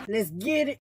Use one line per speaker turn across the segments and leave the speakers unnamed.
Let's get it.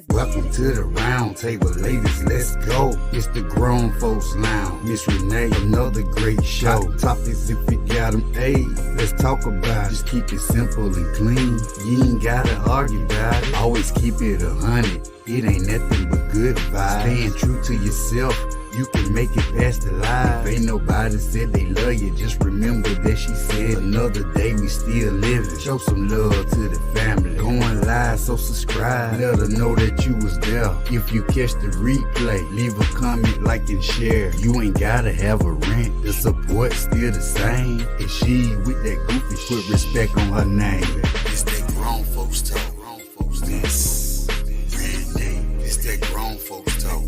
Welcome to the round table, ladies, let's go. It's the Grown Folks Lounge. Miss Renee, another great show. Hot topics if you got them, ayy, let's talk about it. Just keep it simple and clean. You ain't gotta argue about it. Always keep it 100. It ain't nothing but good vibes. Staying true to yourself, you can make it past the live. If ain't nobody said they love you, just remember that she said another day we still living. Show some love to the family. Going live, so subscribe. Let her know that you was there. If you catch the replay, leave a comment, like and share. You ain't gotta have a rent, the support still the same. And she with that goofy shit, put respect on her name. It's that grown folks talk. This Renee. It's that grown folks talk.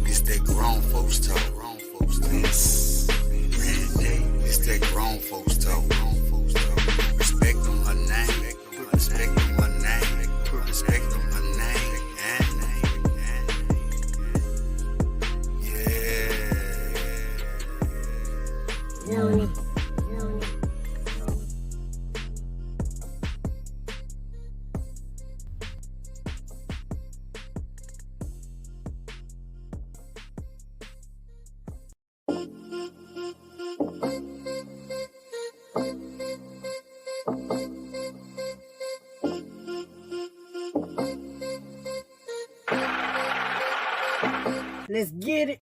It's that grown folks talk. This Renee. It's that grown folks talk. Respect on her name. Put respect on her name. Put respect on her name. Yeah.
Let's get it.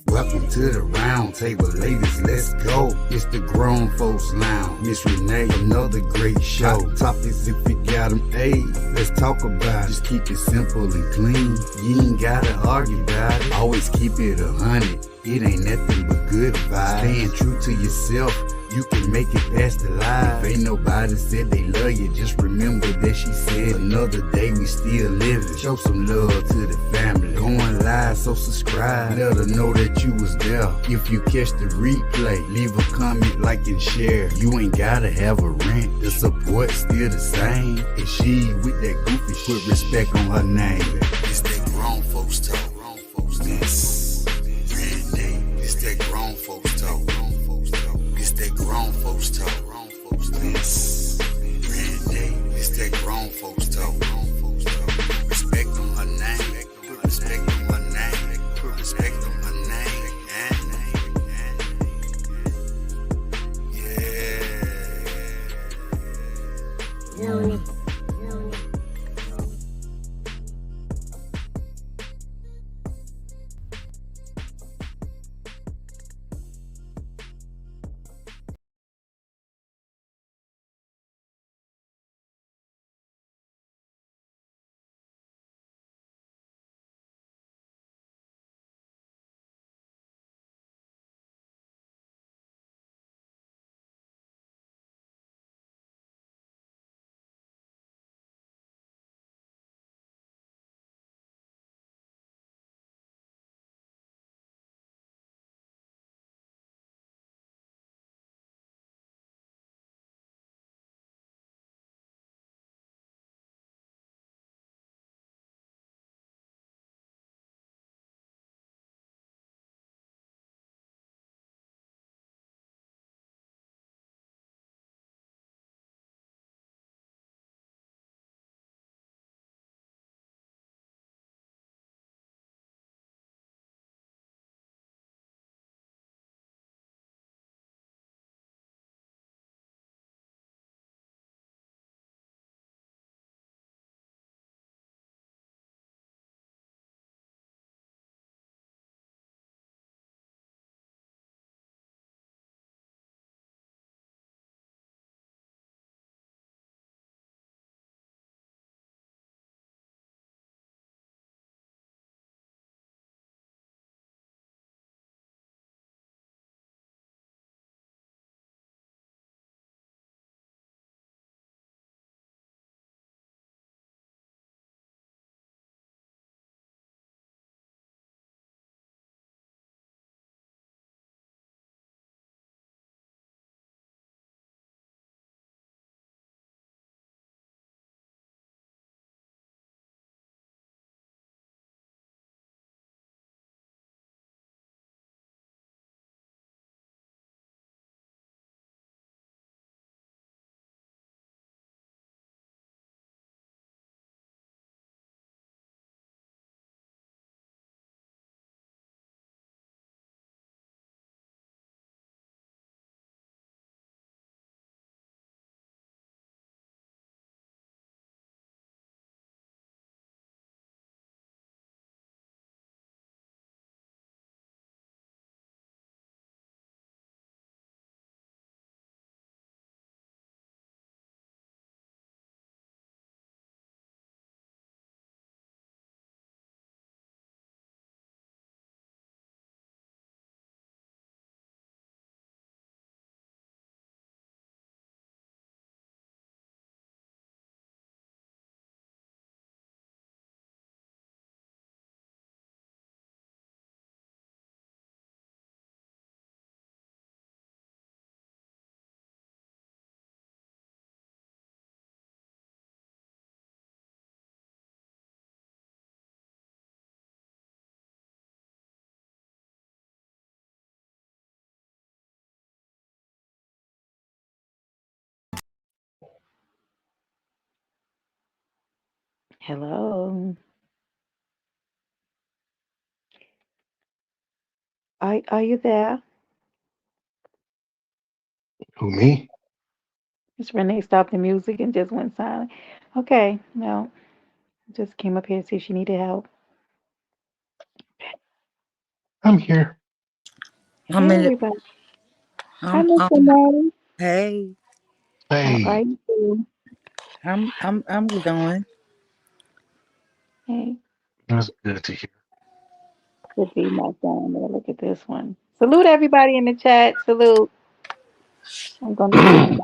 Welcome to the round table, ladies, let's go. It's the Grown Folks Lounge. Miss Renee, another great show. Hot topics if you got them, ayy, let's talk about it. Just keep it simple and clean. You ain't gotta argue about it. Always keep it 100. It ain't nothing but good vibes. Staying true to yourself, you can make it past the live. If ain't nobody said they love you, just remember that she said another day we still living. Show some love to the family. Going live, so subscribe. Let her know that you was there. If you catch the replay, leave a comment, like and share. You ain't gotta have a rent, the support still the same. And she with that goofy shit, put respect on her name. It's that grown folks talk. This Renee. It's that grown folks talk. It's that grown folks talk. This Renee. It's that grown folks talk. Respect on her name. Put respect on her name. Put respect on her name. Yeah.
Hello. Are you there?
Who, me?
Miss Renee stopped the music and just went silent. Okay, well, just came up here to see if she needed help.
I'm here.
I'm
Hey,
in it.
everybody. Hi,
I'm
Miss Renee.
hey.
How are
Hey,
you?
I'm going.
Hey,
that's good to hear.
the feedback down there. Look at this one. Salute everybody in the chat. Salute. I'm gonna leave.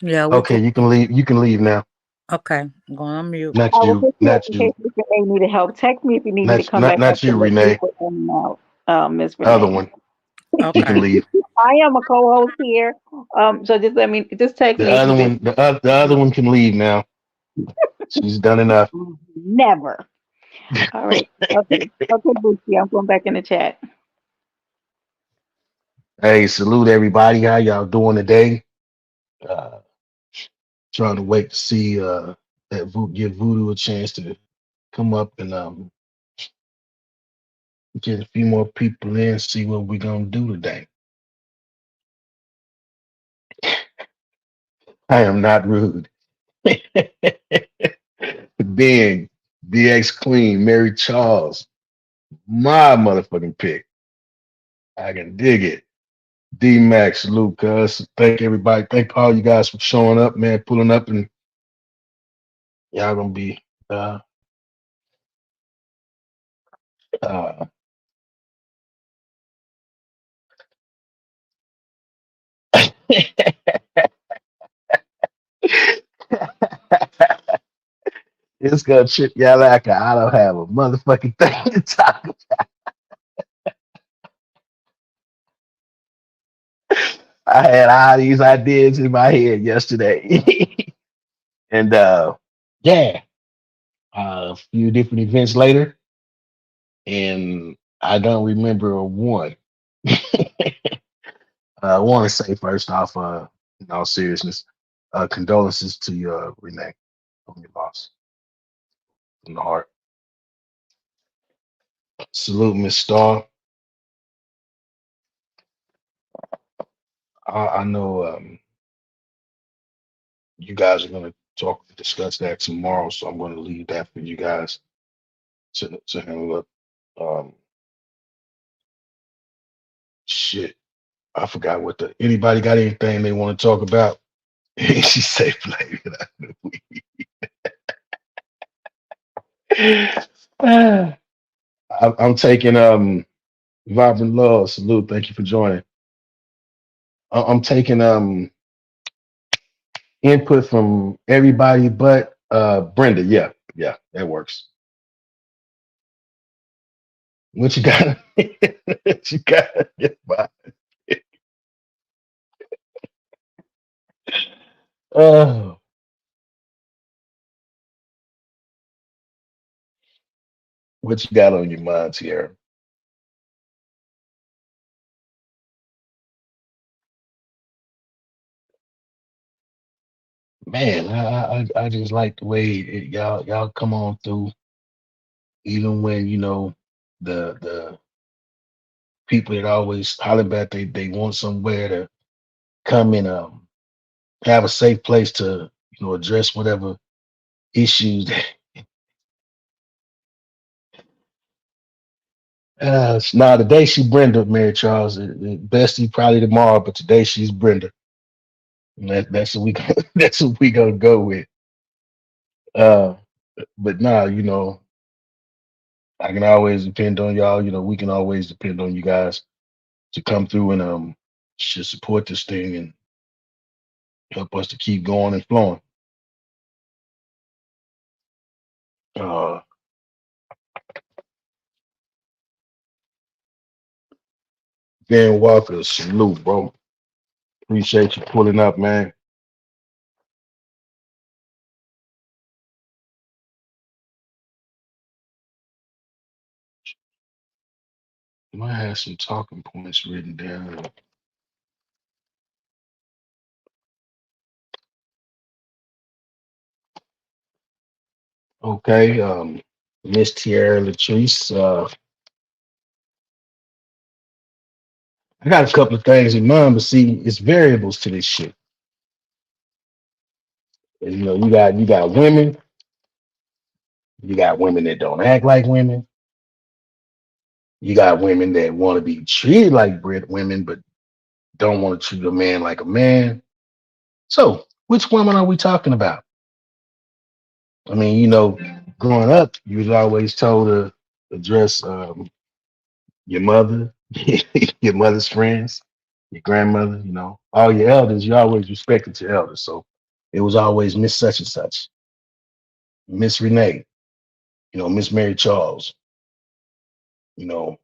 Yeah, we
Okay,
could
you can leave. You can leave now.
okay. I'm going on mute.
I
Not
will
you.
pick you up
Not
in
you.
case Miss Renee needed help. Text me if you need me to come back up
Not
to
you,
let
Renee.
people in and out. Miss
Other
Renee.
one. She can
Okay.
leave.
I am a co-host here. So just let me just text
The
me if you
other
just
one. The other one can leave now. She's done enough.
never. All right. Okay. Okay, Boosie. I'm going back in the chat.
Hey, salute everybody. How y'all doing today? Uh, Trying to wait to see give Voodoo a chance to come up and get a few more people in. See what we're gonna do today. I am not rude. Being DX Queen, Mary Charles, my motherfucking pick. I can dig it. D Max, Lucas. Thank everybody. Thank all you guys for showing up, man, pulling up, and y'all gonna be uh it's gonna trip y'all like I don't have a motherfucking thing to talk about. I had all these ideas in my head yesterday. And yeah, a few different events later, and I don't remember one. I want to say first off, in all seriousness, condolences to you, Renee, on your loss from the heart. Salute, Miss Starr. I know you guys are going to discuss that tomorrow, so I'm going to leave that for you guys to handle up. Um, shit, I forgot what anybody got anything they want to talk about? She said, blame it on the weed. I'm taking Vibrant Love. Salute. Thank you for joining. I'm taking input from everybody but Brenda. Yeah, yeah, that works. What you got? What you got? Oh what you got on your mind, Tierra? Man, I just like the way y'all come on through, even when the people that always holler back they want somewhere to come and have a safe place to address whatever issues. Nah, today she Brenda, Mary Charles. Bestie probably tomorrow, but today she's Brenda. And that's what we that's what we gonna go with. Uh, but nah, I can always depend on y'all. We can always depend on you guys to come through and should support this thing and help us to keep going and flowing. Uh, Ben Walker, salute, bro. Appreciate you pulling up, man. You might have some talking points written down. Okay, Miss Tierra Latrice. I got a couple of things in mind, but see, it's variables to this shit. And, you got women, you got women that don't act like women, you got women that want to be treated like women, but don't want to treat a man like a man. So, which woman are we talking about? I mean, growing up, you was always told to address your mother, your mother's friends, your grandmother, all your elders. You always respected your elders. So it was always Miss Such and Such, Miss Renee, Miss Mary Charles, you know.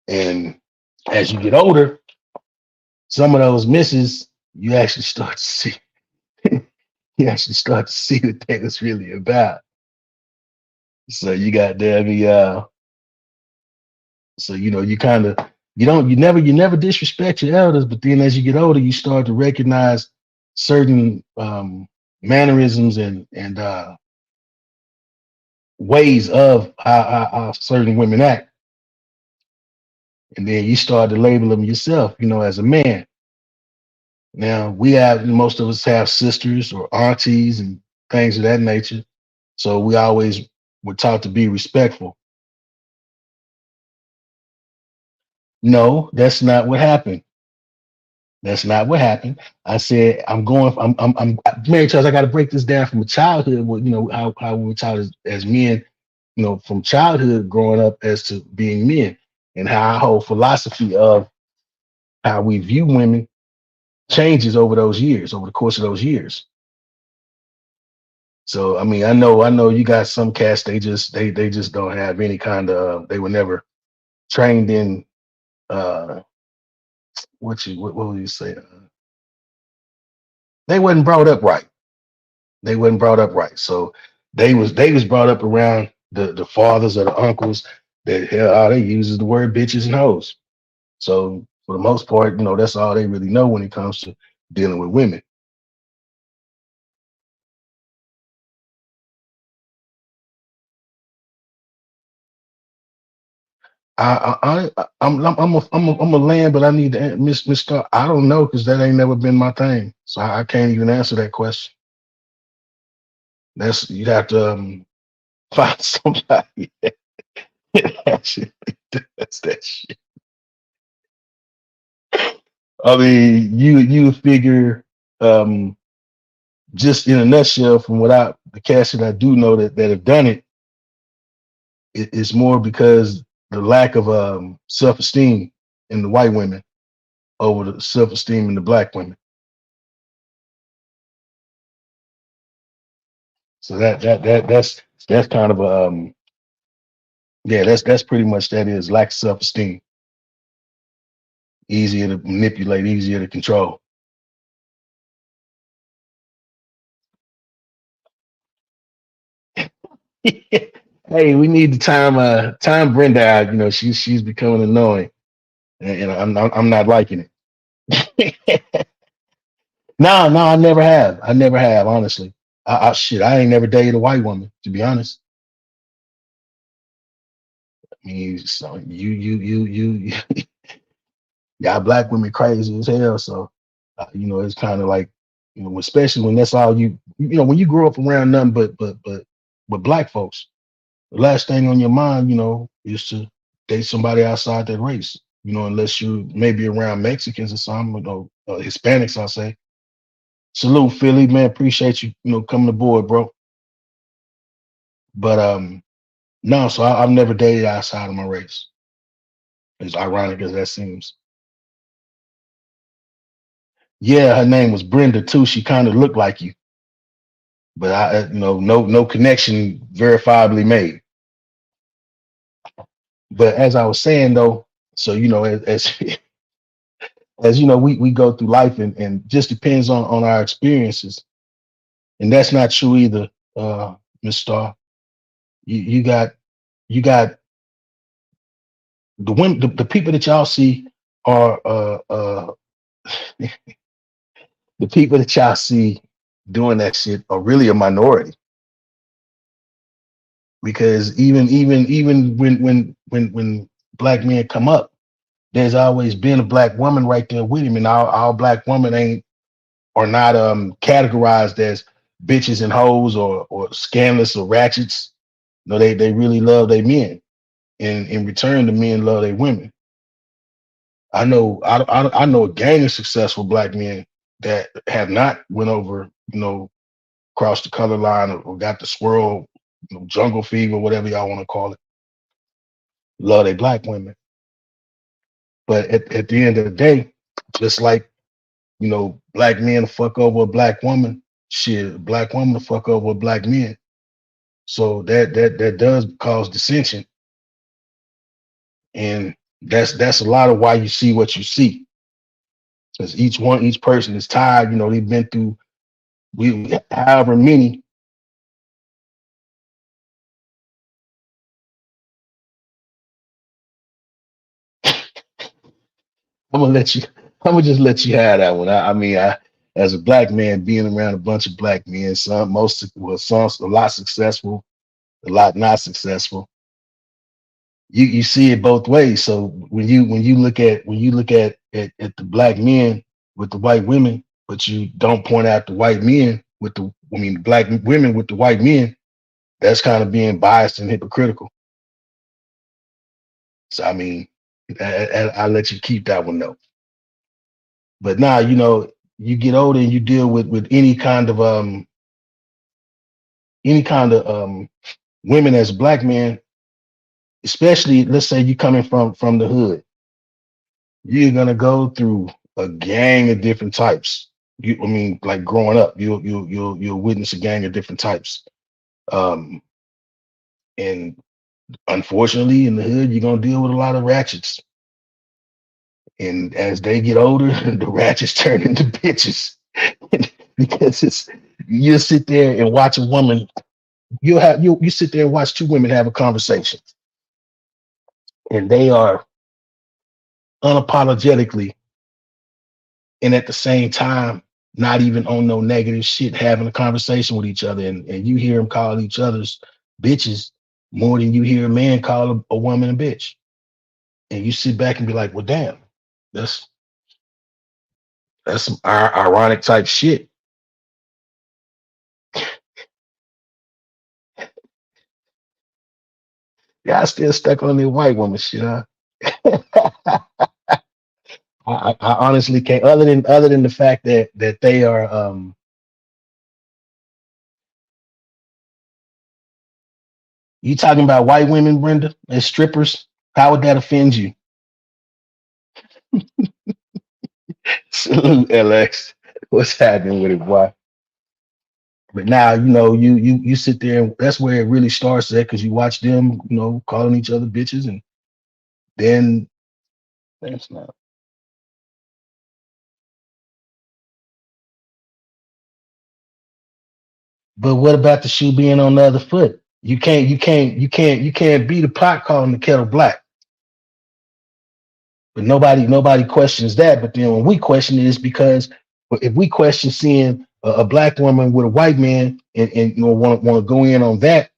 And as you get older, some of those misses, you actually start to see, you actually start to see what they was really about. So you got there, so you kind of you never disrespect your elders, but then as you get older, you start to recognize certain mannerisms and ways of how certain women act, and then you start to label them yourself, as a man. Now most of us have sisters or aunties and things of that nature, so we always were taught to be respectful. No, that's not what happened. That's not what happened. I said, I'm Mary Charles. I got to break this down from a childhood. How we were taught as men, from childhood growing up as to being men, and how our whole philosophy of how we view women changes over those years, over the course of those years. So, I mean, I know you got some cats. They just don't have any kind of. They were never trained in. Uh, what would you say? They wasn't brought up right. They wasn't brought up right. So they was brought up around the fathers or the uncles that hell all they use is the word bitches and hoes. So for the most part, that's all they really know when it comes to dealing with women. I'm a land, but I need to Miss Star. I don't know because that ain't never been my thing, so I can't even answer that question. That's you'd have to find somebody that actually does that shit. I mean, you figure just in a nutshell, from the cast that I do know that have done it, it's more because the lack of self-esteem in the white women over the self-esteem in the black women. So that's kind of a yeah, that's pretty much that is lack of self-esteem. Easier to manipulate, easier to control. Hey, we need to time Brenda out. She's becoming annoying, and I'm not liking it. No, I never have. I never have, honestly. I ain't never dated a white woman, to be honest. I mean, so y'all black women crazy as hell. So, it's kind of like, especially when that's all when you grow up around nothing but black folks, the last thing on your mind, is to date somebody outside that race. Unless you maybe around Mexicans or something, Hispanics, I'll say. Salute, Philly, man. Appreciate you, coming aboard, bro. But no, so I've never dated outside of my race. As ironic as that seems. Yeah, her name was Brenda too. She kind of looked like you, but no connection verifiably made. But as I was saying though, so as as we go through life and just depends on our experiences, and that's not true either, Miss Starr. You got you got the women, the people that y'all see are the people that y'all see doing that shit are really a minority. because even when black men come up, there's always been a black woman right there with him, and all black women are not categorized as bitches and hoes or scandalous or ratchets. No, they really love their men, and in return, the men love their women. I know a gang of successful black men that have not went over, crossed the color line or got the swirl, jungle fever, whatever y'all want to call it. Love their black women. But at the end of the day, just like, black men fuck over a black woman, shit, a black woman to fuck over a black man. So that does cause dissension. And that's a lot of why you see what you see. Because each person is tired, they've been through however many. I'm gonna just let you have that one. I mean, as a black man, being around a bunch of black men, some a lot successful, a lot not successful. You see it both ways. So when you look at the black men with the white women, but you don't point out the white men with the black women with the white men, that's kind of being biased and hypocritical. So I mean, I'll let you keep that one though. But now, you get older and you deal with any kind of women as a black man, especially let's say you coming from the hood, you're gonna go through a gang of different types. Like growing up, you'll witness a gang of different types. And unfortunately, in the hood, you're gonna deal with a lot of ratchets. And as they get older, the ratchets turn into bitches. Because you'll sit there and watch a woman, you sit there and watch two women have a conversation. And they are unapologetically and at the same time not even on no negative shit, having a conversation with each other. And you hear them call each other's bitches more than you hear a man call a woman a bitch. And you sit back and be like, well, damn, that's some ironic type shit. Yeah, I still stuck on the white woman shit, huh? I honestly can't. Other than the fact that they are, you talking about white women, Brenda, as strippers? How would that offend you? Salute, LX. What's happening with it, boy? But now, you sit there and that's where it really starts at, because you watch them, calling each other bitches, and then that's not. But what about the shoe being on the other foot? You can't be the pot calling the kettle black. But nobody questions that. But then when we question it, it's because if we question seeing a black woman with a white man and want to go in on that,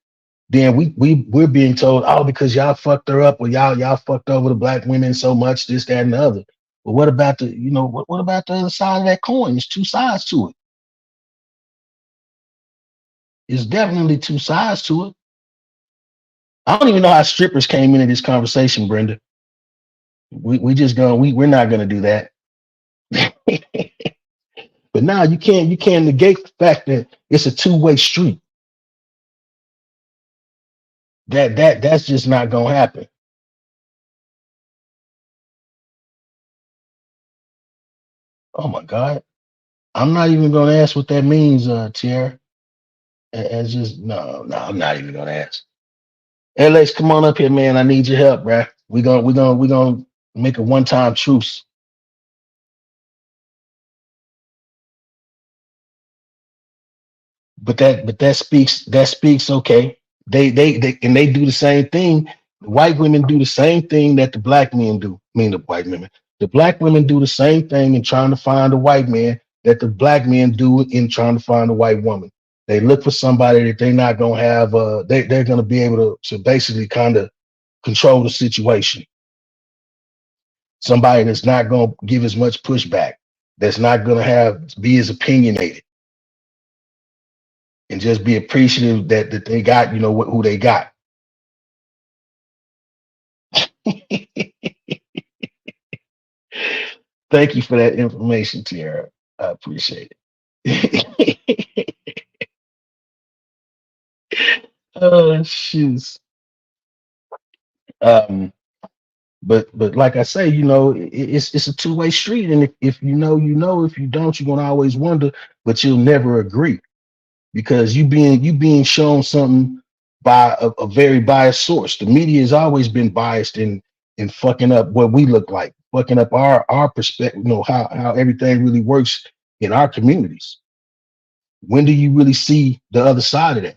then we're being told, oh, because y'all fucked her up, or y'all fucked over the black women so much, this, that, and the other. But what about what about the other side of that coin? There's two sides to it. It's definitely two sides to it. I don't even know how strippers came into this conversation, Brenda. We're not gonna do that. But now you can't negate the fact that it's a two-way street. That's just not gonna happen. Oh my God. I'm not even gonna ask what that means, Tierra. As just no, I'm not even gonna ask. LX, come on up here, man. I need your help, bruh. We're gonna make a one-time truce. But that speaks okay. They do the same thing. The white women do the same thing that the black men do. I mean, the white women. The black women do the same thing in trying to find a white man that the black men do in trying to find a white woman. They look for somebody that they're not gonna have. They're gonna be able to basically kind of control the situation. Somebody that's not gonna give as much pushback. That's not gonna be as opinionated, and just be appreciative that they got who they got. Thank you for that information, Tiara. I appreciate it. Oh shoes. Um, but like I say, it's a two-way street, and if you know, if you don't, you're gonna always wonder, but you'll never agree because you being shown something by a very biased source. The media has always been biased in fucking up what we look like, fucking up our perspective, how everything really works in our communities. When do you really see the other side of that?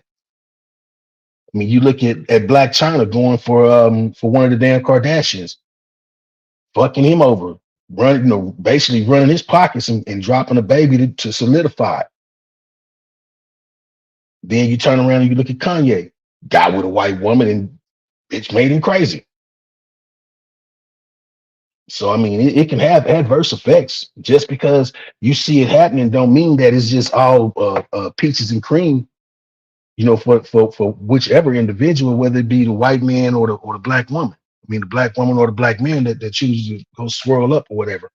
I mean, you look at Black China going for one of the damn Kardashians, fucking him over, running, basically running his pockets and dropping a baby to solidify it. Then you turn around and you look at Kanye, got with a white woman, and it's made him crazy. So I mean, it can have adverse effects. Just because you see it happening, don't mean that it's just all peaches and cream. For whichever individual, whether it be the white man or the black woman. I mean, the black woman or the black man that chooses to go swirl up or whatever.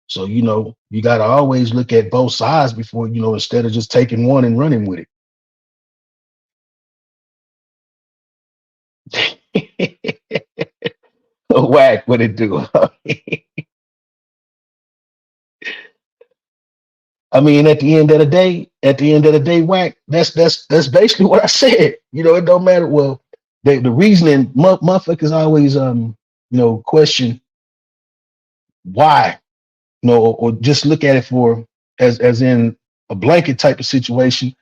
So you got to always look at both sides before instead of just taking one and running with it. Whack, what it do? I mean, at the end of the day, whack. That's basically what I said. It don't matter. Well, the reasoning, motherfuckers always question why, or just look at it for as in a blanket type of situation.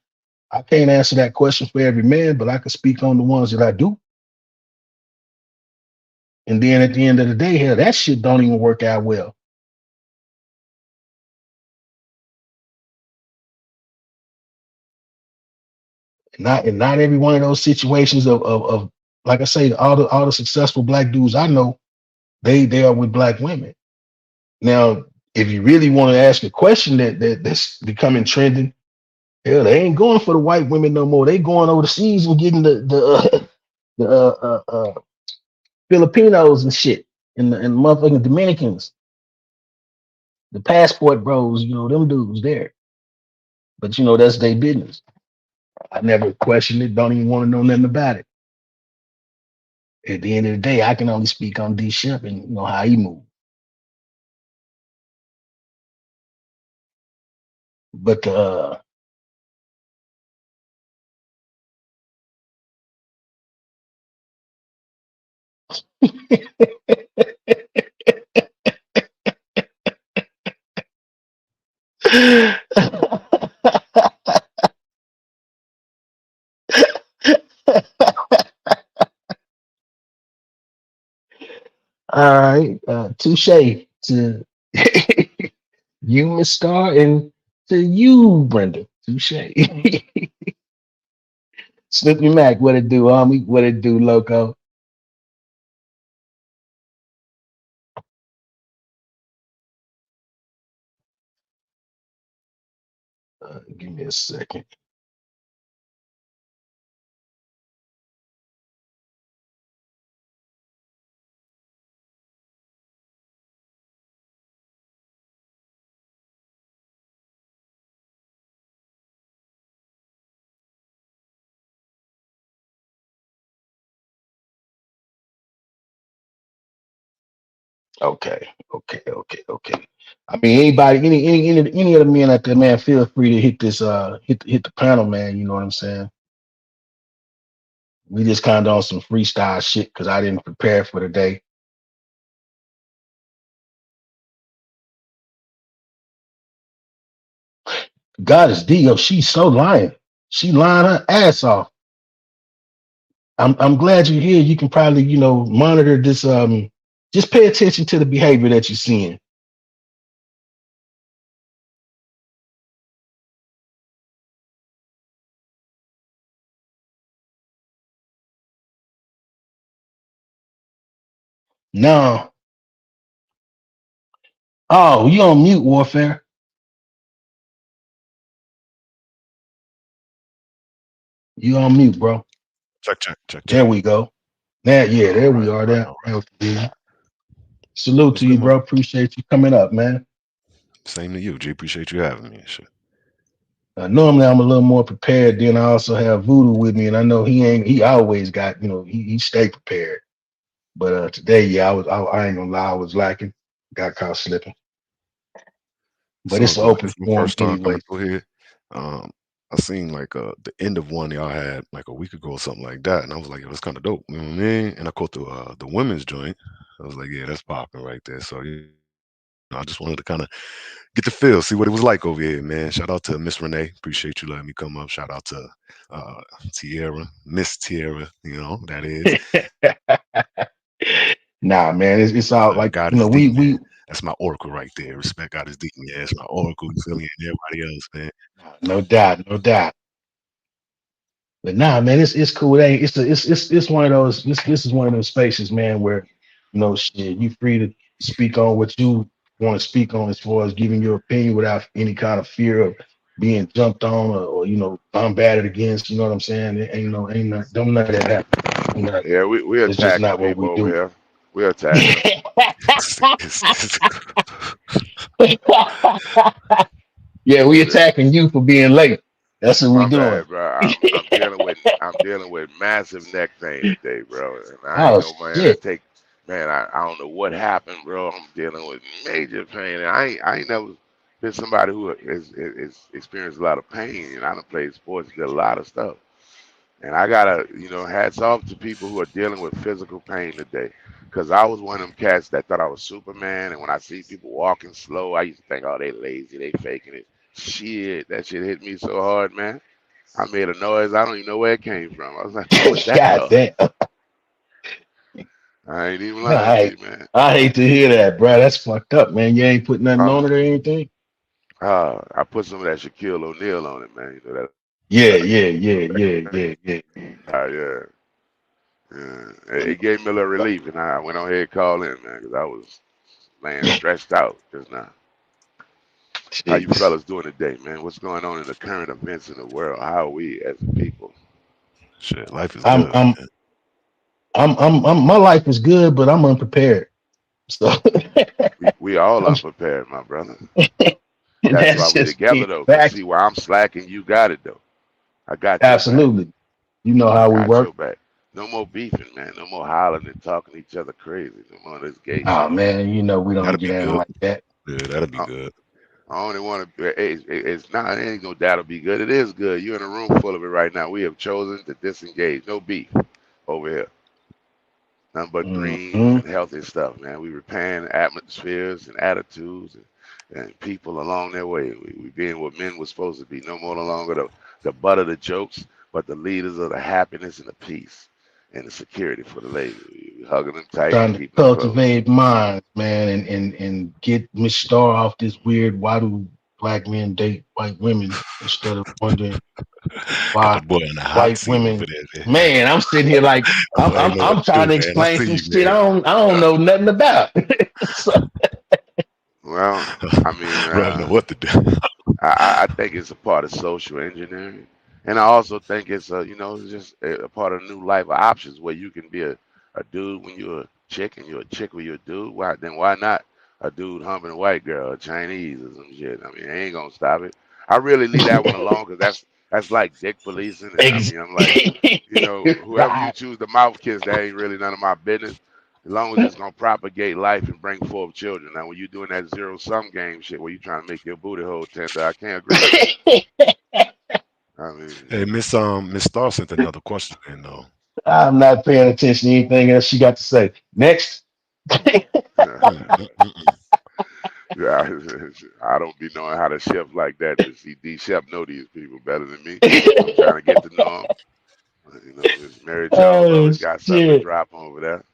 I can't answer that question for every man, but I can speak on the ones that I do. And then at the end of the day, hell, that shit don't even work out well. Not every one of those situations of like I say, all the successful black dudes I know, they are with black women. Now, if you really want to ask a question that's becoming trending, hell, they ain't going for the white women no more. They going overseas and getting the Filipinos and shit, and the motherfucking Dominicans, the passport bros, them dudes there. But that's their business. I never questioned it. Don't even want to know nothing about it. At the end of the day, I can only speak on D Shep and how he moved. But all right, touche to you, Miss Star, and to you, Brenda. Touche. Snoopy Mac, what it do, homie? What it do, loco? Give me a second. Okay. I mean, anybody, any of the men out there, man, feel free to hit this, hit the panel, man. You know what I'm saying? We just kind of on some freestyle shit because I didn't prepare for the day. Goddess Dio, she's so lying. She lying her ass off. I'm glad you're here. You can probably, monitor this. Just pay attention to the behavior that you're seeing. No. Oh, you on mute, Warfare. You on mute, bro.
Check, check, check,
There
check.
we go. Yeah,
All
there we
right,
are.
all right,
There.
all right.
That was good. Salute
What's
to you,
good,
bro.
man?
Appreciate you coming up, man.
Same to you, G. Appreciate you having me and shit.
Normally I'm a little more prepared. Then I also have Voodoo with me, and I know he ain't. He always got, he stay prepared. But today, yeah, I ain't gonna lie, I was lacking. Got caught slipping.
It's
But
all
it's an
good.
open
It's my
forum
first time
anyway.
coming through here. I seen like the end of one y'all had like a week ago or something like that, and I was like, yo, that's kind of dope. You know what I mean? And I caught the women's joint. I was like, yeah, that's popping right there. So I just wanted to kind of get the feel, see what it was like over here, man. Shout out to Miss Renee. Appreciate you letting me come up. Shout out to Tierra, Miss Tierra, that is.
Nah, man, it's all like,
God is deep,
we
man. That's my oracle right there. Respect God is deep. Yeah, it's my oracle. You feel me? And everybody else, man.
no doubt, no doubt. But nah, man, it's cool. It ain't, it's one of those. This is one of those spaces, man, where shit, you free to speak on what you want to speak on as far as giving your opinion without any kind of fear of being jumped on or combated against. You know what I'm saying? Don't let that happen.
Yeah, we
It's just
attacking
not what
people
we
over
do.
here. We attacking them.
Yeah, we
Shit.
attacking you for being late. That's what we
My
doing.
bad, bro. I'm dealing with massive neck pain today, bro. And I ain't
Oh
know, man.
shit.
I don't know what happened, bro. I'm dealing with major pain, and I ain't never been somebody who is experienced a lot of pain. And I done played sports, did a lot of stuff. And I gotta, hats off to people who are dealing with physical pain today. Cause I was one of them cats that thought I was Superman. And when I see people walking slow, I used to think, oh, they lazy, they faking it. Shit, that shit hit me so hard, man. I made a noise. I don't even know where it came from. I was like, what was that
God
noise?
damn.
I ain't even
No,
lying to you, man.
I hate to hear that, bro. That's fucked up, man. You ain't put nothing
Uh,
on it or anything.
I put some of that Shaquille O'Neal on it, man. You know
Yeah,
that.
yeah, yeah, yeah, yeah, yeah.
Yeah. It gave me a little relief, and I went on ahead and called in, man, because I was laying stretched out just now. How you
Jeez.
fellas doing today, man? What's going on in the current events in the world? How are we as a people?
Shit, life is
I'm,
good,
I'm,
man.
my life is good, but I'm unprepared. So
We all
I'm,
unprepared, my brother. That's why
that's
we
just
together
being
though. Cause
fact.
see, where I'm slacking, you got it though. I got your back.
Absolutely. You know
I
how we
got
work.
your back. No more beefing, man. No more hollering and talking each other crazy. No more of this gay
Oh
shit.
man, we don't
That'll
get
be
down
good.
like that.
Yeah, that'll be
I,
good.
I only want to. It's not. It ain't gonna. That'll be good. It is good. You're in a room full of it right now. We have chosen to disengage. No beef over here. Nothing but greens
Hmm.
and healthy stuff, man. We repairing atmospheres and attitudes and people along their way. We being what men were supposed to be. No more no longer the butt of the jokes, but the leaders of the happiness and the peace and the security for the lady. We hugging them tight and
Trying to
keeping them close.
cultivate minds, man, and get Miss Star off this weird why do black men date white women instead of wondering
Got
why
the boy on the hot
white
seat over
women.
there, man.
Man, I'm sitting here like
The boy ain't know what
I'm
to do,
trying to
man. I
explain
see
some
you,
shit
man.
I don't know nothing about. So,
Well, I mean,
Bro, I don't know what to do.
I think it's a part of social engineering, and I also think it's it's just a part of new life of options where you can be a dude when you're a chick and you're a chick when you're a dude. Why not a dude humping a white girl, a Chinese or some shit? I mean, I ain't gonna stop it. I really leave that one alone because that's like dick policing, and I
ex-
mean, I'm like, whoever you
right.
choose to mouth kiss, that ain't really none of my business. As long as it's gonna propagate life and bring forth children. Now, when you're doing that zero sum game shit where you trying to make your booty hole tender, I can't agree with that. I mean,
Hey, Miss Star sent another question in though.
I'm not paying attention to anything else she got to say. Next.
yeah, I don't be knowing how to chef like that. To see D Chef know these people better than me. I'm trying to get to know them. Miss Mary Jones
Oh
always got something to
shit.
drop on over there.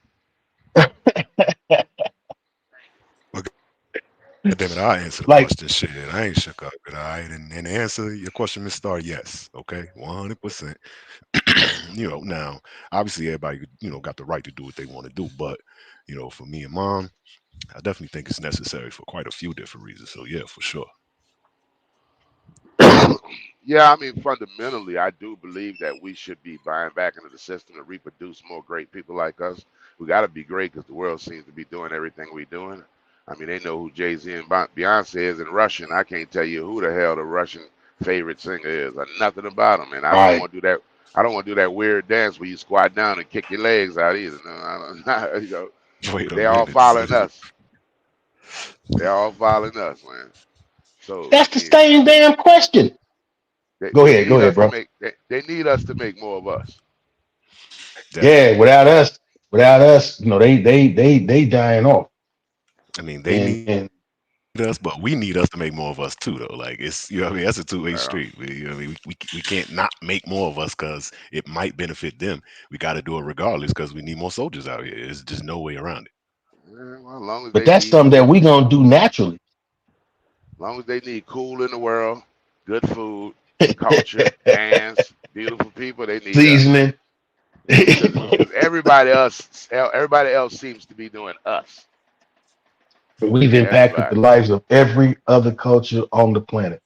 Well, damn it, I'll answer the
Like,
question. Shit, I ain't shook up. All right, and answer your question, Miss Star, yes. Okay, 100%. You know, now obviously everybody, got the right to do what they want to do, but for me and mom, I definitely think it's necessary for quite a few different reasons. So yeah, for sure.
Yeah, I mean, fundamentally, I do believe that we should be buying back into the system to reproduce more great people like us. We got to be great because the world seems to be doing everything we're doing. I mean, they know who Jay-Z and Beyonce is in Russian. I can't tell you who the hell the Russian favorite singer is or nothing about them. And I don't
Right.
want to do that. I don't want to do that weird dance where you squat down and kick your legs out either. No, I don't,
Wait
but
a
they all
minute.
following us. They all following us, man. So
That's
I
the
mean,
same damn question.
they,
Go
they
ahead,
need us to
bro.
make they need us to make more of us.
Yeah,
Definitely.
without us, they dying off.
I mean, they
And
need us, but we need us to make more of us too, though. Like it's, what I mean, that's a two-way
Uh,
street. I mean, we can't not make more of us because it might benefit them. We got to do it regardless because we need more soldiers out here. There's just no way around
yeah, well, as long as
but
they
that's
need
something that we gonna do naturally.
cool in the world, good food, culture, dance, beautiful people, they need us.
Seasoning.
Because everybody else seems to be doing us.
We've impacted the
Everybody.
lives of every other culture on the planet,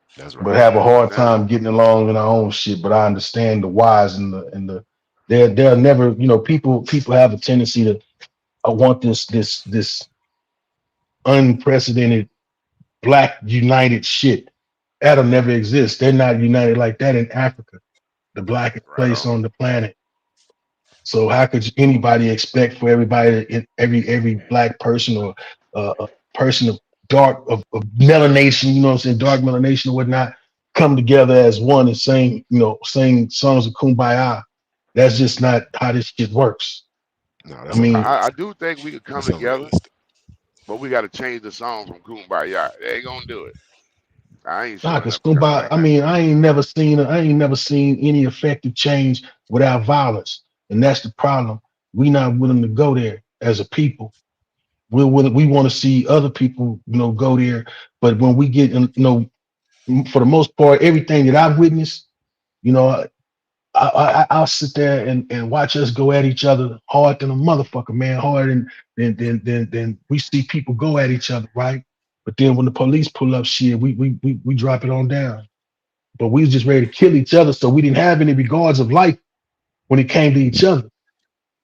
it. That's
but
right.
have a
Yeah,
hard
now,
time getting along in our own shit. But I understand the whys and the they'll never, people have a tendency to I want this unprecedented black united shit. That'll never exist. They're not united like that in Africa, the blackest
right
place
on.
on the planet. So how could anybody expect for everybody, every black person or a person of of melanation, you know what I'm saying, dark melanation or whatnot, come together as one and sing songs of kumbaya? That's just not how this shit works.
No,
I
that's
mean,
I
unrealistic.
do think we could come
That's
together,
unrealistic.
but we got to change the song from Kumbaya. They ain't gonna do it. I ain't
nah,
showing
cause
up for nothing
kumbaya.
like
I
that.
mean, I ain't never seen any effective change without violence, and that's the problem. We not willing to go there as a people. We want to see other people, go there. But when we get, for the most part, everything that I've witnessed, you know, I'll sit there and watch us go at each other hard than a motherfucker, man, harder than we see people go at each other, right? But then when the police pull up shit, we drop it on down. But we was just ready to kill each other, so we didn't have any regards of life when it came to each other.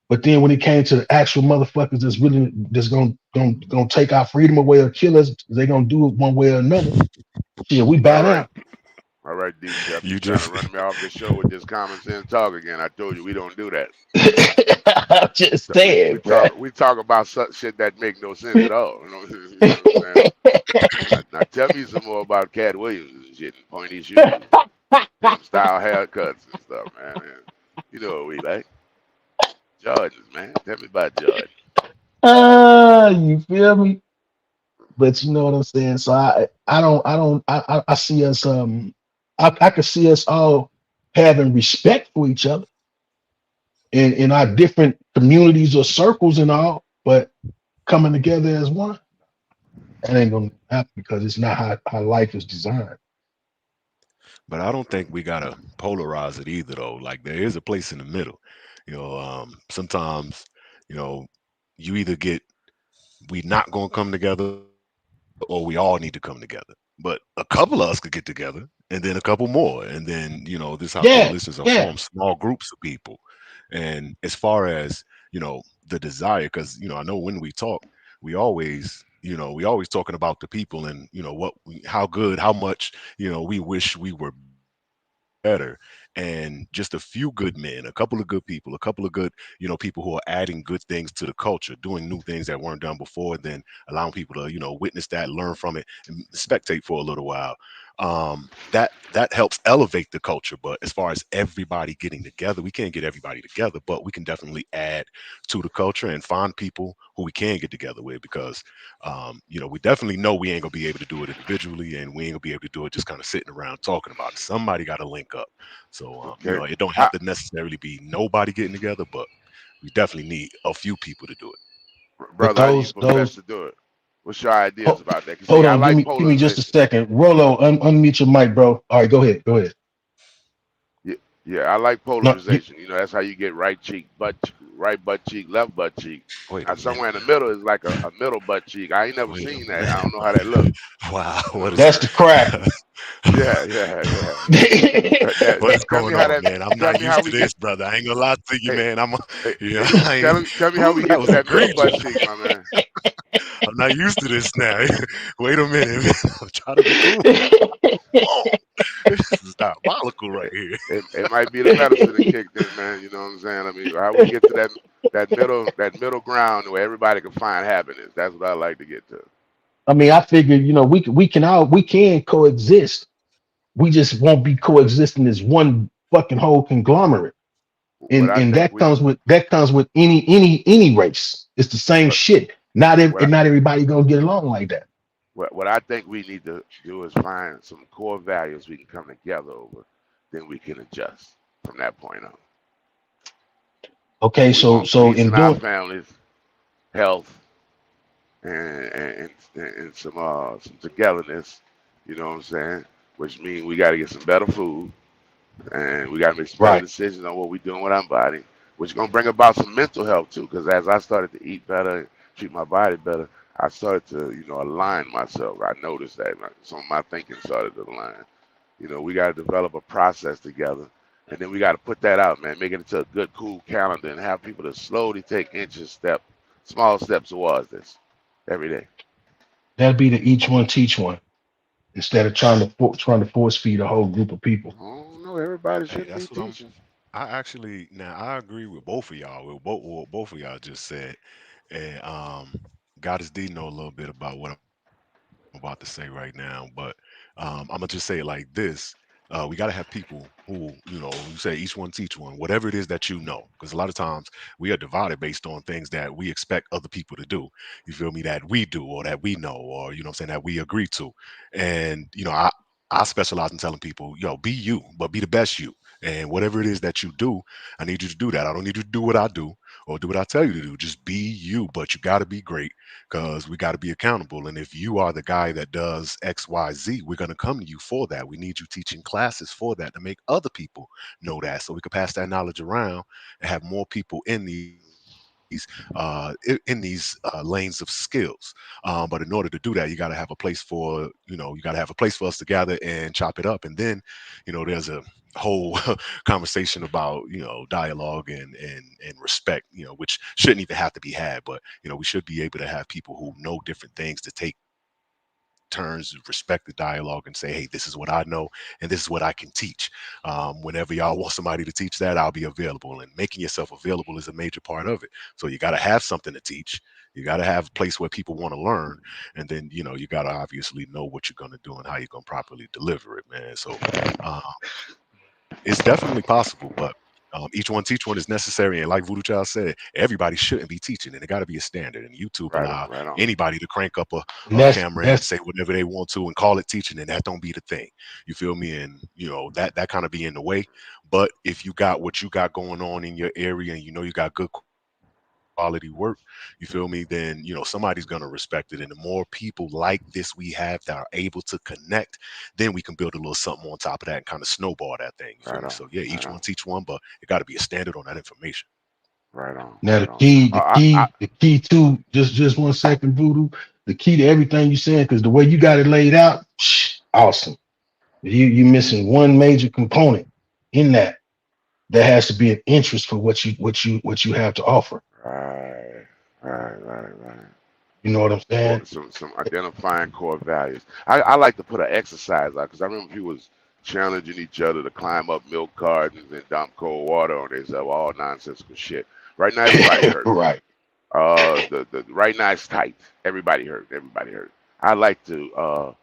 But then when it came to the actual motherfuckers that's gonna take our freedom away or kill us, they gonna do it one way or another. Shit, we
All
bat
right.
out.
All right, D Chef, you
You
trying to
just
run me off the show with this common sense talk again. I told you we don't do that.
I'm just saying, bro.
We talk about such shit that make no sense at all. You know what I'm saying? Now tell me some more about Cat Williams and shit and pointy shoes, them style haircuts and stuff, man. You know what we like. Jordans, man. Tell me about Jordan.
You feel me? But you know what I'm saying. So I see us I could see us all having respect for each other in our different communities or circles and all, but coming together as one, that ain't gonna happen because it's not how life is designed.
but I don't think we gotta polarize it either though. Like there is a place in the middle. Sometimes, you know, you either get we not gonna come together or we all need to come together. But a couple of us could get together and then a couple more. And then, this is how
Yeah,
coalitions are
yeah.
formed, small groups of people. And as far as, the desire, because I know when we talk, we always talking about the people and how good, how much, we wish we were better. And just a few good men, a couple of good people, a couple of good, people who are adding good things to the culture, doing new things that weren't done before, then allowing people to, witness that, learn from it, and spectate for a little while. That helps elevate the culture. But as far as everybody getting together, we can't get everybody together, but we can definitely add to the culture and find people who we can get together with because we definitely know we ain't gonna be able to do it individually, and we ain't gonna be able to do it just kind of sitting around talking about it. Somebody got to link up. So
Okay.
it don't
How,
have to necessarily be nobody getting together, but we definitely need a few people to do it.
But
brother, how do you profess
those
to do it? What's your ideas
ho-
about that? Cause see,
hold
I
on,
like
give me just a
polarization.
second. Rolo, unmute your mic, bro. All right, go ahead.
Yeah, Yeah, I like
No,
polarization. You know, that's how you get right butt cheek, left butt cheek.
Wait
Now
a minute.
somewhere in the middle is like a middle butt cheek. I ain't never
Wait a
seen that. I
minute.
don't know how that look.
Wow,
You
what
know.
is
that's the crack.
Yeah, yeah, yeah.
what is
Tell me
going
how
on,
that.
man? I'm
Tell
not
me how
used to
we get.
this, brother. I ain't gonna lie to you,
Hey,
man.
hey,
Yeah,
hey,
I ain't,
tell me how
whew,
we
that
get to
was
that middle butt
egregious.
cheek, my man.
I'm not used to this now. Wait a minute, man. I'm trying to be cool. Oh, this is diabolical right here.
It might be the medicine that kicked in, man. You know what I'm saying? I mean, how we get to that middle ground where everybody can find happiness. That's what I like to get to.
I mean, I figured, we can coexist. We just won't be coexisting as one fucking whole conglomerate.
What
And
I
and
think
that
we
comes with any race. It's the same
what
shit.
what I,
Not everybody gonna get along like that.
what I think we need to do is find some core values we can come together over. Then we can adjust from that point on.
Okay,
We
so
want
so
peace
in
in our
doing
families, health, and some togetherness. You know what I'm saying? Which means we got to get some better food, and we got to make some better
right,
decisions on what we're doing with our body, which is gonna bring about some mental health too. Because as I started to eat better, treat my body better, I started to align myself. I noticed that some of my thinking started to align. We got to develop a process together, and then we got to put that out, man. Make it into a good, cool calendar, and have people to slowly take small steps towards this every day.
that'd be the each one teach one instead of trying to force feed a whole group of people.
Oh no, everybody
Hey,
shouldn't be
that's what I'm.
teaching.
I actually now I agree with both of y'all. With both what both of y'all just said, and Goddess D know a little bit about what I'm about to say right now, but I'm gonna just say it like this. We got to have people who, you say each one teach one, whatever it is that you know. Because a lot of times we are divided based on things that we expect other people to do. You feel me? That we do or that we know or, what I'm saying, that we agree to. And, I specialize in telling people, be you, but be the best you. And whatever it is that you do, I need you to do that. I don't need you to do what I do or do what I tell you to do. Just be you, but you got to be great because we got to be accountable. And if you are the guy that does X, Y, Z, we're going to come to you for that. We need you teaching classes for that to make other people know that so we can pass that knowledge around and have more people in these lanes of skills. But in order to do that, you got to have a place for you got to have a place for us to gather and chop it up. And then there's a whole conversation about dialogue and respect, which shouldn't even have to be had, but we should be able to have people who know different things to take turns, respect the dialogue, and say, hey, this is what I know and this is what I can teach. Whenever y'all want somebody to teach that, I'll be available. And making yourself available is a major part of it. So you got to have something to teach. You got to have a place where people want to learn. And then, you got to obviously know what you're going to do and how you're going to properly deliver it, man. So uh, it's definitely possible, but each one teach one is necessary. And like Voodoo Child said, everybody shouldn't be teaching, and it got to be a standard. And YouTube
Right on,
allow
right on.
anybody to crank up
And
a
that's
camera and
that's
say whatever they want to and call it teaching, and that don't be the thing. You feel me? And that kind of be in the way. But if you got what you got going on in your area, and you got good quality work, you feel me, then somebody's gonna respect it. And the more people like this we have that are able to connect, then we can build a little something on top of that and kind of snowball that thing. You feel
Right
me?
on,
So yeah,
right
each
on,
one teach one, but it got to be a standard on that information.
right on,
now
right
the
on.
key, the
I, I,
key, the key to just 1 second, Voodoo. The key to everything you saying, because the way you got it laid out, awesome. You missing one major component in that. There has to be an interest for what you have to offer.
right, right.
You know what I'm saying?
Some identifying core values. I like to put an exercise out because I remember people was challenging each other to climb up milk cartons and dump cold water on themselves, all nonsensical shit. Right now, everybody hurt.
Right.
The right now it's tight. Everybody hurt. Everybody hurt. I like to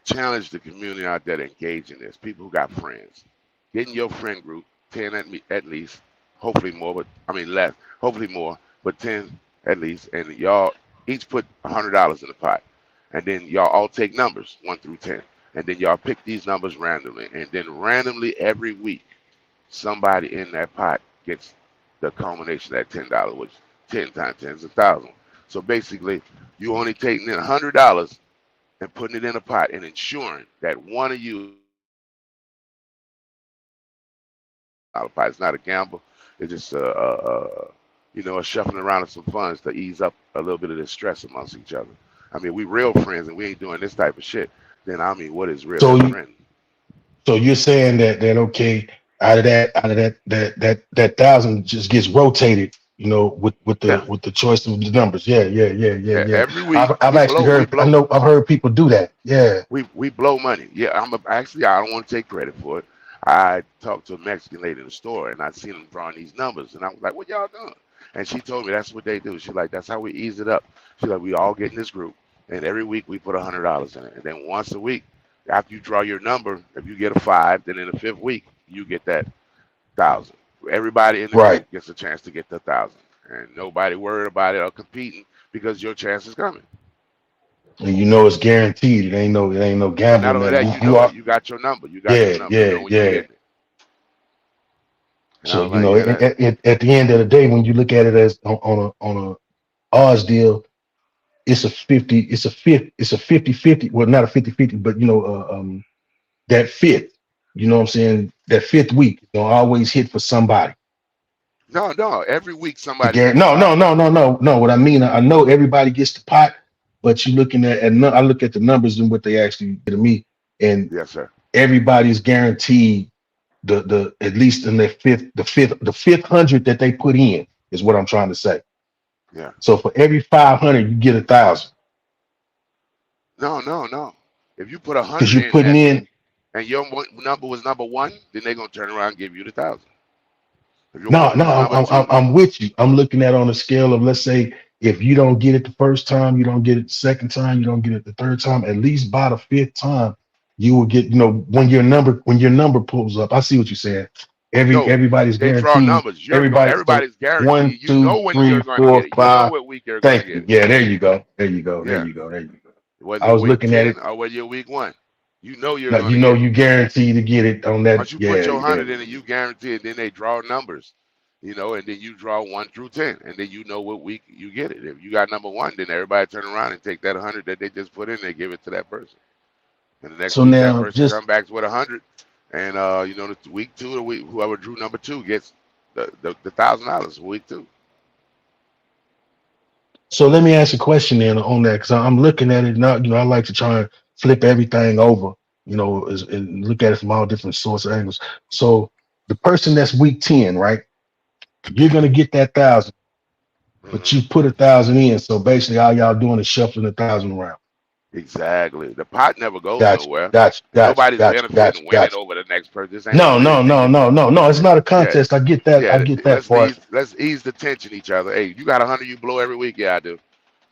challenge the community out there to engage in this. People who got friends, get in your friend group, 10 at least, hopefully more, but I mean less, hopefully more, but 10 at least, and y'all each put $100 in the pot, and then y'all all take numbers 1 through 10, and then y'all pick these numbers randomly, and then randomly every week, somebody in that pot gets the culmination of that $10, which 10 times 10 is 1,000. So basically, you only taking in $100 and putting it in a pot and ensuring that one of you pot. It's not a gamble. It's just you know, a shuffling around of some funds to ease up a little bit of this stress amongst each other. I mean, we real friends and we ain't doing this type of shit. Then I mean, what is real
So
as a
you,
friend?
so you're saying that okay, out of that 1,000 just gets rotated, you know, with
Yeah.
the choice of the numbers. Yeah.
Yeah. Every week
I've actually heard. I know I've heard people do that. Yeah.
We blow money. Yeah, actually I don't want to take credit for it. I talked to a Mexican lady in the store and I seen them drawing these numbers and I was like, "What y'all doing?" And she told me that's what they do. She's like, "That's how we ease it up." She's like, "We all get in this group and every week we put $100 in it, and then once a week, after you draw your number, if you get a 5, then in the 5th week you get that 1,000. Everybody in the group gets a chance to get the 1,000, and nobody worried about it or competing because your chance is coming.
And you know it's guaranteed. It ain't no gambling.
Not only that, you know you got your number. You got your number. You know when you get it.
So you know, at the end of the day, when you look at it as on a odds deal, it's a 50-50. Well, not a 50-50, but you know, that fifth. You know what I'm saying? That 5th week, you don't always hit for somebody.
No. Every week somebody.
No. What I mean, I know everybody gets the pot, but you looking at I look at the numbers and what they actually get to me, and
yes, sir.
Everybody's guaranteed the at least in the fifth 100 that they put in is what I'm trying to say.
Yeah.
So for every 500, you get 1,000.
No. If you put 100,
because you're putting in,
and your number was number 1, then they're gonna turn around and give you the 1,000.
No, I'm with you. I'm looking at on a scale of, let's say, if you don't get it the first time, you don't get it the second time, you don't get it the third time, at least by the 5th time, you will get, you know, when your number pulls up. I see what you're saying. Everybody's guaranteed. Draw
numbers. Everybody's guaranteed.
1, 2, 3, 4, 5.
You know what week you're going to get it.
Yeah, there you go.
Whether
I was looking at it.
Or whether you're week 1. You know you're
going to get it. You guarantee to get it on that.
Once you put your 100 in it, you guarantee it. Then they draw numbers, you know, and then you draw 1 through 10, and then you know what week you get it. If you got number 1, then everybody turn around and take that 100 that they just put in there, give it to that person. And the next week, that person come back with 100, and you know, the week 2, whoever drew number 2 gets the $1,000 week 2.
So let me ask a question then on that, because I'm looking at it now. You know, I like to try and flip everything over, you know, and look at it from all different source angles. So the person that's week 10, right? You're gonna get that 1,000, but you put 1,000 in. So basically, all y'all doing is shuffling 1,000 around.
Exactly. The pot never goes nowhere.
Nobody's
benefiting winning over the next person.
No. It's not a contest. I get that. I get that part.
Let's ease the tension each other. Hey, you got 100 you blow every week. Yeah, I do.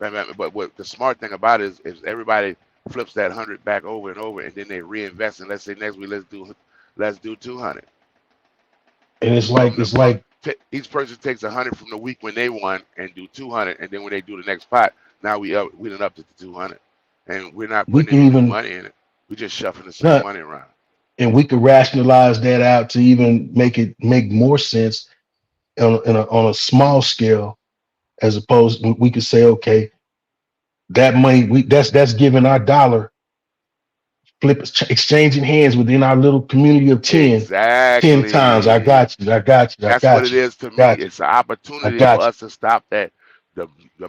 But what the smart thing about it is everybody flips that 100 back over and over, and then they reinvest. And let's say next week let's do 200.
And it's like
each person takes 100 from the week when they won and do 200, and then when they do the next pot, now we done up to 200. And we're not putting any money in it. We're just shuffling the same money around.
And we could rationalize that out to even make more sense on a small scale, as opposed we could say, okay, that money that's giving our dollar exchanging hands within our little community of 10.
Exactly.
10 times. I got you. That's
what it is to me. It's an opportunity for us to stop the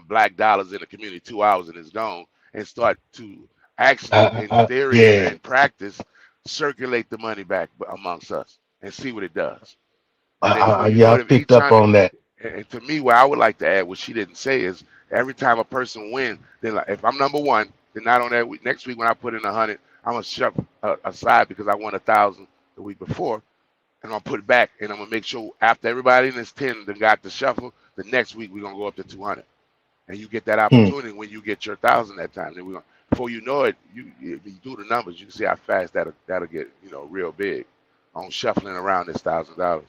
black dollars in the community 2 hours and it's gone, and start to actually, in theory and practice, circulate the money back amongst us and see what it does.
I picked up on that.
And to me, what I would like to add, what she didn't say, is every time a person wins, then like, if I'm number 1, then not on that week, next week when I put in 100, I'm gonna shove aside because I won 1,000 the week before, and I'm gonna put it back, and I'm gonna make sure after everybody in this 10 then got the shuffle, the next week we're gonna go up to 200. And you get that opportunity when you get your 1,000 that time. Then before you know it, you do the numbers. You can see how fast that'll get, you know, real big on shuffling around this $1,000.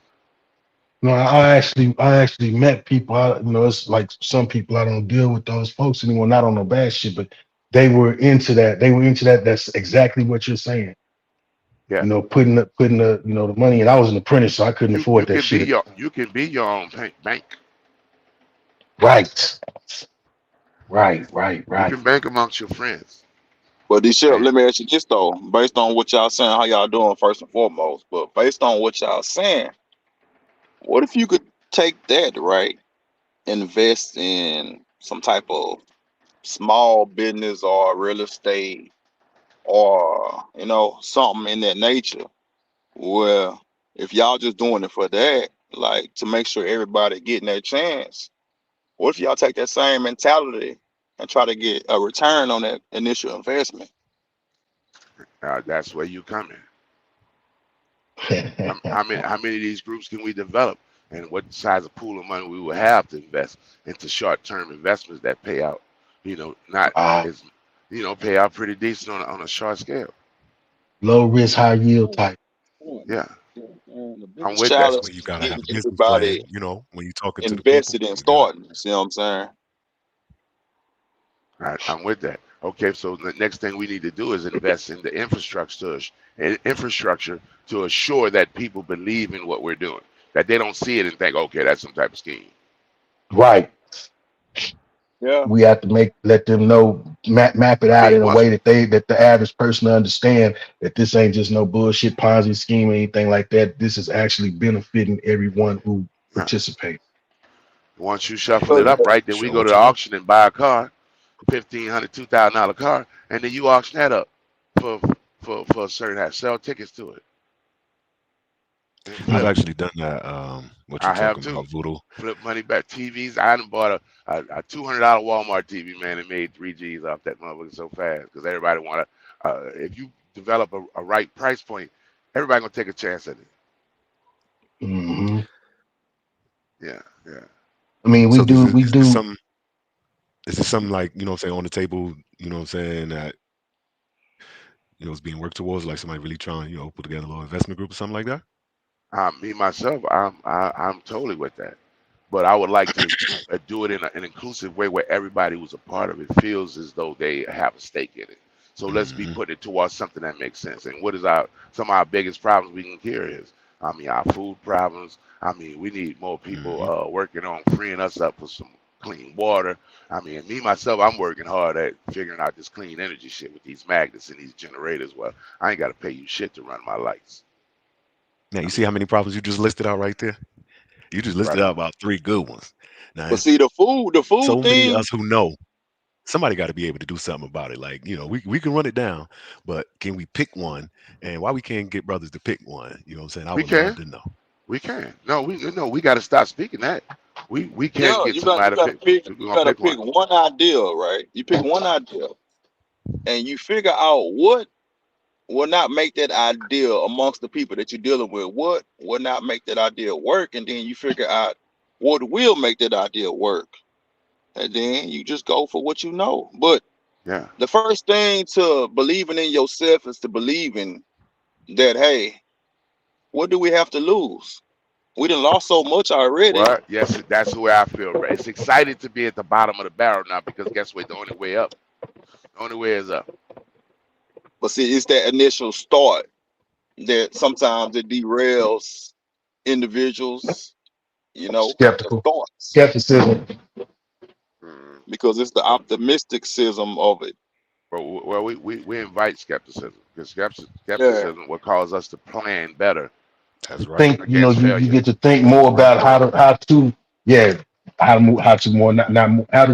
No, I actually met people. You know, it's like some people I don't deal with those folks anymore. Not on no bad shit, but they were into that. That's exactly what you're saying. Yeah. You know, putting the you know the money. And I was an apprentice, so I couldn't afford that shit.
You can be your own bank.
Right. You
can bank amongst your friends.
But D-Shep, let me ask you this though, based on what y'all saying, how y'all doing first and foremost, but based on what y'all saying, What if you could take that, right, invest in some type of small business or real estate or something in that nature where if y'all just doing it for that, like to make sure everybody getting that chance, what if y'all take that same mentality and try to get a return on that initial investment?
That's where you come in. How many of these groups can we develop, and what size of pool of money we will have to invest into short-term investments that pay out? Not as pay out pretty decent on a short scale.
Low risk, high yield type.
Yeah,
And the
I'm
biggest
with that.
That's
challenge
when you
is
gotta have
getting
a business plan.
everybody
When you're talking to the people,
invested in
you gotta.
starting. See what I'm saying?
I'm with that. Okay, so the next thing we need to do is invest in the infrastructure to assure that people believe in what we're doing, that they don't see it and think, okay, that's some type of scheme.
Right.
Yeah.
We have to let them know, map it out
See,
in a way that the average person understand that this ain't just no bullshit Ponzi scheme or anything like that. This is actually benefiting everyone who participates.
Once you shuffle
Because
it up right, then we
Show
go
what
to
you
the
know.
auction and buy a car, $1,500, $2,000 car, and then you auction that up for a certain sell tickets to it and
I've
flip.
actually done that. What you
I have
talking
too.
about, Voodoo?
Flip money back. TVs. I done bought a $200 Walmart TV, man, and made 3 G's off that motherfucker so fast because everybody want to. If you develop a right price point, everybody gonna take a chance at it.
Mm-hmm.
Yeah.
I mean, we
So
do.
is this something like, what I'm saying, on the table, what I'm saying, that it's being worked towards, like somebody really trying, put together a little investment group or something like that?
Me myself, I'm totally with that. But I would like to do it in an inclusive way where everybody who's a part of it feels as though they have a stake in it. So let's be
Hmm.
putting it towards something that makes sense. And what is some of our biggest problems we can hear is, our food problems. We need more people
Hmm.
working on freeing us up for some clean water. Me myself, I'm working hard at figuring out this clean energy shit with these magnets and these generators. Well, I ain't got to pay you shit to run my lights.
Now, you see how many problems you just listed out right there? You just listed
Right.
out about 3 good ones. Now,
But
it's
see the food
so many of
thing.
us who know somebody got to be able to do something about it. Like, we can run it down, but can we pick one? And why we can't get brothers to pick one? You know what I'm saying? I
We
would love
can.
to know.
We can. No, we got to stop speaking that. We can
Yeah,
get
you got you
somebody to
gotta
pick.
pick
We're
you
gonna
gotta
pick one.
pick one idea, right? You pick one idea and you figure out what will not make that idea amongst the people that you're dealing with, what will not make that idea work, and then you figure out what will make that idea work. And then you just go for what you know. But
Yeah.
the first thing to believing in yourself is to believing that, hey, what do we have to lose? We done lost so much already.
What? Yes, that's the way I feel. Right? It's excited to be at the bottom of the barrel now because guess what? The only way up. The only way is up.
But see, it's that initial start that sometimes it derails individuals, the
Skeptical.
thoughts,
Skepticism.
Mm.
because it's the optimisticism of it.
Well, we invite skepticism because
Yeah.
skepticism will cause us to plan better
That's right.
Think,
against
you
failure.
get to think more about how to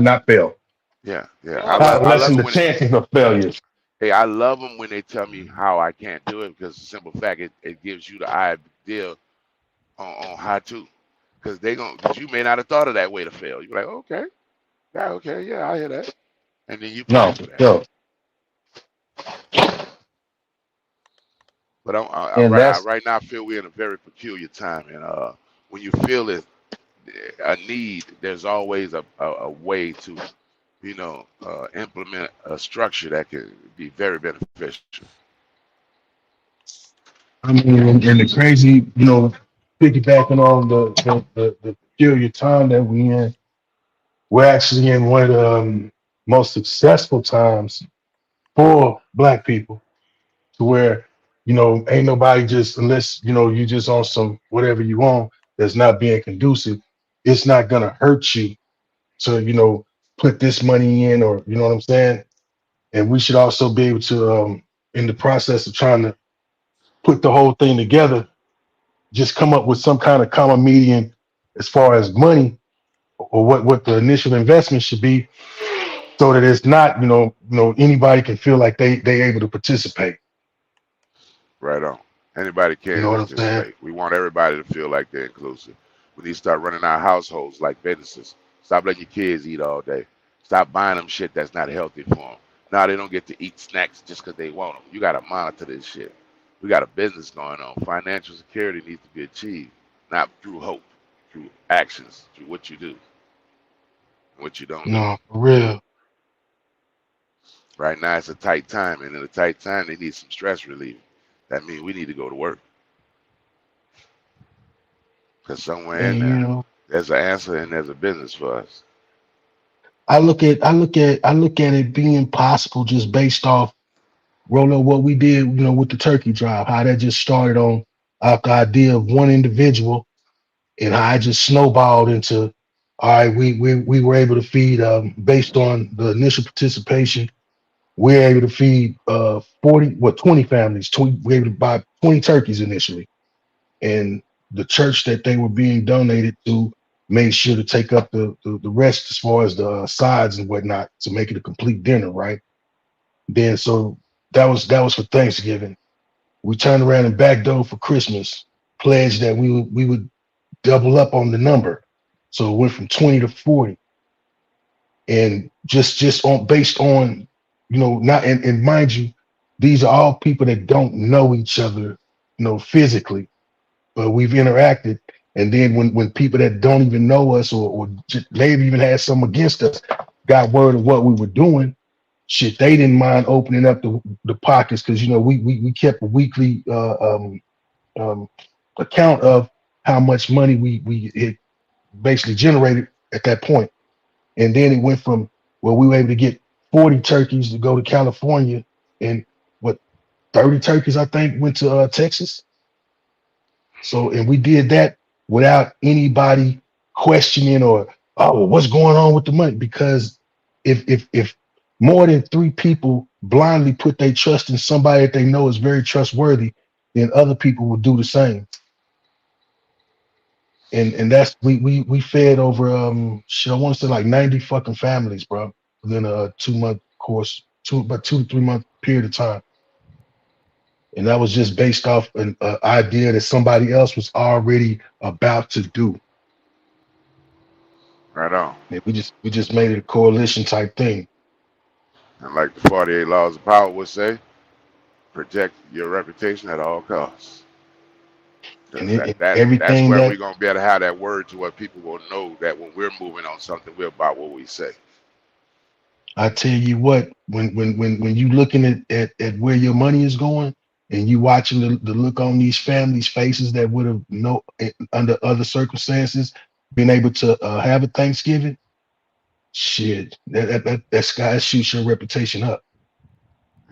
not fail.
Yeah.
Yeah.
How to
I love
lessen
it
the
when it.
chances of failure.
Hey, I love them when they tell me how I can't do it because the simple fact it gives you the idea on how to. Because you may not have thought of that way to fail. You're like, okay, yeah, I hear that, and then you plan
No,
for that.
no.
But
And that's,
right now I feel we're in a very peculiar time, and when you feel it, a need, there's always a way to, implement a structure that can be very beneficial.
I mean, and the crazy, piggybacking on the peculiar time that we in, we're actually in one of the most successful times for Black people, to where, ain't nobody just, unless, you just on some whatever you want that's not being conducive, it's not gonna hurt you to, put this money in, or you know what I'm saying? And we should also be able to, in the process of trying to put the whole thing together, just come up with some kind of common median as far as money or what the initial investment should be, so that it's not, anybody can feel like they able to participate.
Right on. Anybody
You
can
know what I'm saying?
participate. We want everybody to feel like they're inclusive. We need to start running our households like businesses. Stop letting your kids eat all day. Stop buying them shit that's not healthy for them. Now they don't get to eat snacks just because they want them. You got to monitor this shit. We got a business going on. Financial security needs to be achieved, not through hope, through actions, through what you do, and what you don't do.
No, for real.
Right now it's a tight time, and in a tight time they need some stress relief. That means we need to go to work. Because somewhere in
And
there, there's an answer and there's a business for us.
I look at it being possible just based off Rolo, what we did, with the turkey drive, how that just started off the idea of one individual, and how I just snowballed into, all right, we were able to feed, based on the initial participation, we were able to feed 20 families. We were able to buy 20 turkeys initially, and the church that they were being donated to made sure to take up the rest as far as the sides and whatnot to make it a complete dinner, right? Then so that was for Thanksgiving. We turned around and backdoored for Christmas, pledged that we would double up on the number. So it went from 20 to 40. And just based on, not, and mind you, these are all people that don't know each other, physically, but we've interacted. And then when people that don't even know us or maybe even had some against us got word of what we were doing, shit, they didn't mind opening up the pockets, because we kept a weekly account of how much money we had basically generated at that point. And then it went from, well, we were able to get 40 turkeys to go to California, and 30 turkeys I think went to Texas. So, and we did that without anybody questioning or, oh, what's going on with the money? Because if more than 3 people blindly put their trust in somebody that they know is very trustworthy, then other people will do the same. And that's we fed over I want to say like 90 fucking families, bro, within a 2-month course, about 2 to 3 month period of time. And that was just based off an idea that somebody else was already about to do.
Right on.
And we just made it a coalition type thing.
And like the 48 Laws of Power would say, protect your reputation at all costs.
And
that's
everything
where
that
we're going to be able to have that word to where people will know that when we're moving on something, we're about what we say.
I tell you what, when you looking at where your money is going, and you watching the look on these families' faces that would have under other circumstances been able to have a Thanksgiving, shit, that sky shoots your reputation up.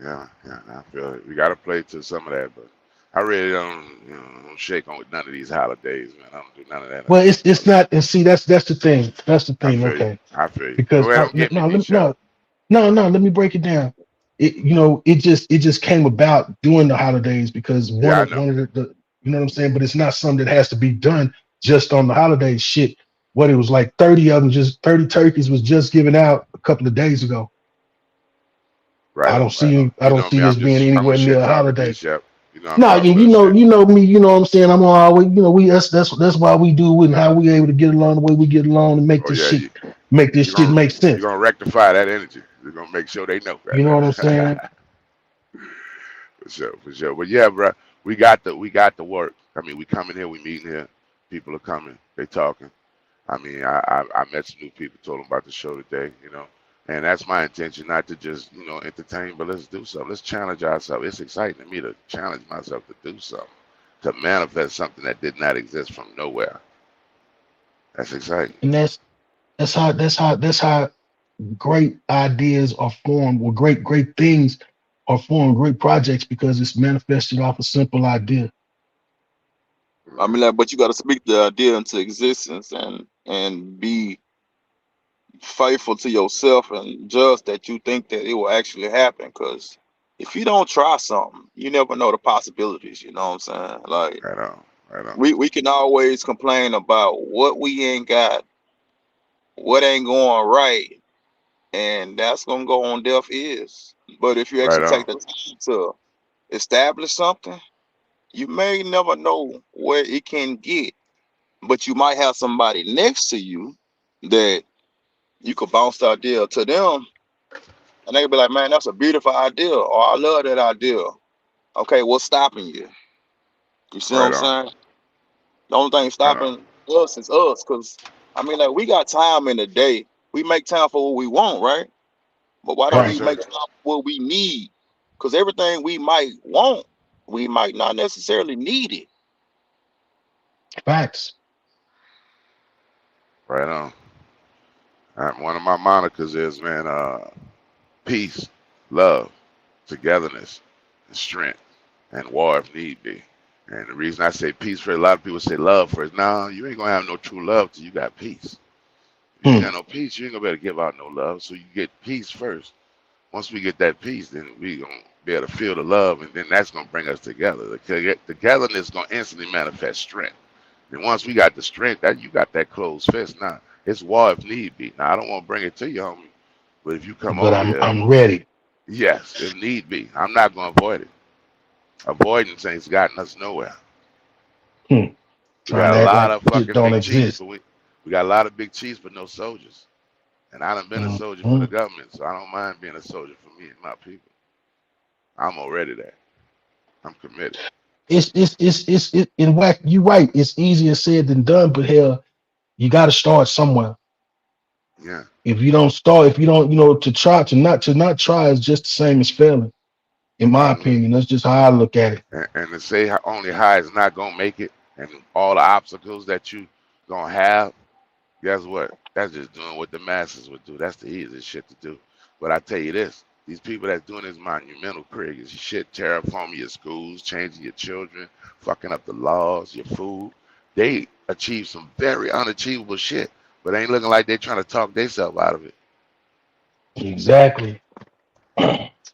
Yeah, I feel it. We got to play to some of that, but I really don't shake on with none of these holidays, man. I don't do none of that.
Well, it's not, and see, that's the thing. That's the thing.
Okay. I feel you.
Because let me break it down. It just came about during the holidays, because one of the you know what I'm saying, but it's not something that has to be done just on the holidays. Shit, what it was like 30 of them, just 30 turkeys was just given out a couple of days ago.
Right.
I don't see us being anywhere near a holiday.
No,
you know me, you know what I'm saying. I'm always, that's why we do it and how we able to get along the way we get along and make shit make sense.
You're gonna rectify that energy. You're gonna make sure they know that.
You know what I'm saying?
For sure. But yeah, bro, we got the work. I mean, we coming here, we meeting here. People are coming, they talking. I mean, I met some new people, told them about the show today, and that's my intention, not to just, entertain, but let's do something. Let's challenge ourselves. It's exciting to me to challenge myself to do something, to manifest something that did not exist from nowhere. That's exciting.
And that's how great ideas are formed, or great things are formed, great projects, because it's manifested off a simple idea.
I mean, but you got to speak the idea into existence and be faithful to yourself and just that you think that it will actually happen. Because if you don't try something, you never know the possibilities. You know what I'm saying? Like,
right Right on.
We can always complain about what we ain't got, what ain't going right, and that's gonna go on deaf ears. But if you
Right
actually
on.
take the time to establish something, you may never know where it can get, but you might have somebody next to you that you could bounce the idea to them, and they could be like, "Man, that's a beautiful idea," or "I love that idea." Okay, what's stopping you? You see what I'm
Right on.
saying? The only thing
Right on.
stopping us is us, cause I mean, like we got time in the day. We make time for what we want, right? But why don't
Yes,
we
Right.
sir.
make time for what we need? Cause everything we might want, we might not necessarily need it.
Facts.
Right on. One of my monikers is, man, peace, love, togetherness, and strength, and war if need be. And the reason I say peace first, a lot of people say love first. No, you ain't gonna have no true love till you got peace. If you ain't
Hmm.
got no peace, you ain't gonna be able to give out no love. So you get peace first. Once we get that peace, then we gonna be able to feel the love, and then that's gonna bring us together. The togetherness gonna instantly manifest strength. And once we got the strength, that you got that closed fist. Now it's war if need be. Now I don't want to bring it to you, homie, but if you come
But
over
I'm
here,
I'm ready.
yes, if need be, I'm not gonna avoid it. Avoidance ain't gotten us nowhere.
Hmm.
We
Trying
got
to
a
act
lot
like
of
it just
fucking
don't
big chiefs,
exist.
but we got a lot of big chiefs, but no soldiers. And I done been a soldier for
Hmm.
the government, so I don't mind being a soldier for me and my people. I'm already there. I'm committed.
It's in whack. You right. It's easier said than done, but hell, you got to start somewhere.
Yeah.
If you don't start, if you don't, to not try is just the same as failing. In my
Hmm.
opinion, that's just how I look at it.
And to say only high is not gonna make it, and all the obstacles that you gonna have, guess what? That's just doing what the masses would do. That's the easiest shit to do. But I tell you this, these people that's doing this monumental crazy shit, terraforming your schools, changing your children, fucking up the laws, your food, they achieve some very unachievable shit, but ain't looking like they trying to talk themselves out of it.
Exactly.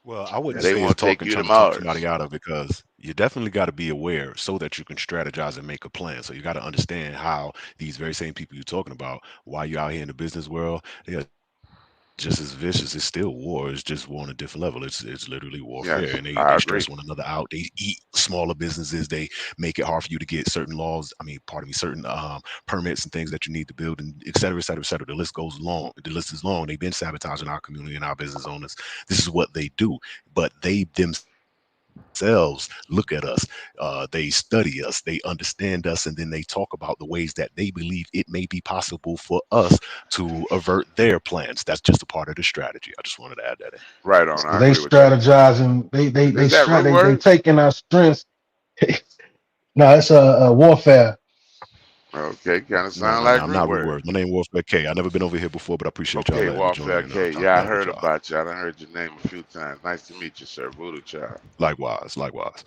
Well, I wouldn't
And they
say it's
want to take
talking
you to
trying to talk somebody
Mars.
out of it because you definitely got to be aware so that you can strategize and make a plan. So you got to understand how these very same people you're talking about, while you're out here in the business world, they are just as vicious. It's still war. It's just war on a different level. It's literally warfare,
Yes,
and they
I
stress
agree.
one another out. They eat smaller businesses. They make it hard for you to get certain laws. I mean, pardon me, certain permits and things that you need to build, and et cetera, et cetera, et cetera. The list goes long. The list is long. They've been sabotaging our community and our business owners. This is what they do, but they themselves look at us, they study us, they understand us, and then they talk about the ways that they believe it may be possible for us to avert their plans. That's just a part of the strategy. I just wanted to add that in.
Right on.
So
I
they
agree with that.
strategizing. They
Is that
strat.
real
They
word?
taking our strengths. No, it's a warfare.
Okay, kind of
No,
sound
no, no.
like
I'm
real
not Rude
word.
Word. My name Warfare K. I never been over here before, but I appreciate y'all
Okay,
letting me join
Warfare
and
K.
chop it
Yeah, I
up with
heard
y'all.
about you. I done heard your name a few times. Nice to meet you, sir. Voodoo Child.
Likewise, likewise.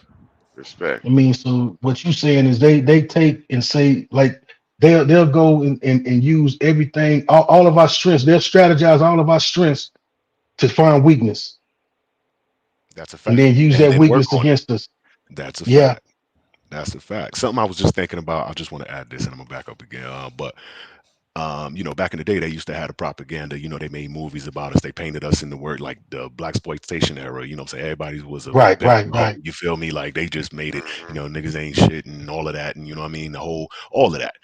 Respect.
I mean, so what you saying is they take and say like they'll go and use everything, all of our strengths. They'll strategize all of our strengths to find weakness
That's a
and
fact.
then use
And
that
then work
weakness
on it.
against us.
That's a
Yeah,
fact. That's a fact. Something I was just thinking about. I just want to add this, and I'm gonna back up again. But back in the day, they used to have the propaganda. They made movies about us. They painted us in the word like the black exploitation era. What I'm saying, everybody was a
right,
bit
right,
low.
right.
You feel me? Like they just made it.
Hmm.
Niggas ain't shit and all of that, and you know what I mean. All of that.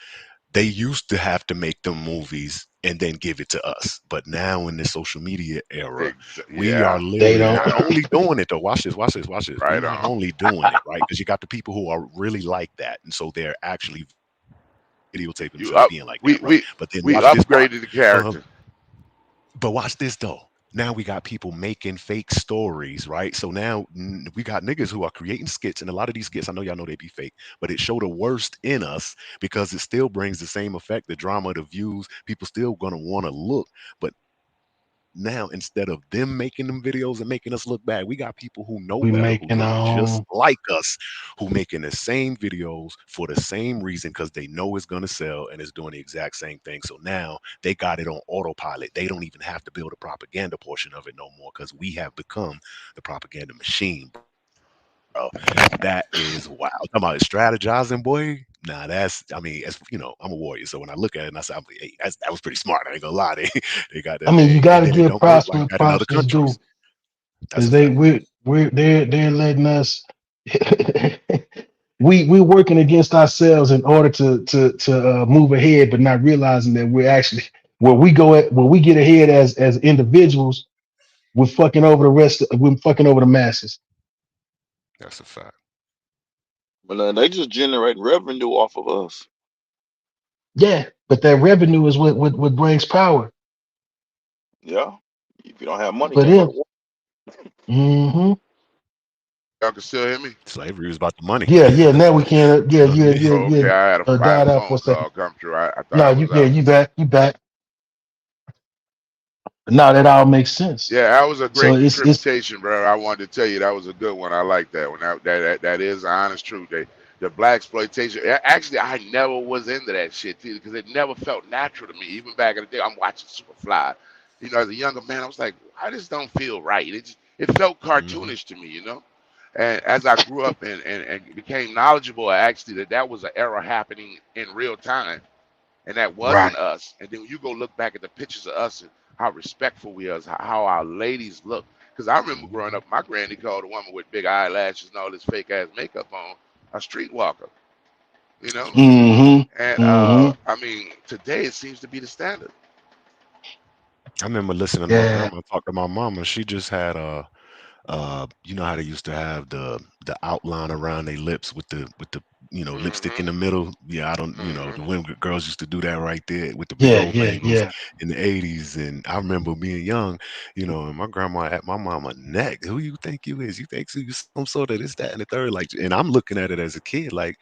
They used to have to make them movies and then give it to us. But now in the social media era, we are
Yeah,
They
literally
don't.
not
yeah.
only doing it though. Watch this, watch this, watch this. We're
Right
not
on.
only doing it, right? Because you got the people who are really like that. And so they're actually videotaping
You
themselves
up?
being like
We
that, right?
we
But then
we
watch this part.
upgraded the
Uh,
character.
but watch this though. Now we got people making fake stories, right? So now we got niggas who are creating skits, and a lot of these skits, I know y'all know they be fake, but it show the worst in us because it still brings the same effect, the drama, the views. People still gonna want to look, but now instead of them making them videos and making us look bad, we got people who know
We
better, who
making
look
our
just
own.
like us, who making the same videos for the same reason because they know it's gonna sell and it's doing the exact same thing. So now they got it on autopilot. They don't even have to build a propaganda portion of it no more because we have become the propaganda machine, bro. bro. That is wild. Talking about strategizing, boy. Nah, that's. I mean, as you know, I'm a warrior, so when I look at it, and I say, hey, that was pretty smart. I ain't gonna lie, they got
I
that
mean, you
thing,
got
and
to
then it
give
don't work
props
like
where
that in other
props is due,
countries. That's
because
a fact.
they're letting us. We're working against ourselves in order to move ahead, but not realizing that we're actually where we get ahead as individuals, we're fucking over the masses.
That's a fact.
But they just generate revenue off of us.
Yeah, but that revenue is what brings power
Yeah. If you don't have money, you
for
can't go
them.
to war.
Hmm.
Y'all can still hear me?
Slavery was about the money.
Yeah. Now we can.
You know what I mean?
Oh, okay, I had
Died
a
out for a
phone
second.
call come through. I thought
No,
I was out.
you back. Now that all makes sense.
Yeah, that was a
So
great
it's
contribution, bro. I wanted to tell you that was a good one. I like that one. That is the honest truth. The black exploitation. Actually, I never was into that shit too because it never felt natural to me. Even back in the day, I'm watching Superfly. You know, as a younger man, I was like, I just don't feel right. It felt
Hmm.
cartoonish to me, you know. And as I grew up and became knowledgeable, actually that was an era happening in real time and that wasn't
right.
us. And then you go look back at the pictures of us and how respectful we are, how our ladies look. Because I remember growing up, my granny called a woman with big eyelashes and all this fake ass makeup on a streetwalker, you know.
Hmm.
And
Hmm.
I mean, today it seems to be the standard.
I remember listening to my
Yeah.
grandma talk to my mama. She just had you know how they used to have the outline around their lips with the lipstick
Hmm.
in the middle. Yeah, I don't,
Hmm.
the women girls used to do that right there with the big
Yeah.
old
Yeah.
bangles
Yeah.
in the 80s. And I remember being young, and my grandma at my mama neck. Who you think you is? You think you some sort of this, that, and the third? Like, and I'm looking at it as a kid, like,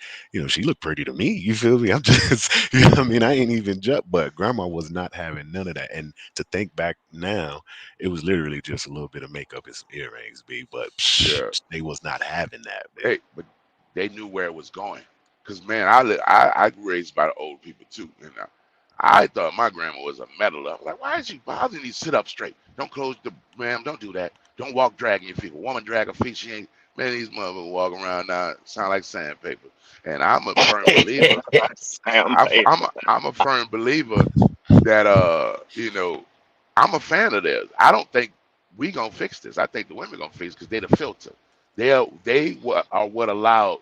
she looked pretty to me. You feel me? I'm just, what I mean, I ain't even just, but grandma was not having none of that. And to think back now, it was literally just a little bit of makeup and some earrings, B. But
Yeah.
they was not having that, man.
Hey, but they knew where it was going. Cause man, I grew raised by the old people too, and I thought my grandma was a meddler. I'm like, why is you bothering you? Sit up straight. Don't close the ma'am. Don't do that. Don't walk dragging your feet. A woman drag her feet. She ain't. Man, these motherfuckers walk around now sound like sandpaper. And I'm a firm believer.
Sandpaper.
I'm a firm believer that I'm a fan of theirs. I don't think we gonna fix this. I think the women gonna fix because they're the filter. Are what allowed.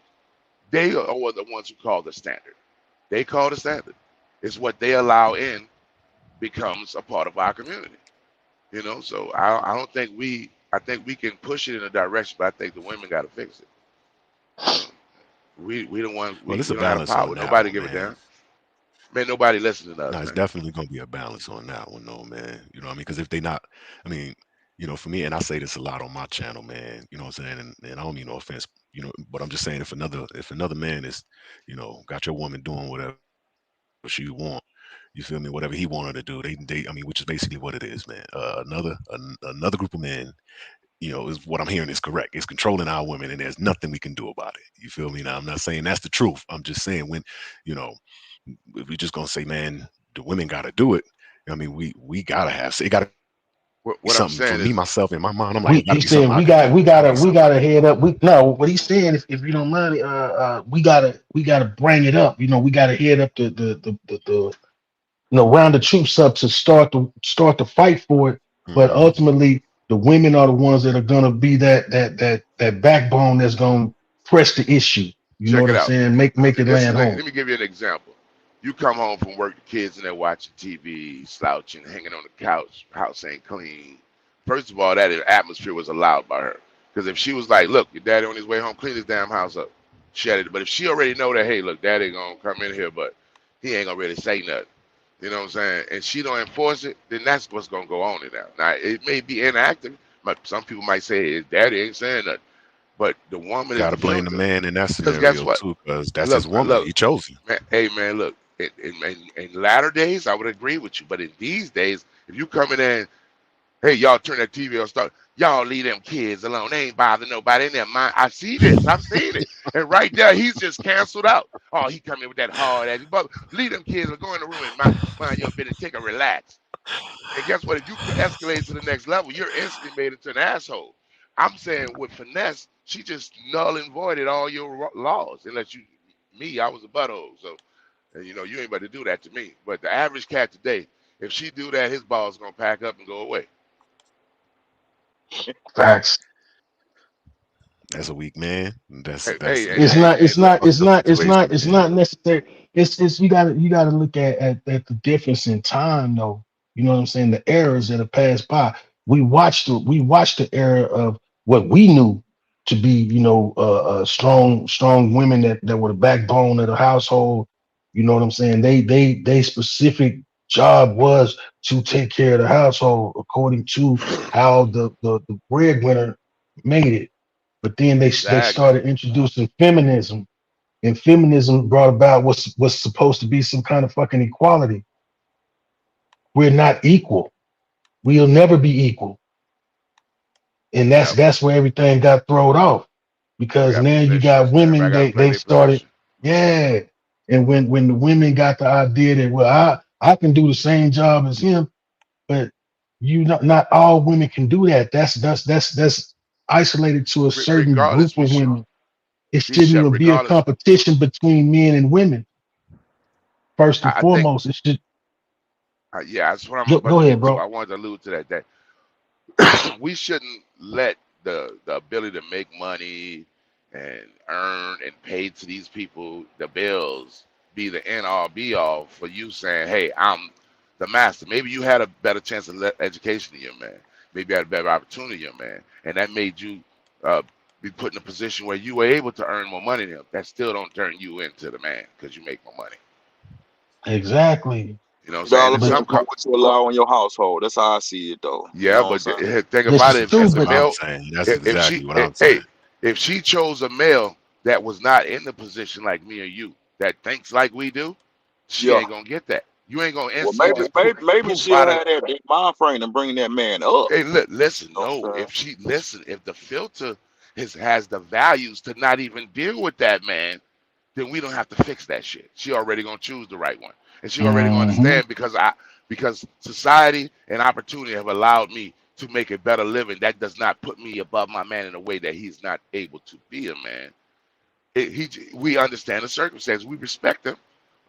They are the ones who call the standard. They call the standard. It's what they allow in becomes a part of our community. You know, so I don't think we. I think we can push it in a direction, but I think the women got to fix it. You know, we the ones
Well, it's
we
a
don't have
balance on
power.
that
Nobody
one,
give a
man.
damn. Man, nobody listening to
No,
us,
it's
man.
definitely gonna be a balance on that one, though, man. You know what I mean? Because if they not, I mean, for me, and I say this a lot on my channel, man. You know what I'm saying? And I don't mean no offense, but I'm just saying if another man is, got your woman doing whatever she want, you feel me? Whatever he want her to do, I mean, which is basically what it is, man. Another group of men, is what I'm hearing is correct. It's controlling our women, and there's nothing we can do about it. You feel me? Now, I'm not saying that's the truth. I'm just saying when, you know, if we just gonna say, man, the women got to do it. I mean, we gotta have. It got to be
What I'm
something for
saying
me,
is,
myself, in my mind. I'm like, it got to
He's
be something
saying
I could do. It got to be
we
something I
gotta
could
head
do.
up. No, what he's saying, if you don't mind, we gotta bring it up. We gotta head up the round the troops up to start the fight for it. But
Hmm.
ultimately, the women are the ones that are gonna be that backbone that's gonna press the issue. You know
check
what
it
I'm
out.
saying? Make it land home.
Let me give you an example. You come home from work, the kids and they're watching TV, slouching, hanging on the couch, house ain't clean. First of all, that atmosphere was allowed by her. Because if she was like, "Look, your daddy on his way home, clean his damn house up," she had it. But if she already know that, hey, look, daddy gonna come in here, but he ain't gonna really say nothing. You know what I'm saying? And she don't enforce it, then that's what's gonna go on in there. Now it may be inactive. But some people might say his daddy ain't saying nothing. But the woman is
Got
the
to blame the
filter.
man in that
Because guess
scenario
what?
too, because that's
Look,
his woman.
look,
He chose you.
man, hey man, look. In latter days, I would agree with you, but in these days, if you come in there and hey, y'all turn that TV on, start, y'all leave them kids alone. They ain't bothering nobody in their mind. I see this. I've seen it. And right there, he's just canceled out. Oh, he come in with that hard ass. But leave them kids or go in the room and mind your business. Take a relax. And guess what? If you escalate to the next level, you're instantly made into an asshole. I'm saying with finesse, she just null and voided all your laws. Unless I was a butthole, so you ain't about to do that to me. But the average cat today, if she do that, his ball's gonna pack up and go away.
Facts.
That's a weak man. That's
Hey,
that's
hey,
It's
hey,
not.
hey,
It's
look,
not. It's not. It's
situation.
not. It's not necessary. It's you got to look at the difference in time though. You know what I'm saying? The eras that have passed by. We watched the era of what we knew to be strong women that were the backbone of the household. You know what I'm saying? They specific job was to take care of the household according to how the breadwinner made it. But then they
exactly.
started introducing feminism, and feminism brought about what's supposed to be some kind of fucking equality. We're not equal. We'll never be equal, and that's
Never.
that's where everything got thrown off
We
because
got
now you got
positions.
women.
Everybody got to play
They
their
started,
position.
yeah, and when the women got the idea that, well, I can do the same job as him, but not all women can do that. That's isolated to a certain group
Regardless,
of women. It
we
shouldn't
should.
even be a
Regardless,
competition between men and women. First and
I think.
foremost, it should
Yeah, that's what I'm
go
about to
ahead,
get to.
bro.
I wanted to allude to that. We shouldn't let the ability to make money and earn and pay to these people the bills be the end all be all for you saying, "Hey, I'm the master." Maybe you had a better chance of education than your man. Maybe you had a better opportunity than your man, and that made you uh, be put in a position where you were able to earn more money than him. That still don't turn you into the man because you make more money.
Exactly.
You know what I'm
It all
saying? In
But
depends
some,
upon what you allow in your household. That's how I see it, though. You
yeah,
know what I'm
but
saying?
the thing
this
about
is
it,
true.
if
That's
the
what
But
I'm
male,
saying. That's
if
exactly
she,
what I'm saying.
hey, if she chose a male that was not in the position like me or you, that thinks like we do, she
Yeah.
ain't gonna get that. You ain't gonna
Well,
instantly
maybe
just
maybe maybe
poof
she'll
out of.
have that mind frame and bring that man up.
Hey, listen,
You know
no.
what I'm
If the filter has the values to not even deal with that man, then we don't have to fix that shit. She already gonna choose the right one, and she already gonna
hmm
understand because society and opportunity have allowed me to make a better living. That does not put me above my man in a way that he's not able to be a man. We understand the circumstances, we respect him,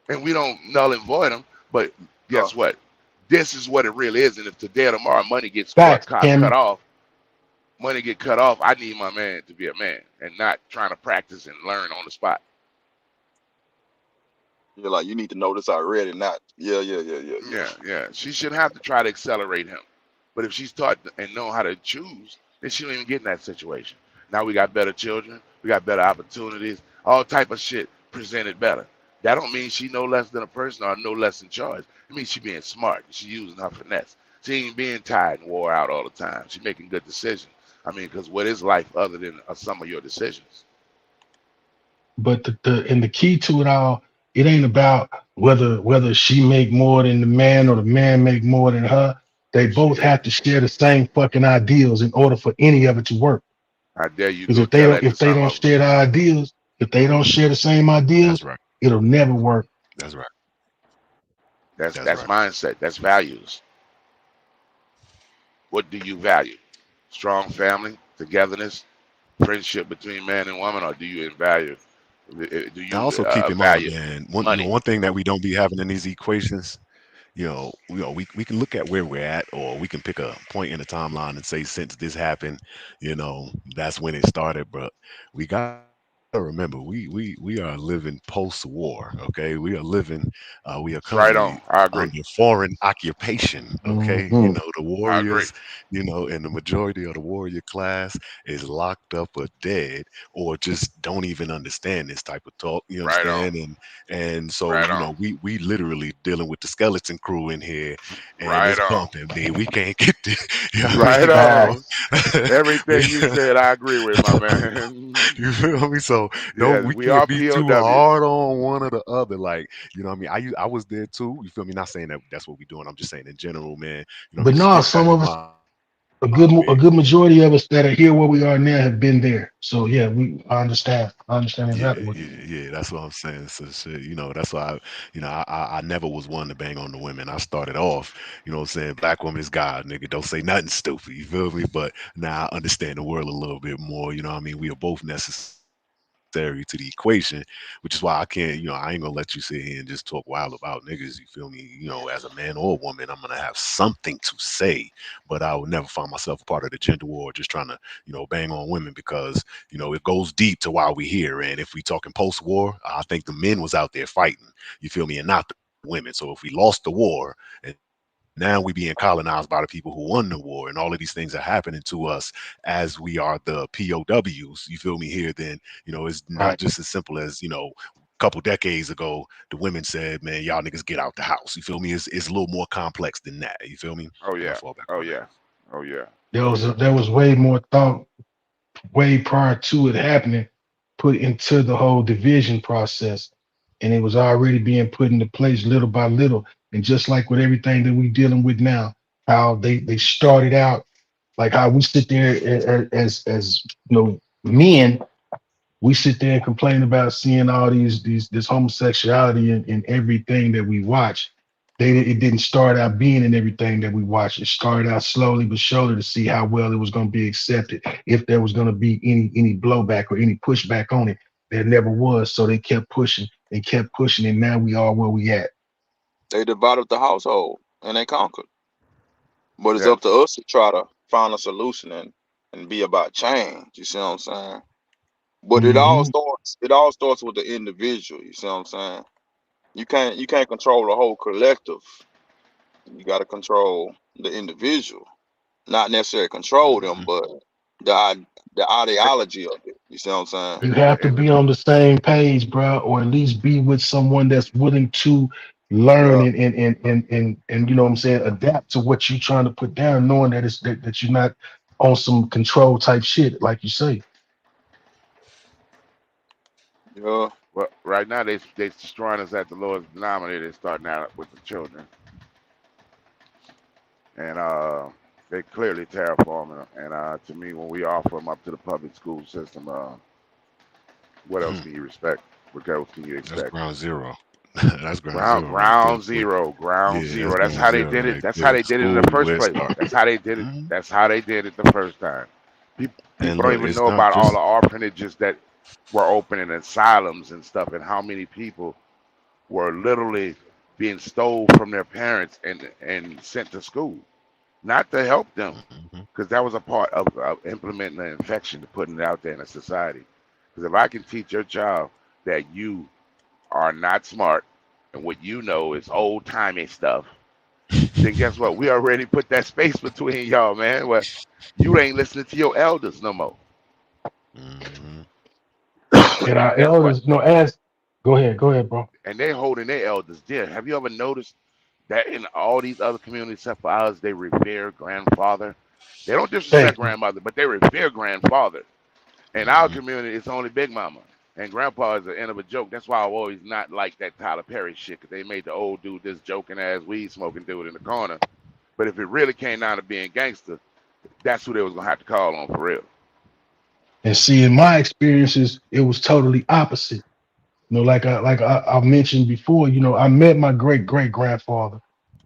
and we don't null and void him. But
saying?
guess what? This is what it really is. And if today or tomorrow money gets
facts,
cut
Cammy.
off, I need my man to be a man and not trying to practice and learn on the spot.
You're like, you need to know this already, not yeah.
Yeah. She shouldn't have to try to accelerate him. But if she's taught and know how to choose, then she don't even get in that situation. Now we got better children, we got better opportunities, all type of shit presented better. That don't mean she no less than a person or no less in charge. It means she being smart. She using her finesse. She ain't being tired and wore out all the time. She making good decisions. I mean, because what is life other than some of your decisions?
But the key to it all, it ain't about whether she make more than the man or the man make more than her. They both
Shit.
have to share the same fucking ideals in order for any of it to work.
I dare you
Because
go
if they
tell
don't
that to
if they
some
don't
of them.
share the ideals, if they don't share the same
That's
ideals,
right.
it'll never work.
That's right. That's
That's
right.
mindset. That's values. What do you value? Strong family, togetherness, friendship between man and woman, or do you value? Do
And
you
also keep in mind,
value
man,
money?
one thing that we don't be having in these equations, we can look at where we're at, or we can pick a point in the timeline and say since this happened, that's when it started. But we got to remember, we are living post-war. Okay, we are living, we are
It's right
currently
on. I agree.
under foreign occupation. Okay,
Hmm
the
I agree.
warriors, and the majority of the warrior class is locked up or dead, or just don't even understand this type of talk. You
Right on.
understand? And so,
Right on.
we literally dealing with the skeleton crew in here, and
Right
it's
on.
bumping, man. We can't get this. You know what I
Right
mean?
on.
Facts.
Everything you
We-
said, I agree with, my man.
you feel me? So
Yes,
we
we
can't
are
be too
POWs.
hard on one or the other. Like, you know what I mean? I was there too. You feel me? Not saying that that's what we're doing. I'm just saying in general, man.
But
Just
no,
keep that
some
in
of us
mind. Oh
a
man.
good majority of us that are here where we are now have been there. So yeah, I understand. I understand
Yeah,
exactly what you
yeah,
mean.
yeah. That's what I'm saying. So shit, that's why I never was one to bang on the women. I started off, what I'm saying, black woman is God, nigga. Don't say nothing stupid. You feel me? But now I understand the world a little bit more. You know what I mean? We are both necessary to the equation, which is why I can't, I ain't gonna let you sit here and just talk wild about niggas. You feel me? As a man or a woman, I'm gonna have something to say, but I would never find myself a part of the gender war just trying to, bang on women because it goes deep to why we here. And if we talking post-war, I think the men was out there fighting. You feel me? And not the women. So if we lost the war and now we being colonized by the people who won the war, and all of these things are happening to us as we are the POWs. You feel me? Here, then it's not just as
Right.
simple as a couple decades ago, the women said, "Man, y'all niggas get out the house." You feel me? It's a little more complex than that. You feel me?
Oh
And I
yeah.
fall back
Oh
on that.
yeah. Oh yeah.
There
Oh
was
yeah.
there was way more thought way prior to it happening put into the whole division process, and it was already being put into place little by little. And just like with everything that we dealing with now, how they started out, like how we sit there as men, we sit there and complain about seeing all this homosexuality in everything that we watch. It didn't start out being in everything that we watch. It started out slowly but surely to see how well it was going to be accepted, if there was going to be any blowback or any pushback on it. There never was, so they kept pushing, and now we are where we at.
They divided the household and they conquered. But it's
Yes.
up to us to try to find a solution and be about change. You see what I'm saying? But
Hmm.
it all starts with the individual. You see what I'm saying? You can't control the whole collective. You got to control the individual, not necessarily control them,
Mhm.
but the ideology of it. You see what I'm saying?
You
The
have to
end.
be on the same page, bro, or at least be with someone that's willing to learn
Yeah,
and you know what I'm saying, adapt to what you're trying to put down, knowing that that you're not on some control type shit, like you say.
yeah.
Well, right now they destroying us at the lowest denominator, starting out with the children, and they clearly terraforming them. And to me, when we offer them up to the public school system, what else can you respect? What else can you
That's
expect?
ground zero. That's ground
Ground,
zero right there.
ground
But
zero, ground
yeah, that's
zero. That's
ground
how they
zero
did it.
right
That's how
there.
they did it in the
School is
first
where it
place.
starts.
That's how they did it.
Mhm.
That's how they did it the first time.
And
People don't
look,
even
it's
know
not
about all
just
the orphanages that were open and asylums and stuff, and how many people were literally being stole from their parents and sent to school, not to help them,
Mhm.
because that was a part of implementing the infection, to putting it out there in a society. Because if I can teach your child that you are not smart and what you know is old timey stuff, then guess what? We already put that space between y'all, man. Well, you ain't listening to your elders no more.
Mhm.
And our
And guess what?
elders, as go ahead, bro.
And they holding their elders dear. Have you ever noticed that in all these other communities except for ours, they revere grandfather? They don't disrespect
Thank you.
grandmother, but they revere grandfather. In our
Mhm.
community, it's only Big Mama. And Grandpa is the end of a joke. That's why I always not like that Tyler Perry shit, because they made the old dude this joking ass weed smoking dude in the corner. But if it really came down to being gangster, that's who they was gonna have to call on for real.
And see, in my experiences, it was totally opposite. I mentioned before, I met my great great grandfather.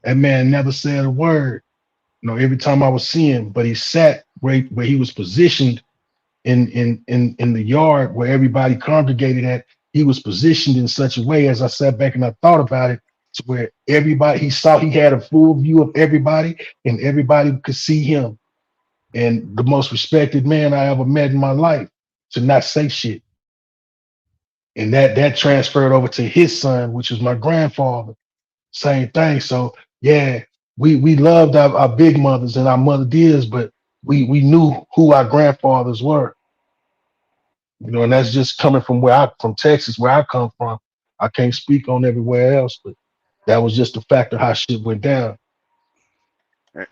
That man never said a word. Every time I was seeing him, but he sat right where he was positioned in the yard where everybody congregated at. He was positioned in such a way, as I sat back and I thought about it, to where everybody he saw, he had a full view of everybody, and everybody could see him. And the most respected man I ever met in my life, to not say shit. And that transferred over to his son, which was my grandfather. Same thing. So yeah, we loved our big mothers and our mother dears, but we knew who our grandfathers were. And that's just coming from Texas, where I come from. I can't speak on everywhere else, but that was just the fact of how shit went down.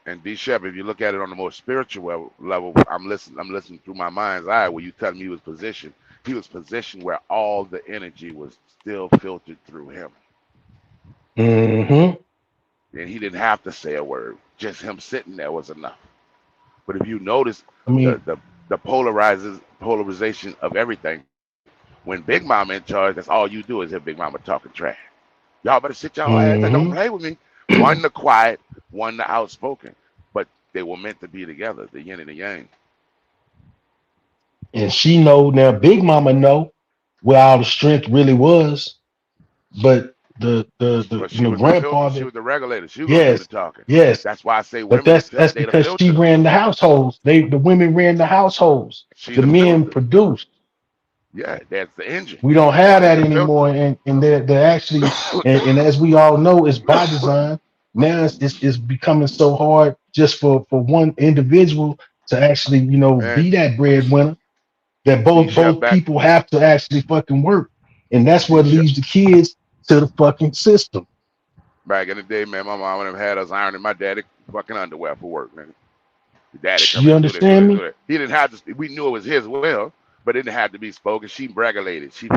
And D Shep, if you look at it on the more spiritual level, I'm listening through my mind's eye where you tell me he was positioned. He was positioned where all the energy was still filtered through him.
Hmm.
And he didn't have to say a word. Just him sitting there was enough. But if you notice
I mean,
the polarization of everything, when Big Mama in charge, that's all you do is hear Big Mama talking trash. Y'all better sit y'all ass and don't play with me. One the quiet, one the outspoken. But they were meant to be together, the yin and the yang.
and she know now. Big Mama know where all the strength really was, but the
But she was the filter. She
grandfather.
was the regulator. She was gonna do the
Yes,
talking.
yes,
That's why I say
but
women.
that's
They the
because she
filter.
ran the households. The women ran the households.
She
The
the
men
filter.
produced.
Yeah, that's the engine.
We don't have
One is
that
the
anymore,
filter.
and they're actually, and as we all know, it's by design. Now it's becoming so hard just for one individual to actually,
Man,
be that breadwinner, that
D Chef
both
back.
people have to actually fucking work, and that's
D
what
Chef
leads the kids to the fucking system.
back in the day, man. My mom would have had us ironing my daddy fucking underwear for work, man. The daddy come
You
in, do this, do
understand
this, do
me?
that. He didn't have to. We knew it was his will, but it didn't have to be spoken. She regulated. She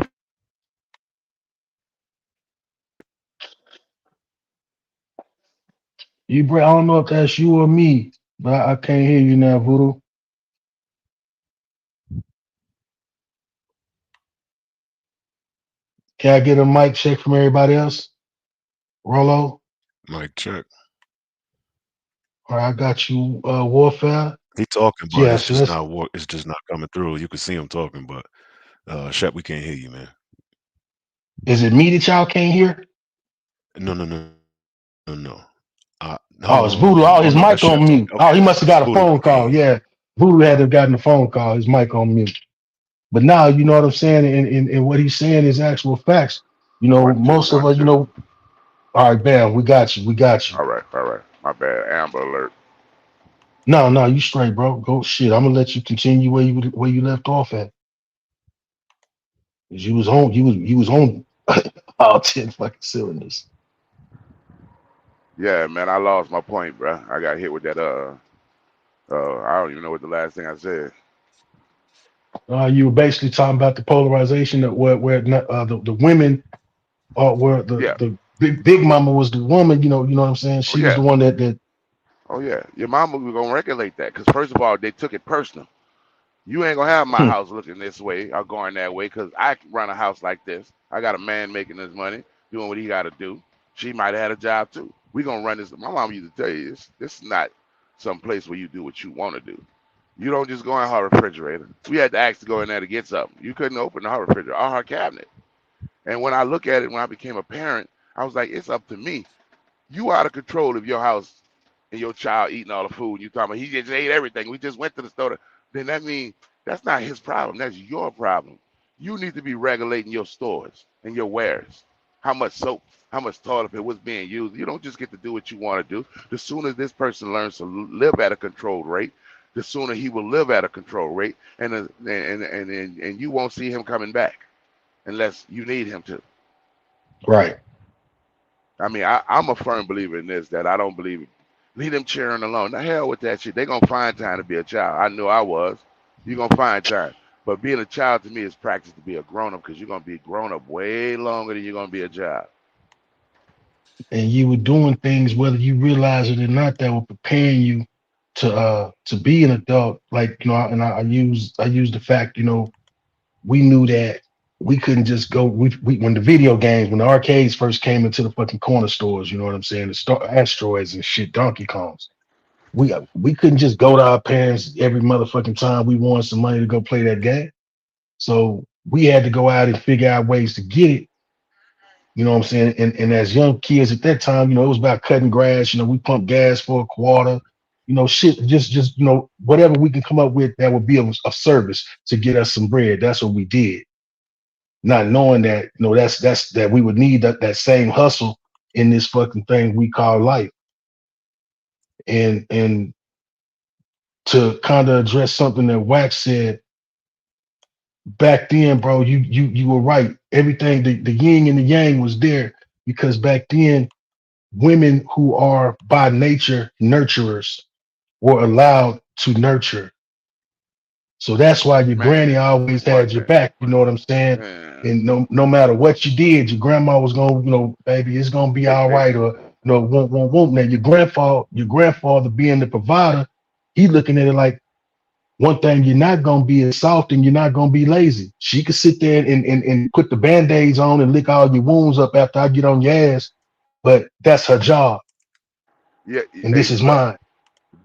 I don't know if that's you or me, but I can't hear you now, Voodoo. Can I get a mic check from everybody else? Rolo,
Mic check.
all right, I got you. Warfare.
He talking, but
Yeah,
it's
so
just
that's
not work. It's just not coming through. You can see him talking, but Shep, we can't hear you, man.
is it me that y'all can't hear?
No, no, no, no, no.
Oh,
Hold
it's
on, hold
Voodoo.
on.
Oh,
Oh
his
no,
mic
that's
on
Shep
mute.
talking.
Oh,
Okay,
he must have
it's
got a
Voodoo.
phone
We can't
call.
hear you.
Yeah. Voodoo had to have gotten a phone call. His mic on mute. But now you know what I'm saying, and what he's saying is actual facts.
one two
Most of
one
us,
two.
all right, bam, we got you. We got you.
All right, all right. My bad. Amber alert.
No, you straight, bro. Go shit. I'm gonna let you continue where you left off at. 'Cause you was on all 10 fucking cylinders.
Yeah, man. I lost my point, bro. I got hit with that. I don't even know what the last thing I said.
You were basically talking about the polarization that where the women are where
Yeah.
the big mama was the woman, you know what I'm saying?
Oh
She was
yeah.
the one that
Oh yeah. Your mama was gonna regulate that because first of all, they took it personal. You ain't gonna have my
hmm,
house looking this way or going that way because I can run a house like this. I got a man making his money, doing what he got to do. She might have had a job too. We gonna run this. My mom used to tell you this is not some place where you do what you want to do. You don't just go in her refrigerator. We had to ask to go in there to get something. You couldn't open her refrigerator or her cabinet. And when I look at it, when I became a parent, I was like, it's up to me. You out of control of your house and your child eating all the food. You talking about he just ate everything. We just went to the store. Then that means that's not his problem. That's your problem. You need to be regulating your stores and your wares. How much soap, how much toilet paper, what's being used. You don't just get to do what you want to do. The sooner this person learns to live at a controlled rate, the sooner he will live at a controlled rate, and you won't see him coming back unless you need him to.
right.
I mean, I'm a firm believer in this that I don't believe it. Leave them cheering alone. The hell with that shit. They're going to find time to be a child. I knew I was. You're going to find time. But being a child to me is practice to be a grown up because you're going to be grown up way longer than you're going to be a child.
And you were doing things whether you realize it or not that were preparing you to be an adult. Like, and I use the fact, we knew that we couldn't just go when the video games, when the arcades first came into the fucking corner stores, you know what I'm saying? The asteroids and shit, Donkey Kongs. We couldn't just go to our parents every motherfucking time we wanted some money to go play that game. So we had to go out and figure out ways to get it. You know what I'm saying? And as young kids at that time, it was about cutting grass. We pumped gas for a quarter. Shit, just whatever we can come up with that would be of service to get us some bread. That's what we did, not knowing that that's that we would need that same hustle in this fucking thing we call life. And to kind of address something that Wax said back then, bro, you were right. Everything, the yin and the yang was there because back then, women who are by nature nurturers were allowed to nurture. So that's why your granny
Man,
always had
what
your
the
back. You know what I'm saying?
man?
And no matter what you did, your grandma was gonna, baby, it's gonna be all right, or won't. Now your grandfather being the provider, He looking at it like, one thing you're not gonna be is soft and you're not gonna be lazy. She could sit there and put the band-aids on and lick all your wounds up after I get on your ass, but that's her job,
Yeah,
and
hey,
this is
look,
mine.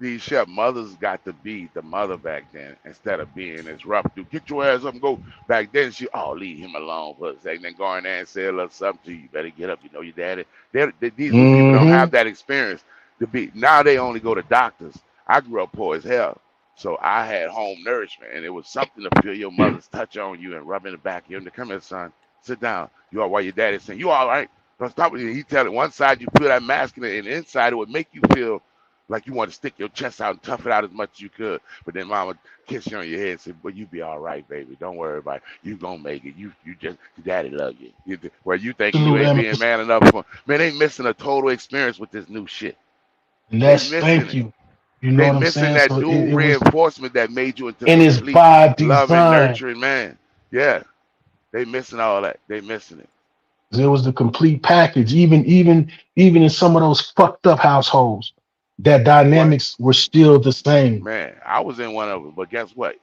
these chef mothers got to be the mother back then instead of being this rough dude. Get your ass up and go. Back then, leave him alone for a second. Then go in there and say a little something to you. You better get up. You know your daddy. These new people don't
Mm-hmm.
have that experience to be. Now they only go to doctors. I grew up poor as hell, so I had home nourishment, and it was something to feel your mother's touch on you and rubbing the back of you. Come here, son. Sit down. You all while your daddy's saying, you all right? Don't stop with you. He tell it one side you feel that masculine, and inside it would make you feel like you want to stick your chest out and tough it out as much as you could. But then mama kiss you on your head and say, but you be all right, baby. Don't worry about it. You gonna make it. You just, daddy love you. Well, you thinking you ain't being man enough for, man, they missing a total experience with this new shit.
And
They
that's,
missing
thank
it.
you. You know
They
what I'm
missing
saying?
that
So
dual
it was,
reinforcement that made you into
and it's
complete
by
loving,
design.
nurturing man. Yeah. They missing all that. They missing it.
It was the complete package. Even in some of those fucked up households, that
What?
dynamics were still the same.
Man, I was in one of them, but guess what?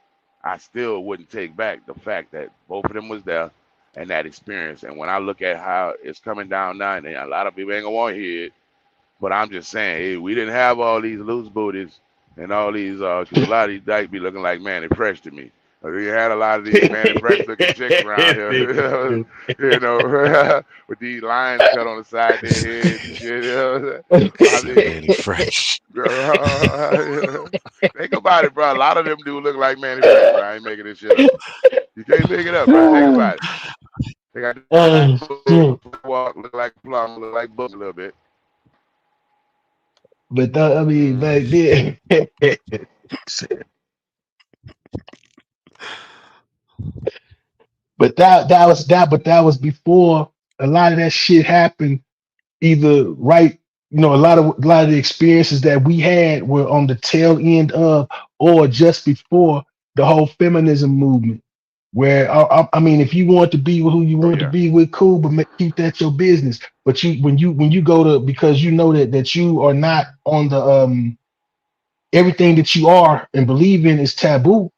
I still wouldn't take back the fact that both of them was there and that experience. And when I look at how it's coming down now, and a lot of people ain't gonna want to hear it, but I'm just saying, hey, we didn't have all these loose booties and all these, because a lot of these dykes be looking like Manny Fresh to me. We had a lot of these Manny Fresh looking chicks around here, you know, with these lines cut on the side of their heads and shit. I mean,
Manny Fresh.
think about it, bro. A lot of them do look like Manny Fresh, bro. I ain't making this shit up. You can't make it up, bro. Think about it. They got walk, look like plum, look like book a little bit.
But I mean, back then, but that was before a lot of that shit happened. Either right, a lot of the experiences that we had were on the tail end of, or just before the whole feminism movement. Where I mean, if you want to be with who you want to be with, cool, but keep that your business. But when you go to, because you know that you are not on the everything that you are and believe in is taboo.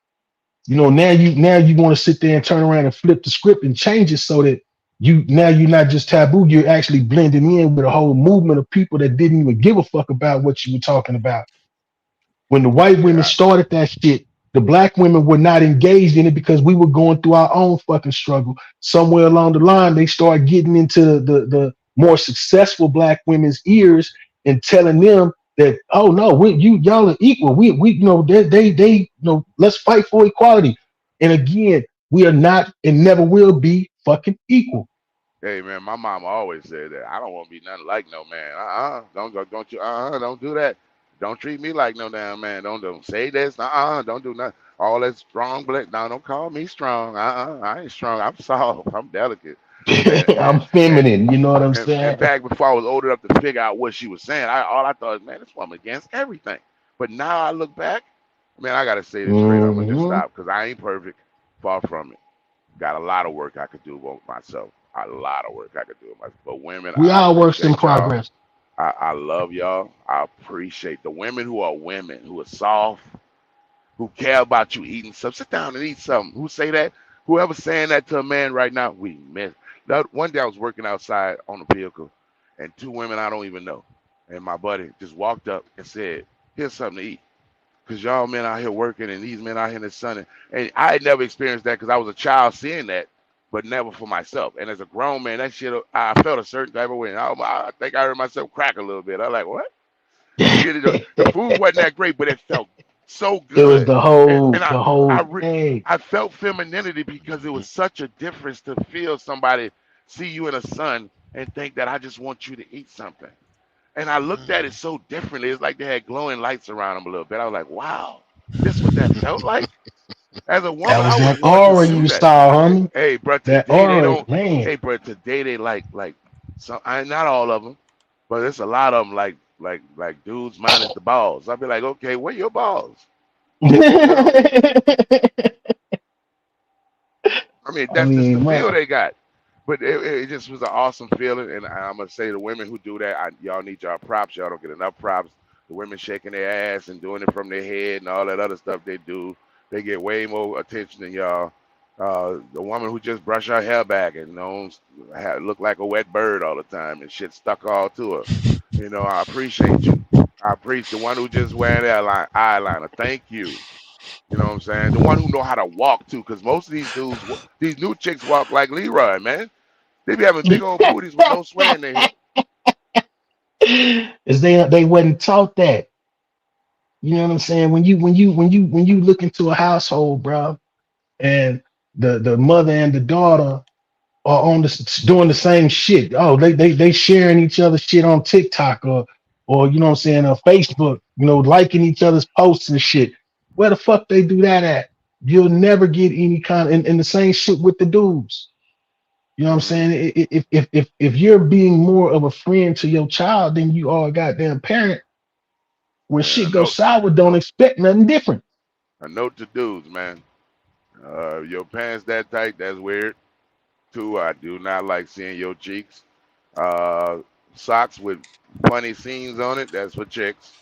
Now you want to sit there and turn around and flip the script and change it so that you're not just taboo, you're actually blending in with a whole movement of people that didn't even give a fuck about what you were talking about. When the white women started that shit, the black women were not engaged in it because we were going through our own fucking struggle. Somewhere along the line, they started getting into the more successful black women's ears and telling them that, oh no, y'all are equal. We they let's fight for equality. And again, we are not and never will be fucking equal.
Hey man, my mama always said that I don't want to be nothing like no man. Don't you don't do that. Don't treat me like no damn man. Don't say this. Don't do nothing. All that strong black. No, don't call me strong. I ain't strong. I'm soft. I'm delicate.
I'm feminine. You know what I'm saying?
And back before I was old enough to figure out what she was saying, all I thought is, man, this woman against everything. But now I look back, man, I gotta say this straight. I'm gonna just stop because I ain't perfect. Far from it. Got a lot of work I could do with myself. A lot of work I could do with myself. But women,
we are works in progress.
I love y'all. I appreciate the women who are soft, who care about you eating something. Sit down and eat something. Who say that? Whoever's saying that to a man right now, we miss. One day I was working outside on a vehicle, and two women I don't even know, and my buddy just walked up and said, "Here's something to eat." Because y'all men out here working and these men out here in the sun. And I had never experienced that because I was a child seeing that, but never for myself. And as a grown man, that shit, I felt a certain type of way. And I think I heard myself crack a little bit. I was like, what? The food wasn't that great, but it felt so good.
It was the whole thing.
I felt femininity because it was such a difference to feel somebody see you in the sun and think that I just want you to eat something. And I looked at it so differently. It's like they had glowing lights around them a little bit. I was like, wow, this is what that felt like? As a woman,
that was
I
that aura you saw, homie.
Hey, bro,
that aura, man.
Hey, bro, today they like some. Not all of them, but there's a lot of them like dudes minus the balls. I'd be like, okay, where your balls? I mean, that's just the feel they got. But it just was an awesome feeling, and I'm gonna say the women who do that, y'all need y'all props. Y'all don't get enough props. The women shaking their ass and doing it from their head and all that other stuff they do. They get way more attention than y'all. The woman who just brush her hair back and look like a wet bird all the time and shit stuck all to her. You know, I appreciate you. I appreciate the one who just wearing eyeliner. Thank you. You know what I'm saying? The one who know how to walk too, because most of these dudes, these new chicks walk like Leroy, man. They be having big old booties with no sweat in their hip.
Is they wasn't taught that. You know what I'm saying? When you look into a household, bro, and the mother and the daughter are doing the same shit. Oh, they sharing each other's shit on TikTok or you know what I'm saying, on Facebook, you know, liking each other's posts and shit. Where the fuck they do that at? You'll never get any kind of, and the same shit with the dudes. You know what I'm
Mm-hmm.
saying? If you're being more of a friend to your child than you are a goddamn parent, when
And
shit goes sour, don't expect nothing different.
a note to dudes, man. Your pants that tight, that's weird. Two, I do not like seeing your cheeks. Uh, Socks with funny scenes on it, that's for chicks.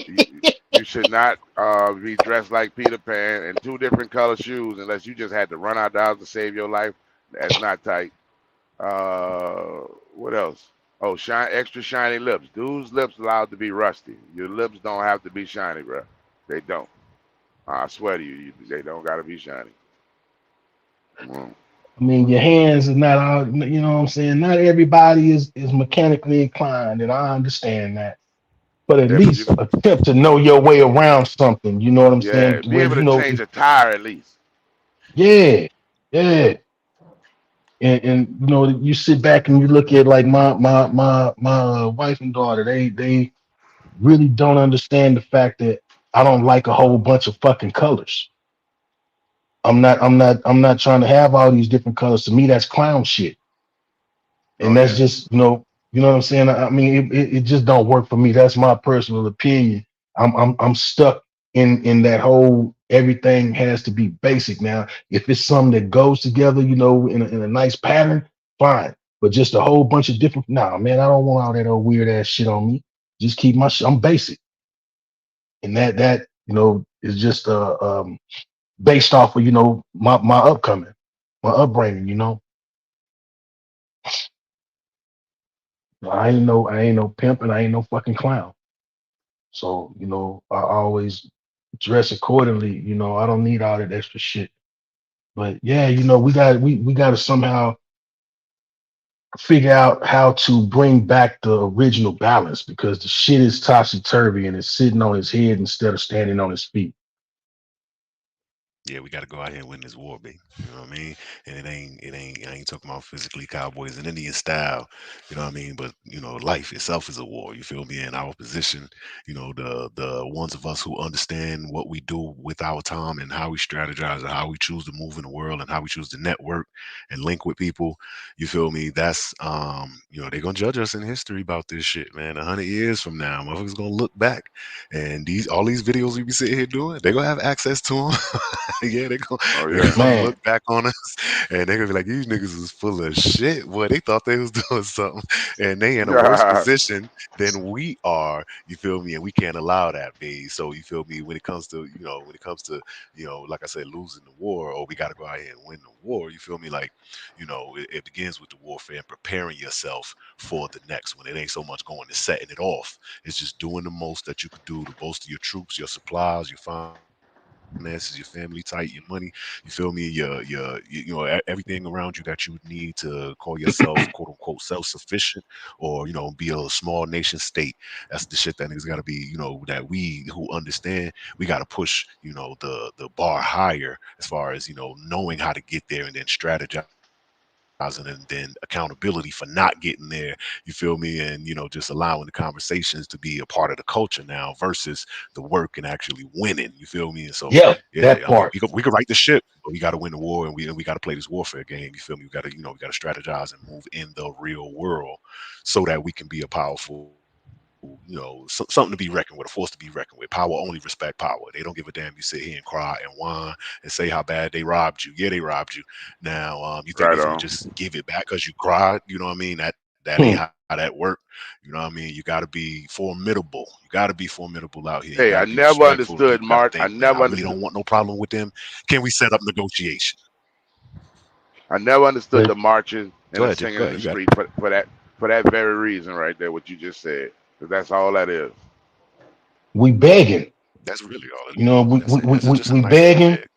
You should not be dressed like Peter Pan and two different color shoes unless you just had to run out the house to save your life. That's not tight. What else? Oh, extra shiny lips. Dudes' lips allowed to be rusty. Your lips don't have to be shiny, bro. They don't. I swear to you, they don't gotta be shiny. Mm.
I mean, your hands are not all, you know what I'm saying? Not everybody is mechanically inclined, and I understand that. But at
Yeah, but
least attempt to know your way around something. You know what I'm saying?
yeah, be
Where
able
you
to
know,
change a tire at least.
yeah, yeah. And you know, you sit back and you look at like my wife and daughter. They really don't understand the fact that I don't like a whole bunch of fucking colors. I'm not trying to have all these different colors. To me, that's clown shit.
Oh
And that's
yeah,
just you know what I'm saying. I mean, it just don't work for me. That's my personal opinion. I'm stuck in that whole everything has to be basic now. If it's something that goes together, you know, in a nice pattern, fine. But just a whole bunch of different, nah, man, I don't want all that old weird ass shit on me. Just keep my shit. I'm basic, and that you know is just based off of my upbringing. You know, I ain't no pimp and I ain't no fucking clown. So, you know, I always dress accordingly. You know, I don't need all that extra shit. But yeah, you know, we got to somehow figure out how to bring back the original balance because the shit is topsy turvy and it's sitting on his head instead of standing on his feet.
Yeah, we got to go out here and win this war, baby. You know what I mean? And I ain't talking about physically cowboys and Indian style, you know what I mean? But, you know, life itself is a war, you feel me? In our position, you know, the ones of us who understand what we do with our time and how we strategize and how we choose to move in the world and how we choose to network and link with people, you feel me? That's, you know, they're going to judge us in history about this shit, man. 100 years from now, motherfuckers going to look back and all these videos we be sitting here doing, they're going to have access to them. Yeah,
oh
they
yeah.
gonna
Man,
look back on us and they're gonna be like, these niggas is full of shit. Boy, they thought they was doing something and they in a worse position than we are. You feel me? And we can't allow that, babe. So you feel me? When it comes to, like I said, losing the war, or we gotta go out here and win the war, you feel me? Like, it begins with the warfare and preparing yourself for the next one. It ain't so much going to setting it off. It's just doing the most that you could do to bolster your troops, your supplies, your finances, your family tight, your money. You feel me? Everything around you that you would need to call yourself quote unquote self-sufficient or be a small nation state. That's the shit that niggas got to be. That we who understand, we got to push. The bar higher as far as knowing how to get there and then strategizing and then accountability for not getting there. You feel me? And just allowing the conversations to be a part of the culture now versus the work and actually winning. You feel me? And so yeah,
yeah,
I mean,
that
we
part.
could write the ship, but we got to win the war, and we got to play this warfare game. You feel me? We got to strategize and move in the real world so that we can be a powerful, something to be reckoned with, a force to be reckoned with. Power only respect power. They don't give a damn. You sit here and cry and whine and say how bad they robbed you. Yeah, they robbed you. Now, you think they
Right
finna
on.
just give it back because you cried? You know what I mean? That ain't how
Hmm.
that works. how that work. You know what I mean? You got to be formidable. You got to be formidable out here. You
Hey,
got
I
to be
never
respectful.
understood,
You got
Mark.
to
I
think, man, I
never
really
understood.
don't want no problem with them. Can we set up negotiation?
I never understood
But
the marching and
Go
the
ahead, Jay.
singing
Go
in
ahead.
the
You got it.
street for that very reason right there. What you just said, 'cause that's all that is.
we begging,
That's really all it
you know,
is. That's it. This is just a
we
nice little
begging,
beg.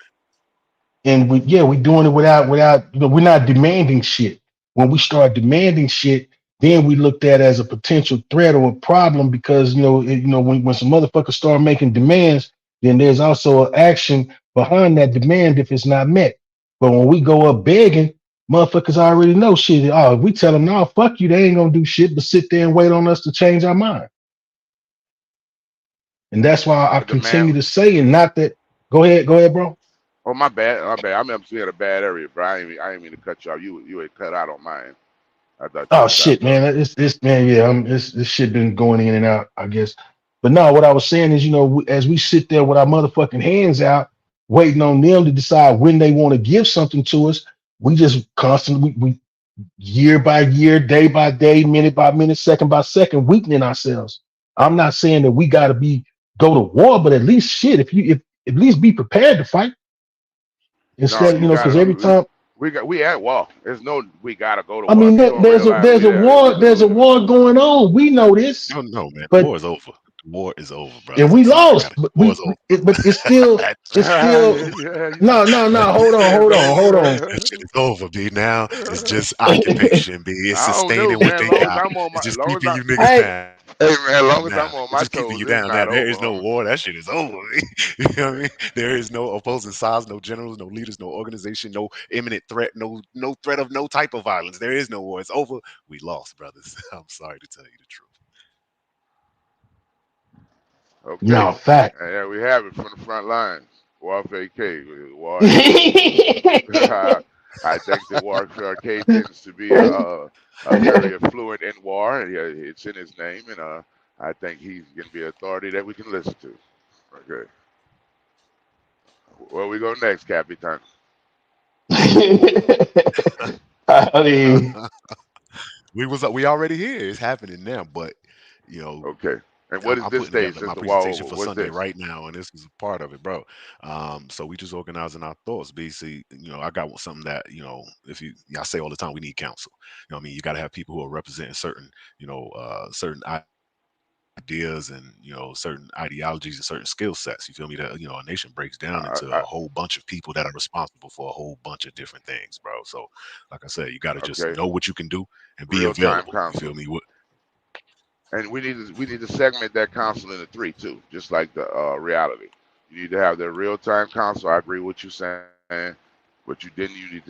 and we doing it without, you know, we're not demanding shit. When we start demanding shit, then we looked at as a potential threat or a problem because when some motherfuckers start making demands, then there's also an action behind that demand if it's not met. But when we go up begging, motherfuckers already know shit. Oh, if we tell them no, fuck you, they ain't gonna do shit but sit there and wait on us to change our mind. And that's why I
A demand.
continue to say, and not that. Go ahead, bro.
Oh, my bad. My bad. I'm in a bad area, bro. I ain't mean to cut you off. You had cut out on mine. I thought you
Oh
had
shit,
chopped up.
man. It's man, yeah. This shit been going in and out, I guess. But no, what I was saying is, as we sit there with our motherfucking hands out, waiting on them to decide when they want to give something to us, we just constantly, we year by year, day by day, minute by minute, second by second, weakening ourselves. I'm not saying that we got to go to war, but at least shit, if at least be prepared to fight
No,
instead,
you got
because
it.
every time.
We at war. There's no we gotta go to
I
war.
mean,
If you don't realize
there's
we
a
there,
war,
it's illusion.
going on. We know this,
No, no, man. The
but
war is over. The war is over,
and
brothers. I'm
we
sorry.
lost. But
War is over.
but it's still, it's still.
Yeah,
No, no,
you
no.
keep
Hold on,
saying,
hold on, hold on.
That shit is over, B. Now it's just
I
occupation, B. It's
I don't know,
sustaining what
man.
they
Long as
got.
I'm on my,
It's just
long as
keeping
I,
you niggas down.
hey man, long as
Now
I'm on
it's
my
just keeping
toes,
you
it's
down. Now
not
there
over,
is no
homie.
war. That shit is over. You know what I mean? There is no opposing sides, no generals, no leaders, no organization, no imminent threat, no threat of no type of violence. There is no war. It's over. We lost, brothers. I'm sorry to tell you the truth.
Okay,
no fact.
and there we have it from the front lines. Warfare K, War ain't over. I think that Warfare K tends to be a very affluent in war. It's in his name, and I think he's gonna be an authority that we can listen to. Okay, where we go next, Capitan?
I mean,
We already here. It's happening now, but you know,
Okay, and what is
I'm
this
putting
stage
together
since
my
the war
presentation
over?
for
What's
Sunday
this?
right now, and this is a part of it, bro. So we just organizing our thoughts. Basically, I got something that if I say all the time, we need counsel. You know, what I mean, you got to have people who are representing certain, certain ideas and certain ideologies and certain skill sets. You feel me? That a nation breaks down
I,
into
I,
a whole bunch of people that are responsible for a whole bunch of different things, bro. So, like I said, you got to just
okay,
know what you can do and be
real time
available. You feel
counsel.
me?
And we need to segment that counsel into three too, just like the reality. You need to have the real time counsel. I agree with you saying, but you need to have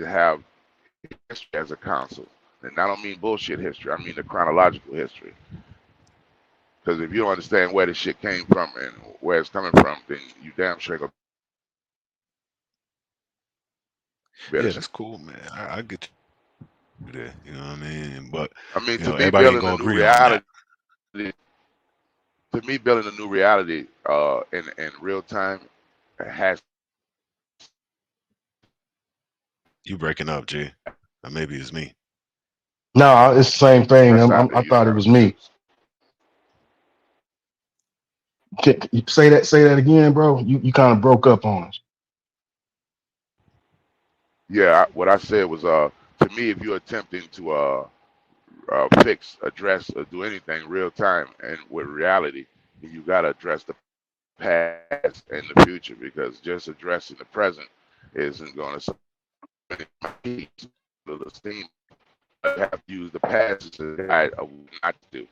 history as a counsel. And I don't mean bullshit history. I mean the chronological history. Because if you don't understand where this shit came from and where it's coming from, then you damn sure gonna better.
Yeah, that's cool, man. I get you there. You know what I mean? But
I mean, to me,
everybody ain't
building a
gonna
new
agree on that.
reality. To me, building a new reality in real time has.
You breaking up, G? Or maybe it's me.
no, it's the same thing.
Rest out there,
I
you done
thought it
got
was
to
me.
choose.
You say that again, bro. You kind of broke up on us.
Yeah, what I said was, to me, if you're attempting to fix, address, or do anything real time and with reality, you got to address the past and the future because just addressing the present isn't going to peace, little steam. You have to use the past as a guide of what not to do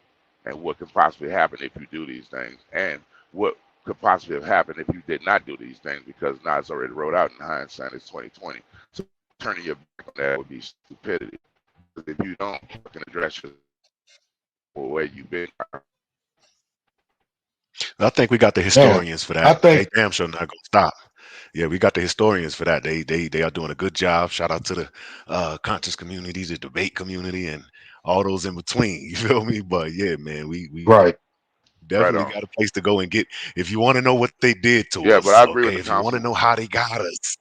and what could possibly happen if you do these things and what could possibly have happened if you did not do these things because now it's already wrote out in hindsight. It's 2020. So turning your back on that would be stupidity. If you don't fucking address where you've been.
I think we got the
Man,
historians for
I
that. They
think
damn sure not gonna stop. Yeah, we got the historians for that. They are doing a good job. Shout out to the conscious community, the debate community, and all those in between. You feel me? But yeah, man, we
right.
Right
definitely
on.
got a place to go and get. If you want to know what they did to
Yeah, but I
us,
agree with
okay.
the
If you want to
council.
know how they got us,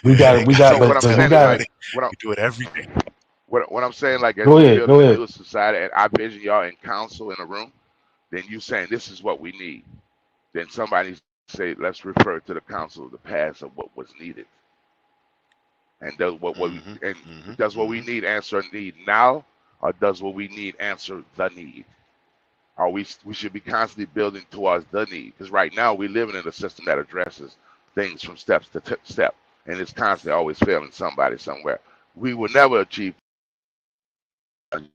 We
yeah,
got
they
it. We
got
got,
So
they
what
gonna
I'm
but
tell
we
saying
you
is
got
about
like
it.
what I'm
We do it every day.
what I'm saying, like as
Go
we
ahead.
building
Go
a
ahead.
new society, and I vision y'all in council in a room, then you saying this is what we need. Then somebody say, let's refer to the council of the past of what was needed, and does
Mm-hmm.
and
Mm-hmm.
does what we
Mm-hmm.
need answer a need now, or does what we need answer the need? Or we should be constantly building towards the need, because right now we're living in a system that addresses things from steps to step, and it's constantly always failing somebody somewhere. We will never achieve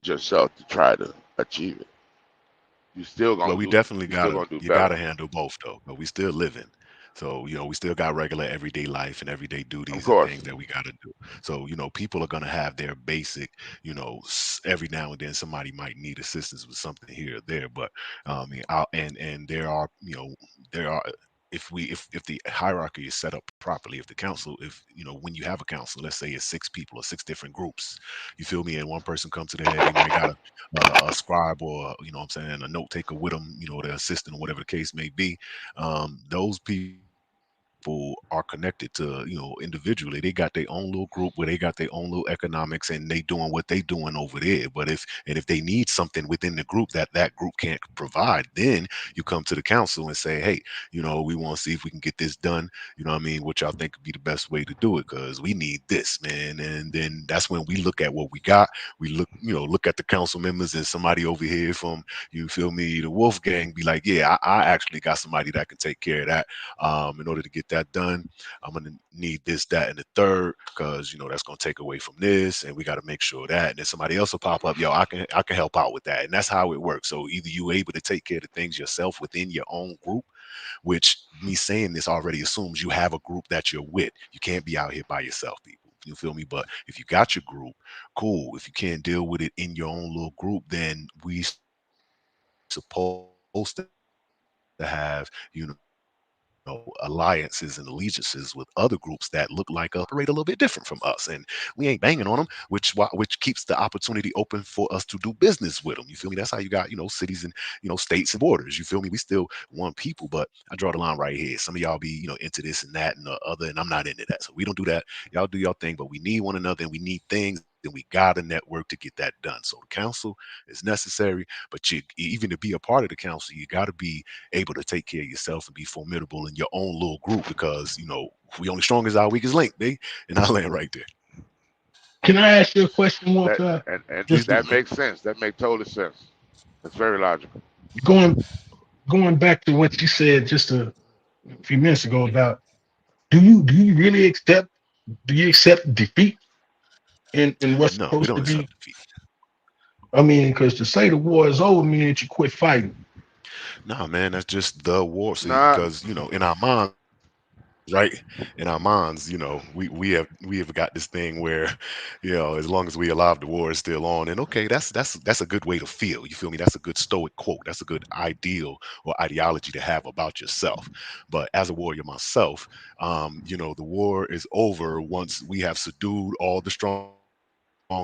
yourself to try to achieve it. You still
Well,
gonna
we
do
definitely
you still
gotta
gonna do
you
better.
gotta handle both though, but we still living. So, we still got regular everyday life and everyday
Of
duties and
course.
things that we gotta do. So, people are gonna have their basic, every now and then somebody might need assistance with something here or there. But and there are if the hierarchy is set up properly, if the council, if when you have a council, let's say it's six people or six different groups, you feel me, and one person comes to the head, they might got a scribe or what I'm saying, a note taker with them, their assistant or whatever the case may be. Those people are connected to, individually. They got their own little group where they got their own little economics and they doing what they doing over there. But if they need something within the group that group can't provide, then you come to the council and say, hey, we want to see if we can get this done. You know what I mean? What y'all think would be the best way to do it? Because we need this, man. And then that's when we look at what we got. We look at the council members, and somebody over here from, you feel me, the Wolf Gang be like, yeah, I actually got somebody that can take care of that. In order to get that done, I'm gonna need this, that, and the third, because that's gonna take away from this, and we got to make sure that. And then somebody else will pop up, yo, I can help out with that, and that's how it works. So either you able to take care of the things yourself within your own group, which me saying this already assumes you have a group that you're with. You can't be out here by yourself, people. You feel me? But if you got your group, cool. If you can't deal with it in your own little group, then we supposed to have, alliances and allegiances with other groups that look like us, operate a little bit different from us, and we ain't banging on them, which keeps the opportunity open for us to do business with them. You feel me? That's how you got cities and states and borders. You feel me? We still one people, but I draw the line right here. Some of y'all be into this and that and the other, and I'm not into that. So we don't do that. Y'all do your thing, but we need one another and we need things. And we got a network to get that done. So the council is necessary, but even to be a part of the council, you got to be able to take care of yourself and be formidable in your own little group, because we only strong as our weakest link, babe. And I land right there.
Can I ask you a question one
That
time?
and
Just
that makes sense. That makes total sense. That's very logical.
going going back to what you said just a few minutes ago about, do you really accept, do you accept defeat in what's
No, we
supposed
don't
to be?
accept defeat.
I mean, because to say the war is over means that you quit fighting.
Nah, man, that's just the war. See,
Nah,
because in our minds, right, in our minds, we have got this thing where, as long as we alive, the war is still on. And okay, that's a good way to feel. You feel me? That's a good stoic quote. That's a good ideal or ideology to have about yourself. But as a warrior myself, the war is over once we have subdued all the strong men. We own the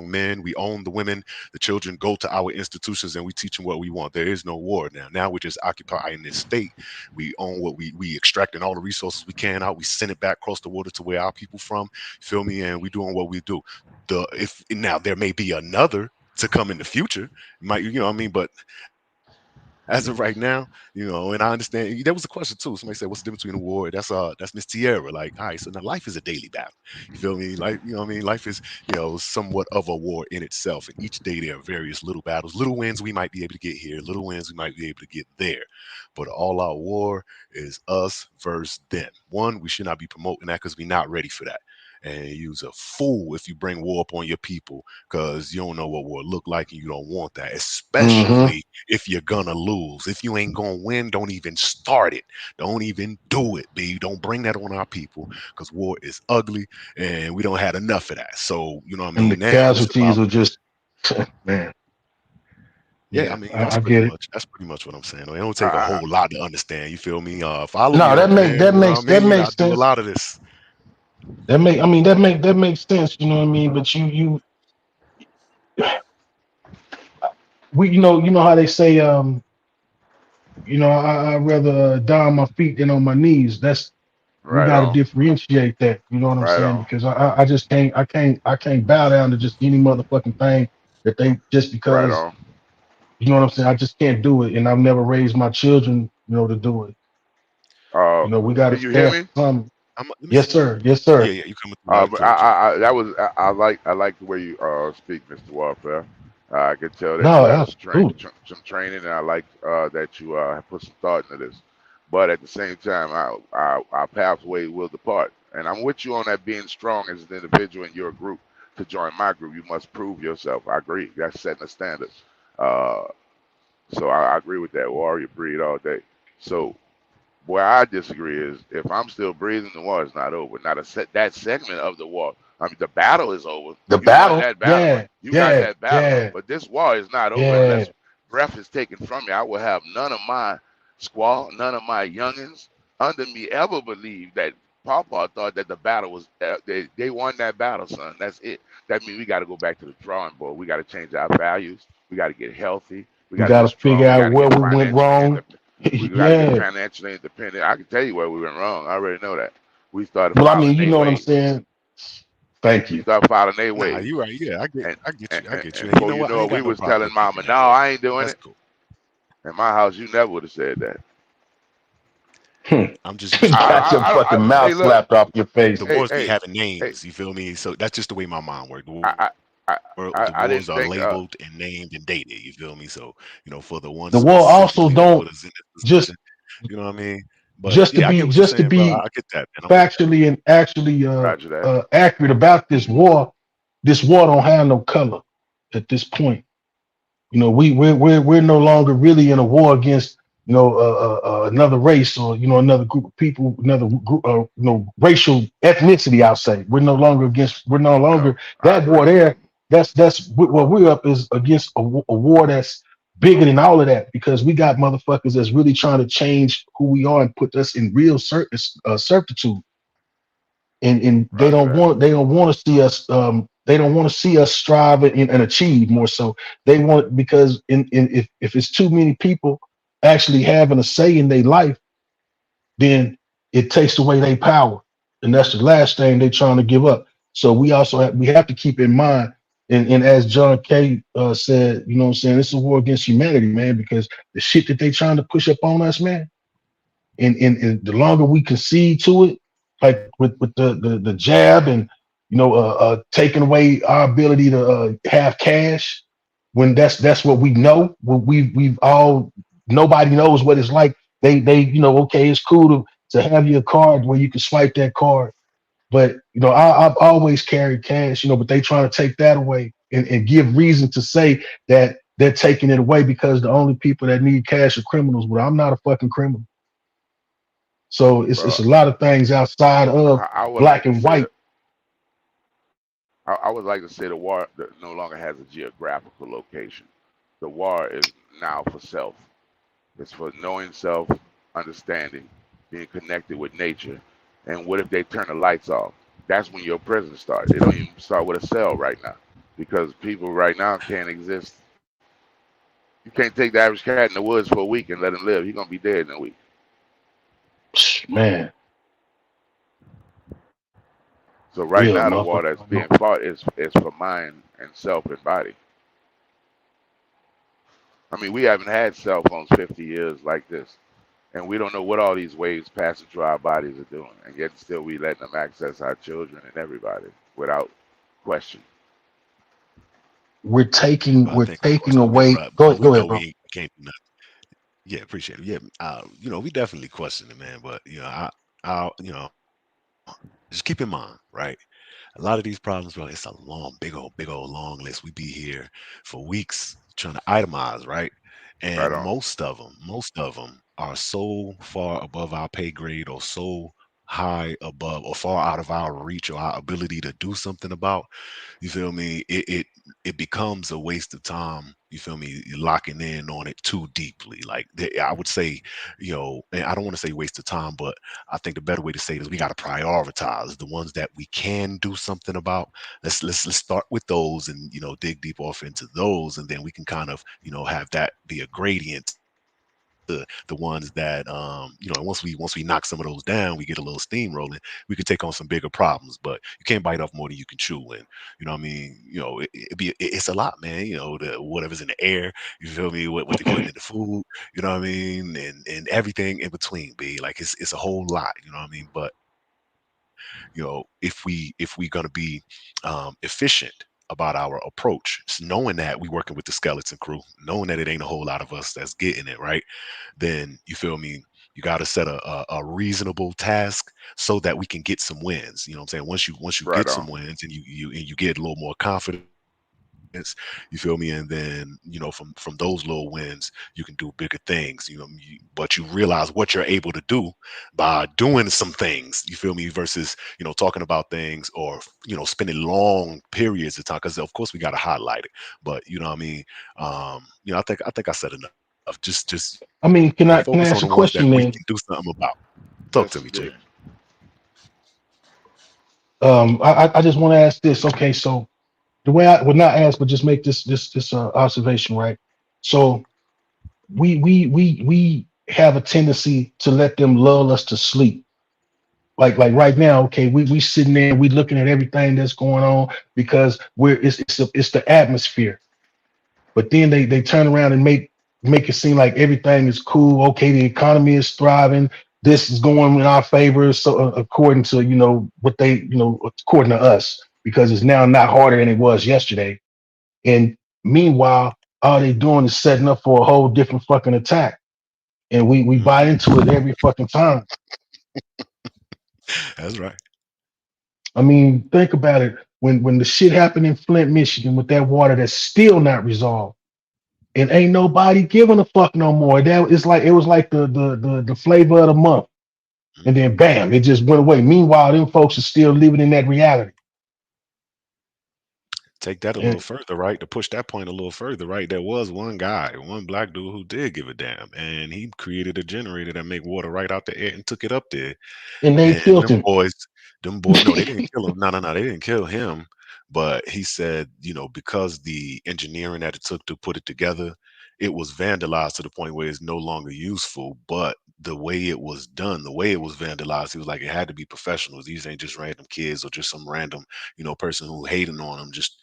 women. The children go to our institutions and we teach them what we want. There is no war now. Now we're just occupying this state. We own what we extracting all the resources we can out. We send it back across the water to where our people from. Feel me? And we doing what we do. If now there may be another to come in the future, might what I mean, but as of right now, and I understand there was a question too. Somebody said, "What's the difference between a war?" That's Miss Tierra. Like, all right, so now life is a daily battle. You feel me? Like, what I mean? Life is, somewhat of a war in itself. And each day there are various little battles, little wins we might be able to get here, little wins we might be able to get there. But all out war is us versus them. One, we should not be promoting that because we're not ready for that. And you's a fool if you bring war upon your people because you don't know what war look like and you don't want that,
Mm-hmm.
especially if you're gonna lose. If you ain't gonna win, don't even start it. Don't even do it, B. Don't bring that on our people because war is ugly and we don't have enough of that. So, you know what I
And the
mean? Now it's
casualties
about,
are just, man.
yeah, I
Yeah,
mean,
I get it.
that's pretty much what I'm saying. It don't take a
I,
whole lot to understand. You feel me? Follow me
No,
though,
that make
man.
that
You know what I
makes that
mean? We
makes
gotta do a
sense.
lot of this.
I mean that makes sense. You know what I mean? But you know how they say, I'd rather die on my feet than on my knees. we
Right
got to
on.
differentiate that. You know what I'm
Right
saying?
on.
Because I just can't bow down to just any motherfucking thing that they just
Right
because
on.
you know what I'm saying. I just can't do it, and I've never raised my children, to do it.
Uh,
We got to
can you hear
stand
me?
for something.
Let me
Yes,
see.
sir. Yes,
Yeah,
sir.
yeah, you coming through loud and
But
clear, G.
that was I like the way you speak, Mr. Warfare. I can tell that you
No,
have
absolutely.
some training, and I like that you have put some thought into this. But at the same time, our pathways will depart, and I'm with you on that. Being strong as an individual in your group, to join my group, you must prove yourself. I agree. That's setting a standard. Uh, so I agree with that. Warrior breed all day. So where I disagree is if I'm still breathing, the war is not over. Not a that segment of the war. I mean, the battle is over.
The
You won
battle.
that battle.
Yeah,
You got
yeah,
that battle.
yeah,
But this war is not over
yeah.
unless breath is taken from me. I will have none of my squaw, none of my youngins under me ever believe that Papa thought that the battle was they won that battle, son. That's it. That means we got to go back to the drawing board. We got to change our values. We got to get healthy. We
We
got to
got
get
to figure
strong. We
out
got to
where
get
we went
financially
wrong.
independent. We got to get
Yeah.
financially independent. I can tell you where we went wrong. I already know that. We started
Well, I
filing
mean, you
their
know what I'm
ways.
saying. Thank
We
you.
started filing their
Nah,
ways.
you right. Yeah,
And,
I get
and,
you. I
and,
get you.
and
And you
before
know
you
what? I
know
ain't
it, we
got no
was
problem
telling
with
Mama,
thinking
"No,
that way.
I ain't doing
That's
it."
cool.
In my house, you never would have said that.
I'm just used to
Got your fucking mouth
Hey, look,
slapped off your
the
face.
hey,
wars be
hey,
having
hey.
names. You feel me? So that's just the way my mind works.
I, I, I,
The
I
wars
didn't
are
think.
labeled and named and dated. You feel me? So for the one
The war also
specifically to
don't
put us in this
just
position, you know what I mean? But
just to
yeah, I
be
get what you're
just to
saying, bro.
be
I get that, and I'm with that.
factually and actually
Roger that.
accurate about this war. This war don't have no color at this point. We're no longer really in a war against another race or another group of people, another group, racial ethnicity. I'll say we're no
No,
longer
I
that war
agree.
there. That's what we're up is against a war that's bigger than all of that because we got motherfuckers that's really trying to change who we are and put us in real certitude and
Roger that.
they don't want to see us they don't want to see us strive and achieve more so they want because if it's too many people actually having a say in their life then it takes away their power and that's the last thing they're trying to give up so we have to keep in mind and as John K said what I'm saying it's a war against humanity man because the shit that they trying to push up on us man and the longer we concede to it, like with the jab and taking away our ability to have cash, when that's what we know. When we've all nobody knows what it's like. They okay, it's cool to have your card where you can swipe that card, but I've always carried cash, but they trying to take that away and give reason to say that they're taking it away because the only people that need cash are criminals. But I'm not a fucking criminal. So it's
Well,
a lot of things outside of
I would
black
like to
and
say
white.
that I would like to say the war no longer has a geographical location. The war is now for self. It's for knowing self, understanding, being connected with nature. And what if they turn the lights off? That's when your prison starts. They don't even start with a cell right now because people right now can't exist. You can't take the average cat in the woods for a week and let him live. He's gonna be dead in a week.
Man,
So right
yeah,
now the war
motherfucker.
that's
Don't
being
know.
fought is for mind and self and body. I mean, we haven't had cell phones 50 years like this, and we don't know what all these waves passing through our bodies are doing, and yet still we letting them access our children and everybody without question.
We're taking
But I
we're
think, of course,
taking away.
but we
Go
know
ahead, bro.
we can't do nothing. Yeah, appreciate it. Yeah, we definitely question it, man. But I, just keep in mind, right? A lot of these problems, bro, it's a long, big old, long list. We be here for weeks trying to itemize, right?
Right
And
on.
most of them are so far above our pay grade or so high above or far out of our reach or our ability to do something about. You feel me? It becomes a waste of time. You feel me? Locking in on it too deeply. Like I would say, and I don't want to say waste of time, but I think the better way to say it is we got to prioritize the ones that we can do something about. Let's start with those and dig deep off into those, and then we can kind of have that be a gradient the ones that once we knock some of those down, we get a little steam rolling, we could take on some bigger problems. But you can't bite off more than you can chew. And it's a lot, man. The whatever's in the air, you feel me, what they're putting in the food, and everything in between, be like it's a whole lot, you know what I mean? But if we gonna be efficient about our approach, knowing that we working with the skeleton crew, knowing that it ain't a whole lot of us that's getting it right, then you feel me, you got to set a reasonable task so that we can get some wins. You know what I'm saying? Once you
Right
get some
on.
wins and you get a little more confidence, you feel me, and then from those little wins you can do bigger things, but you realize what you're able to do by doing some things, you feel me, versus talking about things or spending long periods of time, because of course we got to highlight it, but you know what I mean. I think I said enough. Just
I mean, can I
focus on
ask
the
a
ones that
question,
we
man?
can do something about. Talk to
Yes,
me, Jay.
indeed.
I just want to ask this. Okay, so the way I would not ask, but just make this observation, right? So we have a tendency to let them lull us to sleep. Like right now, okay, we sitting there, we looking at everything that's going on because it's the atmosphere. But then they turn around and make it seem like everything is cool. Okay, the economy is thriving. This is going in our favor. So according to what they according to us, because it's now not harder than it was yesterday. And meanwhile, all they doing is setting up for a whole different fucking attack. And we buy into it every fucking time.
That's right.
I mean, think about it. When the shit happened in Flint, Michigan, with that water that's still not resolved, and ain't nobody giving a fuck no more. That it was like the flavor of the month, and then bam, it just went away. Meanwhile, them folks are still living in that reality.
Take that a little
And
further, right? To push that point a little further, right? There was one guy, one black dude who did give a damn, and he created a generator that make water right out the air and took it up there.
they
And
killed him.
them boys, no, they didn't kill him. No, they didn't kill him. But he said, because the engineering that it took to put it together, it was vandalized to the point where it's no longer useful. But the way it was done, the way it was vandalized, he was like, it had to be professionals. These ain't just random kids or just some random, person who hating on them, just,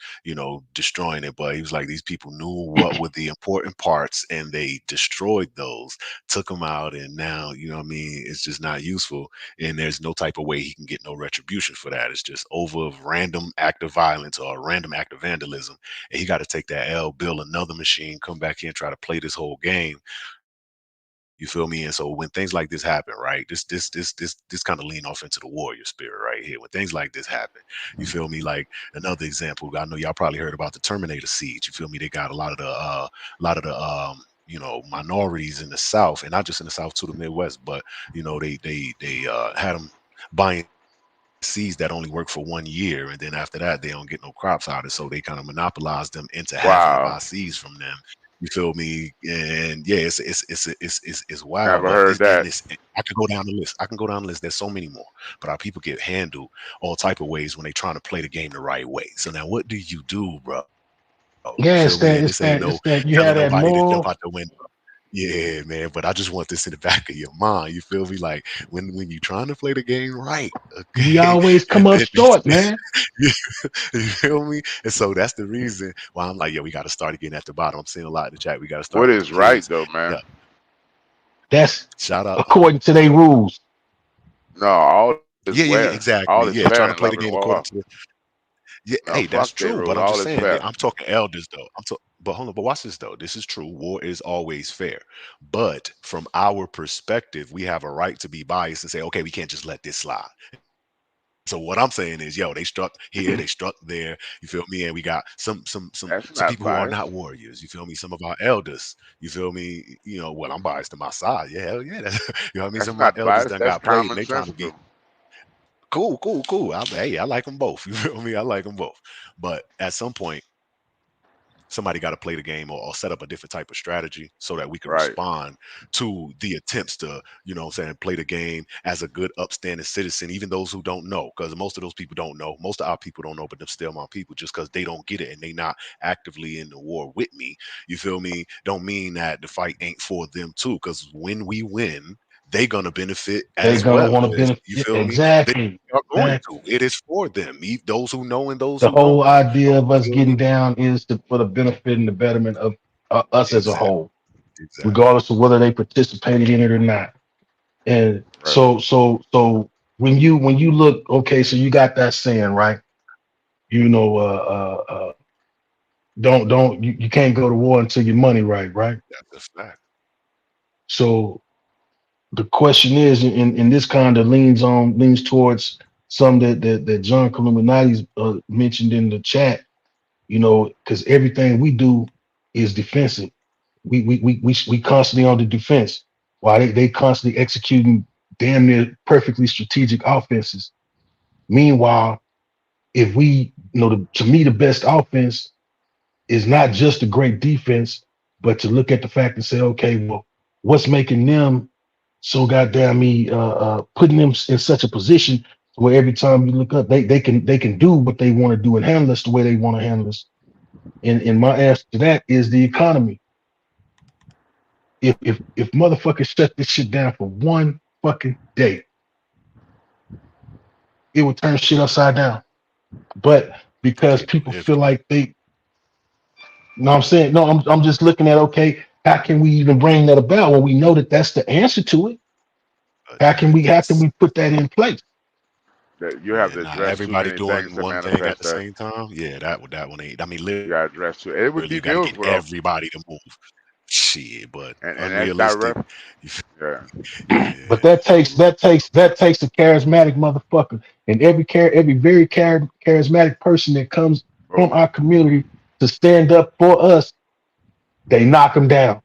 destroying it. But he was like, these people knew what were the important parts and they destroyed those, took them out. And now, what I mean, it's just not useful, and there's no type of way he can get no retribution for that. It's just over a random act of violence or a random act of vandalism, and he got to take that L, build another machine, come back here and try to play this whole game. You feel me? And so when things like this happen, right? This kind of lean off into the warrior spirit right here. When things like this happen, you feel me? Like another example, I know y'all probably heard about the Terminator siege. You feel me? They got a lot of the minorities in the South, and not just in the South, to the Midwest, but they had them buying seeds that only work for 1 year, and then after that they don't get no crops out of it, so they kind of monopolized them into having to buy
Wow.
seeds from them. You feel me? And yeah, it's wild.
Never
But
heard that.
I could go down the list. I can go down the list. There's so many more, but our people get handled all type of ways when they trying to play the game the right way. So now what do you do, bro? You
Yeah,
feel me? And
it's
this ain't
that
no
it's that you
telling
have that
nobody to jump
moral.
out the window. Yeah, man, but I just want this in the back of your mind. You feel me? Like when you're trying to play the game right,
We
okay,
always come
and
up
then
short, man.
you feel me? And so that's the reason why I'm like, yeah, we got to start again at the bottom. I'm seeing a lot in the chat. We got to start
What
with the
is right
kids.
though, man?
Yeah,
That's
shout out.
according to their rules.
No, all is
Yeah,
where.
exactly.
All is
Yeah, trying
fair
to
in
play the
love and
game according
war.
to the. Yeah,
No,
hey, that's
fuck they
true. But
rule.
I'm
All
just
is
saying,
fair.
I'm talking elders though. But hold on. But watch this though. This is true. War is always fair. But from our perspective, we have a right to be biased and say, okay, we can't just let this slide. So what I'm saying is, yo, they struck here, they struck there. You feel me? And we got
That's
some
not
people who are
biased.
not warriors. You feel me? Some of our elders. You feel me? Well, I'm biased to my side. Yeah, hell yeah. You know what I mean?
That's
Some of my
not
elders
biased.
done
That's
got played, and
common
they trying to be
sensical.
cool. Hey, I like them both. You feel me? I like them both. But at some point, somebody got to play the game or set up a different type of strategy so that we can
Right.
respond to the attempts to, you know what I'm saying, play the game as a good, upstanding citizen, even those who don't know, because most of those people don't know. Most of our people don't know, but they're still my people just because they don't get it and they not actively in the war with me. You feel me? Don't mean that the fight ain't for them too, because when we win, they gonna benefit
They're
as
gonna
well.
want to
You
benefit.
feel me? They
Exactly.
are going
Exactly.
to. It is for them. Those who know and those
The
who don't.
whole idea of
You
us
feel me?
getting down is for the benefit and the betterment of us as a
Exactly.
whole,
Exactly.
regardless of whether they participated in it or not. And
Right.
so when you look, okay, so you got that saying, right? You know, don't you can't go to war until your money right?
That's a fact.
So the question is, and this kind of leans towards some that John Columinati's mentioned in the chat, you know, because everything we do is defensive. We constantly on the defense while they constantly executing damn near perfectly strategic offenses. Meanwhile, if we, you know, to me, the best offense is not just a great defense, but to look at the fact and say, okay, well, what's making them so goddamn putting them in such a position where every time you look up, they can do what they want to do and handle us the way they want to handle us. And my answer to that is the economy. If motherfuckers shut this shit down for one fucking day, it would turn shit upside down. But because
Yeah,
people
if
feel like they, you know what I'm saying? No, I'm just looking at, okay, how can we even bring that about when we know that that's the answer to it? How can
that's
we put that in place?
That you have
yeah,
to
nah,
address too
everybody
many things
doing
to
one thing at
manifest
the
that.
same time. Yeah, that one ain't. I mean,
You got to address too. It would
literally,
be
you got to get
beautiful though,
everybody to move. Shit, but
and that's
unrealistic.
direct. Yeah.
But
Yeah,
that takes a charismatic motherfucker, and every very charismatic person that comes from
Oh,
our community to stand up for us, they knock them down,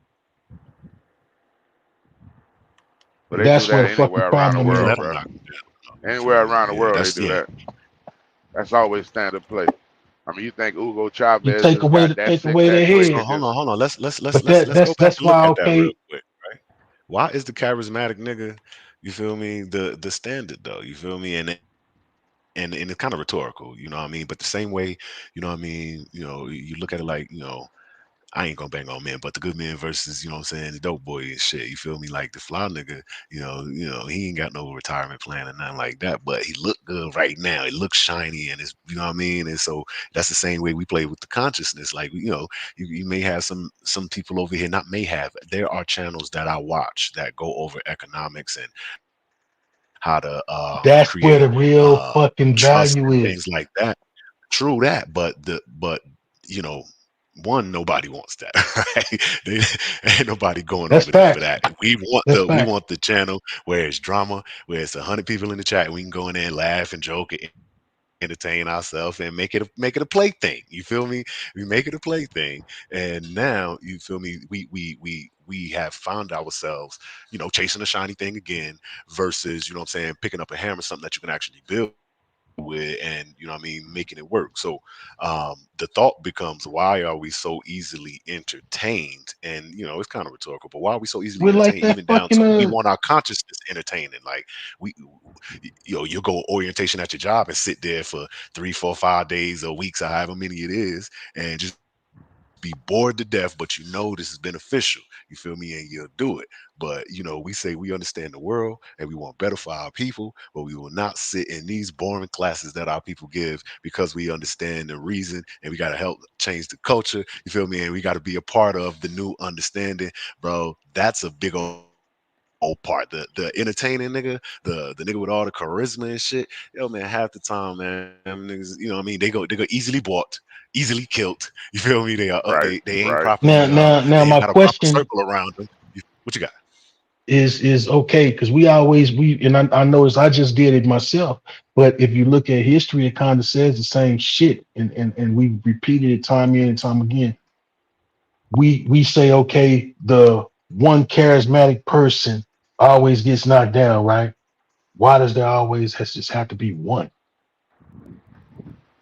but
and
they do
that's where
that
the fucking
anywhere around the
problem
they
is.
world,
let them
bro.
knock them down. You feel
Anywhere
me?
around the
Yeah,
world, they
that's
do
yeah.
that. That's always standard play. I mean, you think Hugo
You
Chavez
take
just
away
got
the
that
take
sick of
away
that
their
play?
So
He
head,
hold
just
on, hold on.
but
Let's go back
that's
and look
why,
at that real
okay,
quick, right? Why is the charismatic nigga? You feel me? The standard though. You feel me? And it's kind of rhetorical. You know what I mean? But the same way, you know what I mean? You know, you look at it like, you know, I ain't gonna bang on men, but the good men versus, you know what I'm saying, the dope boy and shit. You feel me? Like the fly nigga, he ain't got no retirement plan or nothing like that, but he look good right now. It looks shiny and it's, you know what I mean? And so that's the same way we play with the consciousness. Like, you may have some people over here, not may have. There are channels that I watch that go over economics and how to
that's where
create
the real fucking
trust
value
and
is.
things like that. True that, but you know, one, nobody wants that, right? Ain't nobody going
That's
over there for
facts.
that. We
That's
we
facts.
want the channel where it's drama, where it's 100 people in the chat, and we can go in there and laugh and joke and entertain ourselves and make it a plaything. You feel me? We make it a plaything, and now you feel me? We have found ourselves, chasing a shiny thing again versus, you know what I'm saying, picking up a hammer, something that you can actually build with and, you know what I mean, making it work. So the thought becomes, why are we so easily entertained? And it's kind of rhetorical, but why are we so easily
We're like
entertained,
that
even down
fucking
to we want our consciousness entertaining? Like we you'll go orientation at your job and sit there for 3 4 5 days or weeks or however many it is and just be bored to death, but this is beneficial. You feel me? And you'll do it. But we say we understand the world and we want better for our people, but we will not sit in these boring classes that our people give because we understand the reason and we got to help change the culture. You feel me? And we got to be a part of the new understanding, bro. That's a big old part. The entertaining nigga, the nigga with all the charisma and shit. Yo, man, half the time, man, them niggas, you know what I mean? They go easily bought, easily killed. You feel me? They are
right,
they ain't
right.
properly
now
they ain't
my
got a proper
question
circle around them. What you got?
is okay, because we and I know I just did it myself, but if you look at history, it kind of says the same shit, and we repeated it time in and time again. We say, okay, the one charismatic person always gets knocked down, right? Why does there always has just have to be one